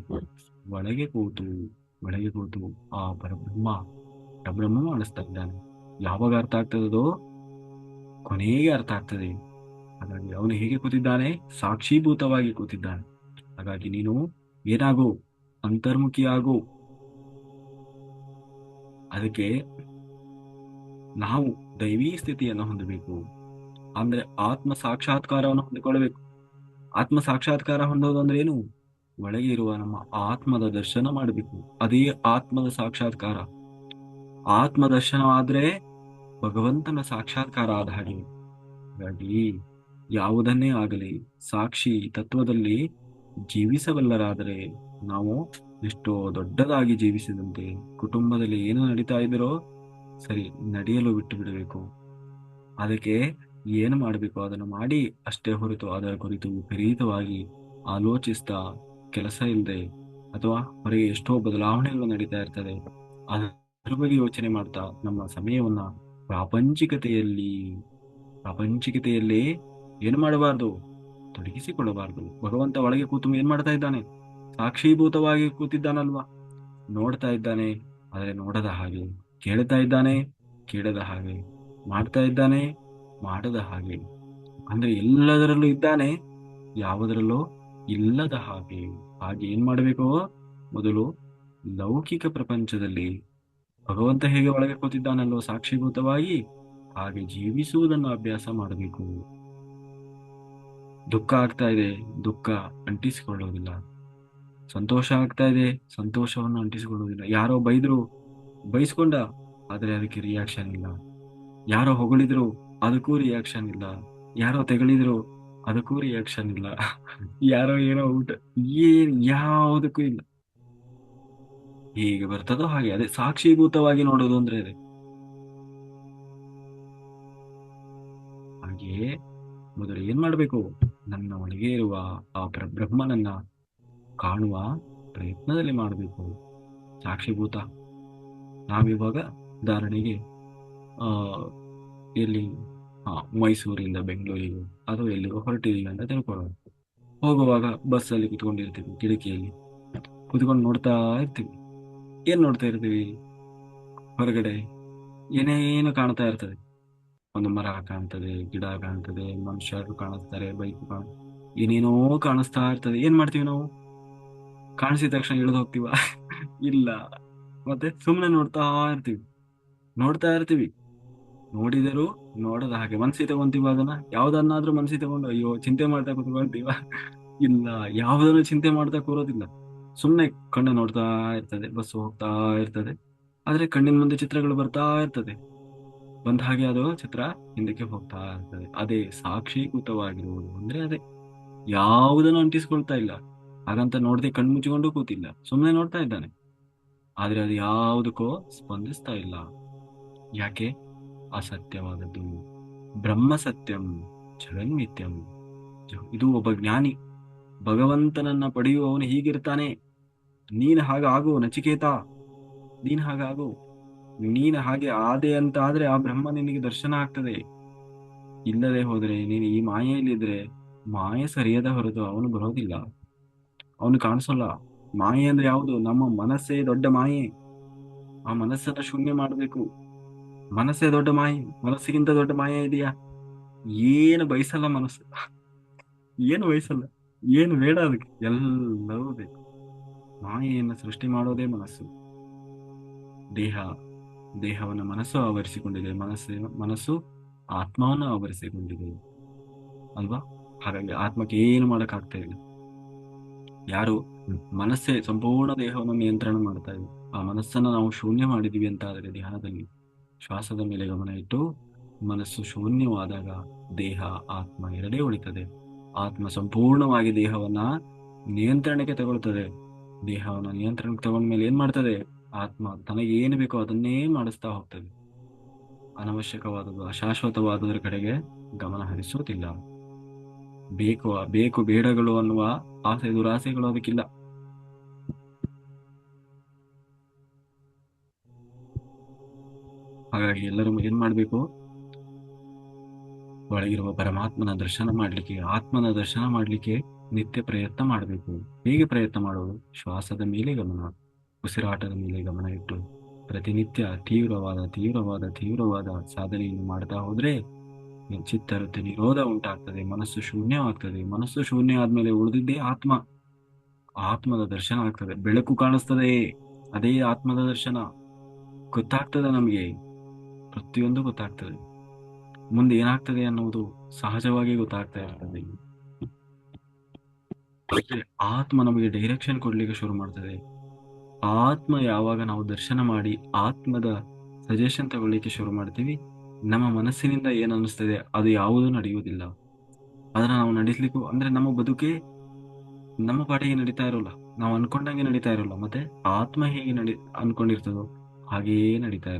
ಒಳಗೆ ಕೂತು, ಒಳಗೆ ಕೂತು ಆ ಪರಬ್ರಹ್ಮ ಪರಬ್ರಹ್ಮ ಮಾಡಿಸ್ತಾ ಇದ್ದಾನೆ. ಯಾವಾಗ ಅರ್ಥ ಆಗ್ತದೋ ಕೊನೆಗೆ ಅರ್ಥ ಆಗ್ತದೆ. ಹಾಗಾಗಿ ಅವನು ಹೇಗೆ ಕೂತಿದ್ದಾನೆ? ಸಾಕ್ಷೀಭೂತವಾಗಿ ಕೂತಿದ್ದಾನೆ. ಹಾಗಾಗಿ ನೀನು ಏನಾಗು, ಅಂತರ್ಮುಖಿಯಾಗು. ಅದಕ್ಕೆ ನಾವು ದೈವೀ ಸ್ಥಿತಿಯನ್ನು ಹೊಂದಬೇಕು, ಅಂದ್ರೆ ಆತ್ಮ ಸಾಕ್ಷಾತ್ಕಾರವನ್ನು ಹೊಂದಿಕೊಳ್ಳಬೇಕು. ಆತ್ಮ ಸಾಕ್ಷಾತ್ಕಾರ ಹೊಂದೋದು ಅಂದ್ರೆ ಏನು? ಒಳಗೆ ಇರುವ ನಮ್ಮ ಆತ್ಮದ ದರ್ಶನ ಮಾಡಬೇಕು. ಅದೇ ಆತ್ಮದ ಸಾಕ್ಷಾತ್ಕಾರ. ಆತ್ಮ ದರ್ಶನವಾದ್ರೆ ಭಗವಂತನ ಸಾಕ್ಷಾತ್ಕಾರ ಆದ ಹಾಗೆ. ಹಾಗಾಗಿ ಯಾವುದನ್ನೇ ಆಗಲಿ ಸಾಕ್ಷಿ ತತ್ವದಲ್ಲಿ ಜೀವಿಸಬಲ್ಲರಾದರೆ ನಾವು ಎಷ್ಟೋ ದೊಡ್ಡದಾಗಿ ಜೀವಿಸಿದಂತೆ. ಕುಟುಂಬದಲ್ಲಿ ಏನು ನಡೀತಾ ಇದ್ರೋ ಸರಿ, ನಡೆಯಲು ಬಿಟ್ಟು ಬಿಡಬೇಕು. ಅದಕ್ಕೆ ಏನು ಮಾಡಬೇಕು ಅದನ್ನು ಮಾಡಿ ಅಷ್ಟೇ ಹೊರತು ಅದರ ಕುರಿತು ವಿಪರೀತವಾಗಿ ಆಲೋಚಿಸ್ತಾ ಕೆಲಸ ಇಲ್ಲದೆ, ಅಥವಾ ಹೊರಗೆ ಎಷ್ಟೋ ಬದಲಾವಣೆಗಳು ನಡೀತಾ ಇರ್ತದೆ, ಅದ್ರ ಬಗ್ಗೆ ಯೋಚನೆ ಮಾಡ್ತಾ ನಮ್ಮ ಸಮಯವನ್ನ ಪ್ರಾಪಂಚಿಕತೆಯಲ್ಲಿ ಪ್ರಾಪಂಚಿಕತೆಯಲ್ಲಿ ಏನು ಮಾಡಬಾರ್ದು, ತೊಡಗಿಸಿಕೊಳ್ಳಬಾರ್ದು. ಭಗವಂತ ಒಳಗೆ ಕೂತು ಏನ್ ಮಾಡ್ತಾ ಇದ್ದಾನೆ? ಸಾಕ್ಷೀಭೂತವಾಗಿ ಕೂತಿದ್ದಾನಲ್ವಾ? ನೋಡ್ತಾ ಇದ್ದಾನೆ, ಆದರೆ ನೋಡದ ಹಾಗೆ. ಕೇಳ್ತಾ ಇದ್ದಾನೆ, ಕೇಳದ ಹಾಗೆ. ಮಾಡ್ತಾ ಇದ್ದಾನೆ, ಮಾಡದ ಹಾಗೆ. ಅಂದ್ರೆ ಎಲ್ಲದರಲ್ಲೂ ಇದ್ದಾನೆ, ಯಾವುದರಲ್ಲೂ ಇಲ್ಲದ ಹಾಗೆ. ಹಾಗೆ ಏನ್ ಮಾಡಬೇಕು? ಮೊದಲು ಲೌಕಿಕ ಪ್ರಪಂಚದಲ್ಲಿ ಭಗವಂತ ಹೇಗೆ ಒಳಗೆ ಕೂತಿದ್ದಾನಲ್ಲೋ ಸಾಕ್ಷೀಭೂತವಾಗಿ, ಹಾಗೆ ಜೀವಿಸುವುದನ್ನು ಅಭ್ಯಾಸ ಮಾಡಬೇಕು. ದುಃಖ ಆಗ್ತಾ ಇದೆ, ದುಃಖ ಅಂಟಿಸಿಕೊಳ್ಳುವುದಿಲ್ಲ. ಸಂತೋಷ ಆಗ್ತಾ ಇದೆ, ಸಂತೋಷವನ್ನು ಅಂಟಿಸಿಕೊಳ್ಳುವುದಿಲ್ಲ. ಯಾರೋ ಬೈದ್ರು, ಬೈಸ್ಕೊಂಡ, ಆದ್ರೆ ಅದಕ್ಕೆ ರಿಯಾಕ್ಷನ್ ಇಲ್ಲ. ಯಾರೋ ಹೊಗಳಿದ್ರು, ಅದಕ್ಕೂ ರಿಯಾಕ್ಷನ್ ಇಲ್ಲ. ಯಾರೋ ತೆಗಳಿದ್ರು, ಅದಕ್ಕೂ ರಿಯಾಕ್ಷನ್ ಇಲ್ಲ. ಯಾರೋ ಏನೋ ಊಟ, ಯಾವುದಕ್ಕೂ ಇಲ್ಲ. ಹೇಗೆ ಬರ್ತದೋ ಹಾಗೆ. ಅದೇ ಸಾಕ್ಷೀಭೂತವಾಗಿ ನೋಡೋದು ಅಂದ್ರೆ ಅದೇ. ಹಾಗೆಯೇ ಮೊದಲು ಏನ್ ಮಾಡ್ಬೇಕು? ನನ್ನ ಒಳಗೆ ಇರುವ ಆ ಬ್ರಹ್ಮನನ್ನ ಕಾಣುವ ಪ್ರಯತ್ನದಲ್ಲಿ ಮಾಡಬೇಕು. ಸಾಕ್ಷಿಭೂತ. ನಾವಿವಾಗ ಉದಾಹರಣೆಗೆ ಆ ಎಲ್ಲಿ ಮೈಸೂರಿಂದ ಬೆಂಗಳೂರಿಗೆ ಅಥವಾ ಎಲ್ಲಿಗೋ ಹೊರಟಿದೀವಿ ಅಂತ ತಿಳ್ಕೊಳ್ಳೋಣ. ಹೋಗುವಾಗ ಬಸ್ಸಲ್ಲಿ ಕುತ್ಕೊಂಡಿರ್ತೀವಿ, ಕಿಟಕಿಯಲ್ಲಿ ಕುತ್ಕೊಂಡು ನೋಡ್ತಾ ಇರ್ತೀವಿ. ಏನ್ ನೋಡ್ತಾ ಇರ್ತೀವಿ? ಹೊರಗಡೆ ಏನೇನು ಕಾಣ್ತಾ ಇರ್ತದೆ. ಒಂದು ಮರ ಕಾಣ್ತದೆ, ಗಿಡ ಕಾಣ್ತದೆ, ಮನುಷ್ಯರು ಕಾಣಿಸ್ತಾರೆ, ಬೈಕ್ ಏನೇನೋ ಕಾಣಿಸ್ತಾ ಇರ್ತದೆ. ಏನ್ ಮಾಡ್ತೀವಿ ನಾವು? ಕಾಣಿಸಿದ ತಕ್ಷಣ ಇಳಿದು ಹೋಗ್ತೀವ? ಇಲ್ಲ. ಮತ್ತೆ ಸುಮ್ನೆ ನೋಡ್ತಾ ಇರ್ತೀವಿ, ನೋಡ್ತಾ ಇರ್ತೀವಿ. ನೋಡಿದರೂ ನೋಡದ ಹಾಗೆ ಮನ್ಸಿ ತಗೊಂತೀವ. ಅದನ್ನ ಯಾವ್ದನ್ನಾದ್ರೂ ಮನ್ಸಿ ತಗೊಂಡು ಅಯ್ಯೋ ಚಿಂತೆ ಮಾಡ್ತಾ ಕೂತ್ಕೊಳ್ತೀವ? ಇಲ್ಲ, ಯಾವುದನ್ನು ಚಿಂತೆ ಮಾಡ್ತಾ ಕೂರೋದಿಲ್ಲ. ಸುಮ್ನೆ ಕಣ್ಣು ನೋಡ್ತಾ ಇರ್ತದೆ, ಬಸ್ ಹೋಗ್ತಾ ಇರ್ತದೆ, ಆದ್ರೆ ಕಣ್ಣಿನ ಮುಂದೆ ಚಿತ್ರಗಳು ಬರ್ತಾ ಇರ್ತದೆ. ಬಂದ ಹಾಗೆ ಅದು ಚಿತ್ರ ಹಿಂದಕ್ಕೆ ಹೋಗ್ತಾ ಇರ್ತದೆ. ಅದೇ ಸಾಕ್ಷೀಕೃತವಾಗಿರುವುದು ಅಂದ್ರೆ ಅದೇ. ಯಾವುದನ್ನು ಅಂಟಿಸ್ಕೊಳ್ತಾ ಇಲ್ಲ. ಹಾಗಂತ ನೋಡದೆ ಕಣ್ಣು ಮುಚ್ಚಿಕೊಂಡು ಕೂತಿಲ್ಲ, ಸುಮ್ಮನೆ ನೋಡ್ತಾ ಇದ್ದಾನೆ. ಆದ್ರೆ ಅದು ಯಾವುದಕ್ಕೋ ಸ್ಪಂದಿಸ್ತಾ ಇಲ್ಲ. ಯಾಕೆ? ಅಸತ್ಯವಾದದ್ದು. ಬ್ರಹ್ಮ ಸತ್ಯಂ ಜಗನ್ಮಿತ್ಯಂ. ಇದು ಒಬ್ಬ ಜ್ಞಾನಿ, ಭಗವಂತನನ್ನ ಪಡೆಯುವವನು ಹೀಗಿರ್ತಾನೆ. ನೀನ್ ಹಾಗಾಗು ನಚಿಕೇತ, ನೀನ್ ಹಾಗಾಗು. ನೀನ್ ಹಾಗೆ ಆದೆ ಅಂತ ಆದ್ರೆ ಆ ಬ್ರಹ್ಮ ನಿನಗೆ ದರ್ಶನ ಆಗ್ತದೆ. ಇಲ್ಲದೆ ಹೋದ್ರೆ ನೀನು ಈ ಮಾಯೆಯಲ್ಲಿದ್ರೆ ಮಾಯೆ ಸರಿಯದ ಹೊರತು ಅವನು ಬರೋದಿಲ್ಲ, ಅವನು ಕಾಣಿಸೋಲ್ಲ. ಮಾಯೆ ಅಂದ್ರೆ ಯಾವುದು? ನಮ್ಮ ಮನಸ್ಸೇ ದೊಡ್ಡ ಮಾಯೆ. ಆ ಮನಸ್ಸನ್ನ ಶೂನ್ಯ ಮಾಡಬೇಕು. ಮನಸ್ಸೇ ದೊಡ್ಡ ಮಾಯೆ. ಮನಸ್ಸಿಗಿಂತ ದೊಡ್ಡ ಮಾಯೆ ಇದೆಯಾ? ಏನು ಬಯಸಲ್ಲ ಮನಸ್ಸು. ಏನು ಬಯಸಲ್ಲ, ಏನು ಬೇಡ ಅದಕ್ಕೆ, ಎಲ್ಲವೂ ಬೇಕು. ಮಾಯೆಯನ್ನು ಸೃಷ್ಟಿ ಮಾಡೋದೇ ಮನಸ್ಸು. ದೇಹ, ದೇಹವನ್ನು ಮನಸ್ಸು ಆವರಿಸಿಕೊಂಡಿದೆ. ಮನಸ್ಸು ಆತ್ಮವನ್ನು ಆವರಿಸಿಕೊಂಡಿದೆ ಅಲ್ವಾ? ಹಾಗಾಗಿ ಆತ್ಮಕ್ಕೆ ಏನು ಮಾಡಕ್ ಆಗ್ತಾ ಇಲ್ಲ. ಯಾರು ಮನಸ್ಸೇ ಸಂಪೂರ್ಣ ದೇಹವನ್ನು ನಿಯಂತ್ರಣ ಮಾಡ್ತಾ ಇದೆ. ಆ ಮನಸ್ಸನ್ನ ನಾವು ಶೂನ್ಯ ಮಾಡಿದೀವಿ ಅಂತ ಆದ್ರೆ ಧ್ಯಾನದಲ್ಲಿ ಶ್ವಾಸದ ಮೇಲೆ ಗಮನ ಇಟ್ಟು ಮನಸ್ಸು ಶೂನ್ಯವಾದಾಗ ದೇಹ ಆತ್ಮ ಎರಡೇ ಉಳಿತದೆ. ಆತ್ಮ ಸಂಪೂರ್ಣವಾಗಿ ದೇಹವನ್ನ ನಿಯಂತ್ರಣಕ್ಕೆ ತಗೊಳ್ತದೆ. ದೇಹವನ್ನ ನಿಯಂತ್ರಣಕ್ಕೆ ತಗೊಂಡ ಮೇಲೆ ಏನ್ ಮಾಡ್ತದೆ? ಆತ್ಮ ತನಗೆ ಏನು ಬೇಕೋ ಅದನ್ನೇ ಮಾಡಿಸ್ತಾ ಹೋಗ್ತದೆ. ಅನವಶ್ಯಕವಾದದ್ದು, ಅಶಾಶ್ವತವಾದದ್ರ ಕಡೆಗೆ ಗಮನ ಹರಿಸೋದಿಲ್ಲ. ಬೇಕು ಬೇಡಗಳು ಅನ್ನುವ ಆಸೆ ದುರಾಸೆಗಳು, ಅದಕ್ಕಿಲ್ಲ. ಹಾಗಾಗಿ ಎಲ್ಲರೂ ಏನ್ ಮಾಡ್ಬೇಕು, ಒಳಗಿರುವ ಪರಮಾತ್ಮನ ದರ್ಶನ ಮಾಡ್ಲಿಕ್ಕೆ, ಆತ್ಮನ ದರ್ಶನ ಮಾಡ್ಲಿಕ್ಕೆ ನಿತ್ಯ ಪ್ರಯತ್ನ ಮಾಡಬೇಕು. ಹೇಗೆ ಪ್ರಯತ್ನ ಮಾಡೋದು? ಶ್ವಾಸದ ಮೇಲೆ ಗಮನ, ಉಸಿರಾಟದ ಮೇಲೆ ಗಮನ ಇಟ್ಟು ಪ್ರತಿನಿತ್ಯ ತೀವ್ರವಾದ ಸಾಧನೆಯನ್ನು ಮಾಡ್ತಾ ಹೋದ್ರೆ ಚಿತ್ತವೃತ್ತಿ ನಿರೋಧ ಉಂಟಾಗ್ತದೆ, ಮನಸ್ಸು ಶೂನ್ಯವಾಗ್ತದೆ. ಮನಸ್ಸು ಶೂನ್ಯ ಆದ್ಮೇಲೆ ಉಳಿದಿದ್ದೇ ಆತ್ಮದ ದರ್ಶನ ಆಗ್ತದೆ. ಬೆಳಕು ಕಾಣಿಸ್ತದೆ, ಅದೇ ಆತ್ಮದ ದರ್ಶನ. ಗೊತ್ತಾಗ್ತದೆ ನಮಗೆ, ಪ್ರತಿಯೊಂದು ಗೊತ್ತಾಗ್ತದೆ. ಮುಂದೆ ಏನಾಗ್ತದೆ ಅನ್ನೋದು ಸಹಜವಾಗಿ ಗೊತ್ತಾಗ್ತಾ ಇರ್ತದೆ. ಆತ್ಮ ನಮಗೆ ಡೈರೆಕ್ಷನ್ ಕೊಡ್ಲಿಕ್ಕೆ ಶುರು ಮಾಡ್ತದೆ. ಆತ್ಮ ಯಾವಾಗ ನಾವು ದರ್ಶನ ಮಾಡಿ ಆತ್ಮದ ಸಜೆಷನ್ ತಗೊಳ್ಳಿಕ್ಕೆ ಶುರು ಮಾಡ್ತೀವಿ, ನಮ್ಮ ಮನಸ್ಸಿನಿಂದ ಏನ್ ಅನಿಸ್ತದೆ ಅದು ಯಾವುದೂ ನಡೆಯುವುದಿಲ್ಲ. ಅದನ್ನ ನಾವು ನಡೆಸ್ಲಿಕ್ಕೂ ಅಂದ್ರೆ ನಮ್ಮ ಬದುಕೆ ನಮ್ಮ ಪಾಟಿಗೆ ನಡೀತಾ ಇರೋಲ್ಲ, ನಾವು ಅನ್ಕೊಂಡಂಗೆ ನಡೀತಾ ಇರೋಲ್ಲ. ಮತ್ತೆ ಆತ್ಮ ಹೇಗೆ ಅನ್ಕೊಂಡಿರ್ತದೋ ಹಾಗೆಯೇ ನಡೀತಾ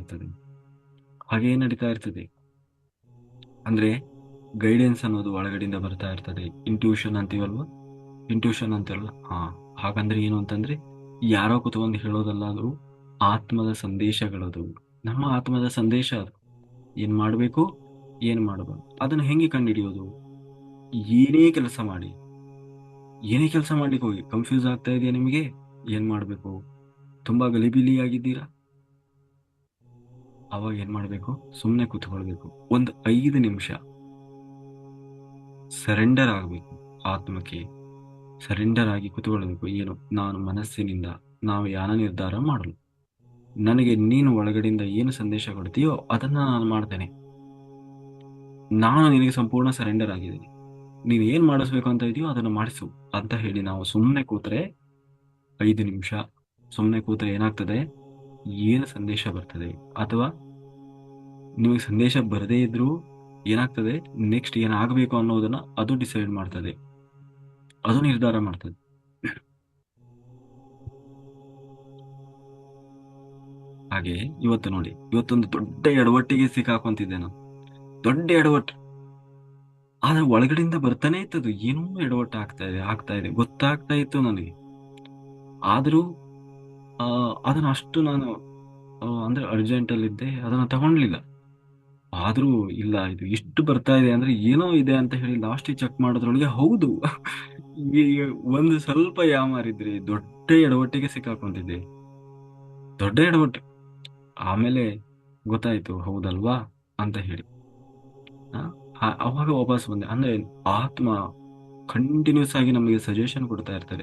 ಇರ್ತದೆ. ಅಂದ್ರೆ ಗೈಡೆನ್ಸ್ ಅನ್ನೋದು ಒಳಗಡೆಯಿಂದ ಬರ್ತಾ ಇರ್ತದೆ. ಇಂಟ್ಯೂಷನ್ ಅಂತೀವಲ್ವ, ಹಾಗಂದ್ರೆ ಏನು ಅಂತಂದ್ರೆ ಯಾರೋ ಕುತ್ಕೊಂಡು ಹೇಳೋದಲ್ಲ, ಅದು ಆತ್ಮದ ಸಂದೇಶಗಳದು. ನಮ್ಮ ಆತ್ಮದ ಸಂದೇಶ ಅದು. ಏನ್ ಮಾಡ್ಬೇಕು, ಏನ್ ಮಾಡಬಾರ್ದು ಅದನ್ನು ಹೆಂಗೆ ಕಂಡುಹಿಡಿಯೋದು? ಏನೇ ಕೆಲಸ ಮಾಡ್ಲಿಕ್ಕೆ ಹೋಗಿ ಕನ್ಫ್ಯೂಸ್ ಆಗ್ತಾ ಇದೆಯಾ ನಿಮಗೆ? ಏನ್ ಮಾಡ್ಬೇಕು, ತುಂಬಾ ಗಲಿಬಿಲಿ ಆಗಿದ್ದೀರಾ? ಅವಾಗ ಏನ್ ಮಾಡ್ಬೇಕು? ಸುಮ್ಮನೆ ಕೂತ್ಕೊಳ್ಬೇಕು. ಒಂದು 5 ನಿಮಿಷ ಸರೆಂಡರ್ ಆಗ್ಬೇಕು, ಆತ್ಮಕ್ಕೆ ಸರೆಂಡರ್ ಆಗಿ ಕೂತ್ಕೊಳ್ಬೇಕು. ಏನು, ನಾನು ಮನಸ್ಸಿನಿಂದ ನಾವು ಯಾನ ನಿರ್ಧಾರ ಮಾಡಲು, ನನಗೆ ನೀನು ಒಳಗಡೆಯಿಂದ ಏನು ಸಂದೇಶ ಕೊಡ್ತೀಯೋ ಅದನ್ನ ನಾನು ಮಾಡ್ತೇನೆ. ನಾನು ನಿನಗೆ ಸಂಪೂರ್ಣ ಸರೆಂಡರ್ ಆಗಿದ್ದೀನಿ. ನೀನು ಏನ್ ಮಾಡಿಸ್ಬೇಕು ಅಂತ ಇದೆಯೋ ಅದನ್ನು ಮಾಡಿಸು ಅಂತ ಹೇಳಿ ನಾವು ಸುಮ್ಮನೆ ಕೂತ್ರೆ, 5 ನಿಮಿಷ ಸುಮ್ಮನೆ ಕೂತ್ರೆ ಏನಾಗ್ತದೆ, ಏನು ಸಂದೇಶ ಬರ್ತದೆ, ಅಥವಾ ನಿಮಗೆ ಸಂದೇಶ ಬರದೇ ಇದ್ರೂ ಏನಾಗ್ತದೆ, ನೆಕ್ಸ್ಟ್ ಏನಾಗಬೇಕು ಅನ್ನೋದನ್ನ ಅದು ಡಿಸೈಡ್ ಮಾಡ್ತದೆ, ಅದು ನಿರ್ಧಾರ ಮಾಡ್ತದೆ. ಹಾಗೆ ಇವತ್ತು ನೋಡಿ, ಇವತ್ತೊಂದು ದೊಡ್ಡ ಎಡವಟ್ಟಿಗೆ ಸಿಕ್ಕಾಕೊಂತಿದ್ದೆ ನಾನು. ದೊಡ್ಡ ಎಡವಟ್ಟು, ಆದ್ರೆ ಒಳಗಡೆಯಿಂದ ಬರ್ತಾನೆ ಇತ್ತದು. ಏನೋ ಎಡವಟ್ಟು ಆಗ್ತಾ ಇದೆ ಗೊತ್ತಾಗ್ತಾ ಇತ್ತು ನನಗೆ. ಆದ್ರೂ ಅದನ್ನ ಅಷ್ಟು ನಾನು ಅಂದ್ರೆ ಅರ್ಜೆಂಟ್ ಅಲ್ಲಿ ಇದ್ದೆ, ಅದನ್ನ ತಗೊಂಡ್ಲಿಲ್ಲ. ಆದ್ರೂ ಇಲ್ಲ, ಇದು ಇಷ್ಟು ಬರ್ತಾ ಇದೆ ಅಂದ್ರೆ ಏನೋ ಇದೆ ಅಂತ ಹೇಳಿ ಲಾಸ್ಟ್ ಚೆಕ್ ಮಾಡೋದ್ರೊಳಗೆ ಹೌದು. ಈ ಒಂದು ಸ್ವಲ್ಪ ಯಾಮಾರಿದ್ರೆ ದೊಡ್ಡ ಎಡವಟ್ಟಿಗೆ ಸಿಕ್ಕಾಕೊಂತಿದ್ದೆ, ದೊಡ್ಡ ಎಡವಟ್ಟು. ಆಮೇಲೆ ಗೊತ್ತಾಯ್ತು ಹೌದಲ್ವಾ ಅಂತ ಹೇಳಿ ಅವಾಗ ವಾಪಸ್ ಬಂದೆ. ಅಂದ್ರೆ ಆತ್ಮ ಕಂಟಿನ್ಯೂಸ್ ಆಗಿ ನಮಗೆ ಸಜೆಷನ್ ಕೊಡ್ತಾ ಇರ್ತಾರೆ.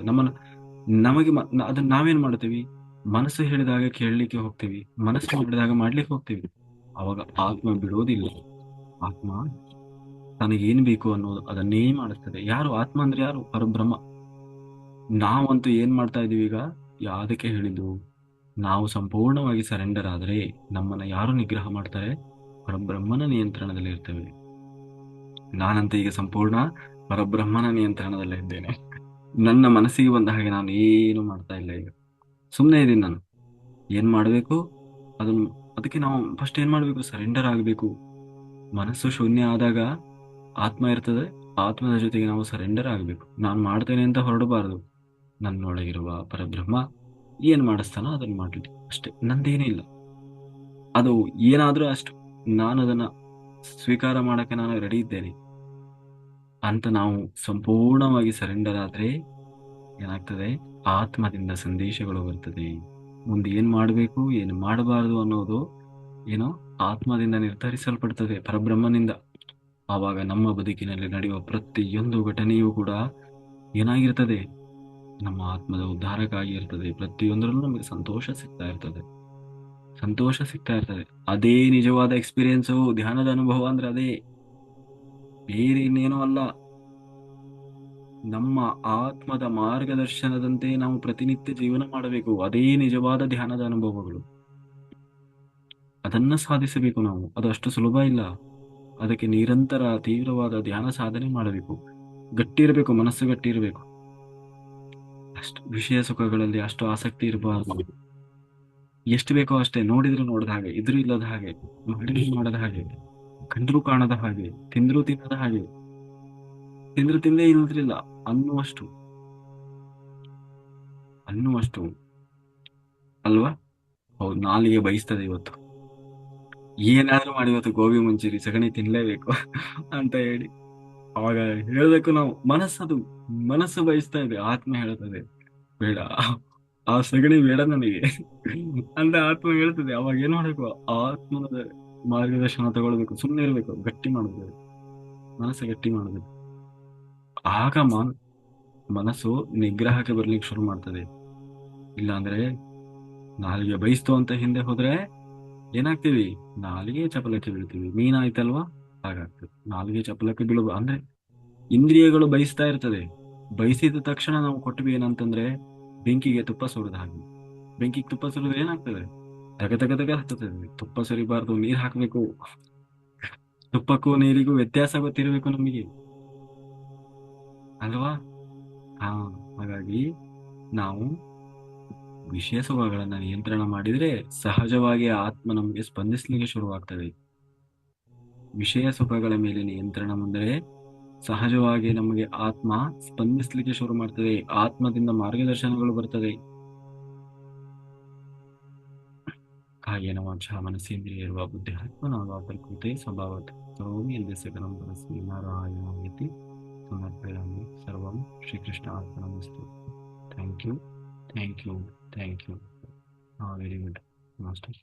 ನಮಗೆ ಅದನ್ನ ನಾವೇನ್ ಮಾಡ್ತೀವಿ, ಮನಸ್ಸು ಹೇಳಿದಾಗ ಕೇಳಲಿಕ್ಕೆ ಹೋಗ್ತೀವಿ, ಮನಸ್ಸು ಹೇಳಿದಾಗ ಮಾಡ್ಲಿಕ್ಕೆ ಹೋಗ್ತೀವಿ. ಅವಾಗ ಆತ್ಮ ಬಿಡೋದಿಲ್ಲ. ಆತ್ಮ ತನಗೇನ್ ಬೇಕು ಅನ್ನೋದು ಅದನ್ನೇ ಮಾಡಿಸ್ತದೆ. ಯಾರು ಆತ್ಮ ಅಂದ್ರೆ ಯಾರು? ಪರಬ್ರಹ್ಮ. ನಾವಂತೂ ಏನ್ ಮಾಡ್ತಾ ಇದೀವಿ ಈಗ? ಯಾದಕ್ಕೆ ಹೇಳಿದ್ದು, ನಾವು ಸಂಪೂರ್ಣವಾಗಿ ಸರೆಂಡರ್ ಆದ್ರೆ ನಮ್ಮನ್ನ ಯಾರು ನಿಗ್ರಹ ಮಾಡ್ತಾರೆ? ಪರಬ್ರಹ್ಮನ ನಿಯಂತ್ರಣದಲ್ಲಿ ಇರ್ತೇವೆ. ನಾನಂತ ಈಗ ಸಂಪೂರ್ಣ ಪರಬ್ರಹ್ಮನ ನಿಯಂತ್ರಣದಲ್ಲೇ ಇದ್ದೇನೆ. ನನ್ನ ಮನಸ್ಸಿಗೆ ಬಂದ ಹಾಗೆ ನಾನು ಏನು ಮಾಡ್ತಾ ಇಲ್ಲ ಈಗ. ಸುಮ್ಮನೆ ಇದ್ದೀನಿ ನಾನು. ಏನ್ ಮಾಡ್ಬೇಕು ಅದನ್ನು, ಅದಕ್ಕೆ ನಾವು ಫಸ್ಟ್ ಏನ್ ಮಾಡ್ಬೇಕು? ಸರೆಂಡರ್ ಆಗ್ಬೇಕು. ಮನಸ್ಸು ಶೂನ್ಯ ಆದಾಗ ಆತ್ಮ ಇರ್ತದೆ, ಆತ್ಮದ ಜೊತೆಗೆ ನಾವು ಸರೆಂಡರ್ ಆಗ್ಬೇಕು. ನಾನು ಮಾಡ್ತೇನೆ ಅಂತ ಹೊರಡಬಾರದು. ನನ್ನೊಳಗಿರುವ ಪರಬ್ರಹ್ಮ ಏನ್ ಮಾಡಿಸ್ತಾನೋ ಅದನ್ನ ಮಾಡ್ಲಿ ಅಷ್ಟೇ, ನಂದೇನೇ ಇಲ್ಲ. ಅದು ಏನಾದ್ರೂ ಅಷ್ಟು, ನಾನು ಅದನ್ನ ಸ್ವೀಕಾರ ಮಾಡಕ್ಕೆ ನಾನು ರೆಡಿ ಇದ್ದೇನೆ ಅಂತ ನಾವು ಸಂಪೂರ್ಣವಾಗಿ ಸರೆಂಡರ್ ಆದ್ರೆ ಏನಾಗ್ತದೆ, ಆತ್ಮದಿಂದ ಸಂದೇಶಗಳು ಬರ್ತದೆ. ಮುಂದೆ ಏನ್ ಮಾಡಬೇಕು ಏನ್ ಮಾಡಬಾರದು ಅನ್ನೋದು ಏನೋ ಆತ್ಮದಿಂದ ನಿರ್ಧರಿಸಲ್ಪಡ್ತದೆ, ಪರಬ್ರಹ್ಮನಿಂದ. ಆವಾಗ ನಮ್ಮ ಬದುಕಿನಲ್ಲಿ ನಡೆಯುವ ಪ್ರತಿಯೊಂದು ಘಟನೆಯೂ ಕೂಡ ಏನಾಗಿರ್ತದೆ, ನಮ್ಮ ಆತ್ಮದ ಉದ್ಧಾರಕ್ಕಾಗಿ ಇರ್ತದೆ. ಪ್ರತಿಯೊಂದರಲ್ಲೂ ನಮಗೆ ಸಂತೋಷ ಸಿಗ್ತಾ ಇರ್ತದೆ. ಅದೇ ನಿಜವಾದ ಎಕ್ಸ್ಪೀರಿಯನ್ಸು, ಧ್ಯಾನದ ಅನುಭವ ಅಂದ್ರೆ ಅದೇ, ಬೇರೆ ಇನ್ನೇನೂ ಅಲ್ಲ. ನಮ್ಮ ಆತ್ಮದ ಮಾರ್ಗದರ್ಶನದಂತೆ ನಾವು ಪ್ರತಿನಿತ್ಯ ಜೀವನ ಮಾಡಬೇಕು. ಅದೇ ನಿಜವಾದ ಧ್ಯಾನದ ಅನುಭವಗಳು. ಅದನ್ನ ಸಾಧಿಸಬೇಕು ನಾವು. ಅದು ಅಷ್ಟು ಸುಲಭ ಇಲ್ಲ. ಅದಕ್ಕೆ ನಿರಂತರ ತೀವ್ರವಾದ ಧ್ಯಾನ ಸಾಧನೆ ಮಾಡಬೇಕು. ಗಟ್ಟಿ ಇರಬೇಕು, ಮನಸ್ಸು ಗಟ್ಟಿ ಇರಬೇಕು. ಅಷ್ಟು ವಿಷಯ ಸುಖಗಳಲ್ಲಿ ಅಷ್ಟು ಆಸಕ್ತಿ ಇರಬಾರದು. ಎಷ್ಟು ಬೇಕೋ ಅಷ್ಟೇ, ನೋಡಿದ್ರು ನೋಡದ ಹಾಗೆ, ಇದ್ರೂ ಇಲ್ಲದ ಹಾಗೆ, ಮಾಡಿದ್ರು ಮಾಡದ ಹಾಗೆ, ಕಂಡ್ರೂ ಕಾಣದ ಹಾಗೆ, ತಿಂದ್ರೂ ತಿನ್ನದ ಹಾಗೆ, ತಿಂದ್ರು ತಿಂದೇ ಇಲ್ಲದ್ರಿಲ್ಲ ಅನ್ನುವಷ್ಟು ಅಲ್ವಾ? ಹೌದು, ನಾಲಿಗೆ ಬಯಸ್ತದೆ ಇವತ್ತು. ಏನಾದ್ರೂ ಮಾಡಿ ಇವತ್ತು ಗೋಬಿ ಮಂಚೂರಿ ಸಗಣಿ ತಿನ್ಲೇಬೇಕು ಅಂತ ಹೇಳಿ ಅವಾಗ ಹೇಳ್ಬೇಕು ನಾವು. ಮನಸ್ಸದು, ಮನಸ್ಸು ಬಯಸ್ತಾ ಇದೆ, ಆತ್ಮ ಹೇಳ್ತದೆ ಬೇಡ, ಆ ಸಗಣಿ ಬೇಡ ನನಗೆ ಅಂತ ಆತ್ಮ ಹೇಳ್ತದೆ. ಅವಾಗ ಏನ್ ಮಾಡ್ಬೇಕು? ಆ ಆತ್ಮದ ಮಾರ್ಗದರ್ಶನ ತಗೊಳ್ಬೇಕು, ಸುಮ್ಮನೆ ಇರ್ಬೇಕು, ಗಟ್ಟಿ ಮಾಡ್ಬೇಕು, ಮನಸ್ಸು ಗಟ್ಟಿ ಮಾಡ್ಬೇಕು. ಆಗ ಮನಸ್ಸು ನಿಗ್ರಹಕ್ಕೆ ಬರ್ಲಿಕ್ಕೆ ಶುರು ಮಾಡ್ತದೆ. ಇಲ್ಲ ಅಂದ್ರೆ ನಾಲಿಗೆ ಬಯಸ್ತು ಅಂತ ಹಿಂದೆ ಹೋದ್ರೆ ಏನಾಗ್ತೀವಿ? ನಾಲಿಗೆ ಚಪಲಕ್ಕೆ ಬೀಳ್ತೀವಿ. ಮೀನಾಯ್ತಲ್ವಾ? ಹಾಗಾಗ್ತದೆ. ನಾಲಿಗೆ ಚಪಲಕ್ಕೆ ಬೀಳುವ ಅಂದ್ರೆ ಇಂದ್ರಿಯಗಳು ಬಯಸ್ತಾ ಇರ್ತದೆ. ಬಯಸಿದ ತಕ್ಷಣ ನಾವು ಕೊಟ್ವಿ ಏನಂತಂದ್ರೆ ಬೆಂಕಿಗೆ ತುಪ್ಪ ಸುರಿದ ಹಾಗೆ. ಬೆಂಕಿಗೆ ತುಪ್ಪ ಸುರಿದ್ರೆ ಏನಾಗ್ತದೆ? ತಗ ತಗ ತಗ ಹತ್ತುತ್ತದೆ. ತುಪ್ಪ ಸುರಿಬಾರ್ದು, ನೀರ್ ಹಾಕ್ಬೇಕು. ತುಪ್ಪಕ್ಕೂ ನೀರಿಗೂ ವ್ಯತ್ಯಾಸ ಗೊತ್ತಿರಬೇಕು ನಮಗೆ, ಅಲ್ವಾ? ಹಾ, ಹಾಗಾಗಿ ನಾವು ವಿಷಯ ಸುಖಗಳನ್ನ ನಿಯಂತ್ರಣ ಮಾಡಿದ್ರೆ ಸಹಜವಾಗಿ ಆತ್ಮ ನಮಗೆ ಸ್ಪಂದಿಸ್ಲಿಕ್ಕೆ ಶುರುವಾಗ್ತದೆ. ವಿಷಯ ಸುಖಗಳ ಮೇಲೆ ನಿಯಂತ್ರಣ ಬಂದರೆ ಸಹಜವಾಗಿ ನಮಗೆ ಆತ್ಮ ಸ್ಪಂದಿಸ್ಲಿಕ್ಕೆ ಶುರು ಮಾಡ್ತದೆ. ಆತ್ಮದಿಂದ ಮಾರ್ಗದರ್ಶನಗಳು ಬರ್ತದೆ. ಕಾಯೇನ ವಾಚಾ ಮನಸೇಂದ್ರಿಯ ಇರುವ ಬುದ್ಧಿ ಆತ್ಮನಾದ ಪ್ರಕೃತಿ ಸ್ವಭಾವತ್ ಕರೋಮಿ ಎಂದು ಸಕಲಂ ಪರಸ್ಮೈ ನಾರಾಯಣಾಯತಿ ಸಮರ್ಪಯಾಮಿ ಸರ್ವಂ ಶ್ರೀಕೃಷ್ಣ ಅರ್ಪಣಮಸ್ತು. Thank you, thank you, thank you. Very good master.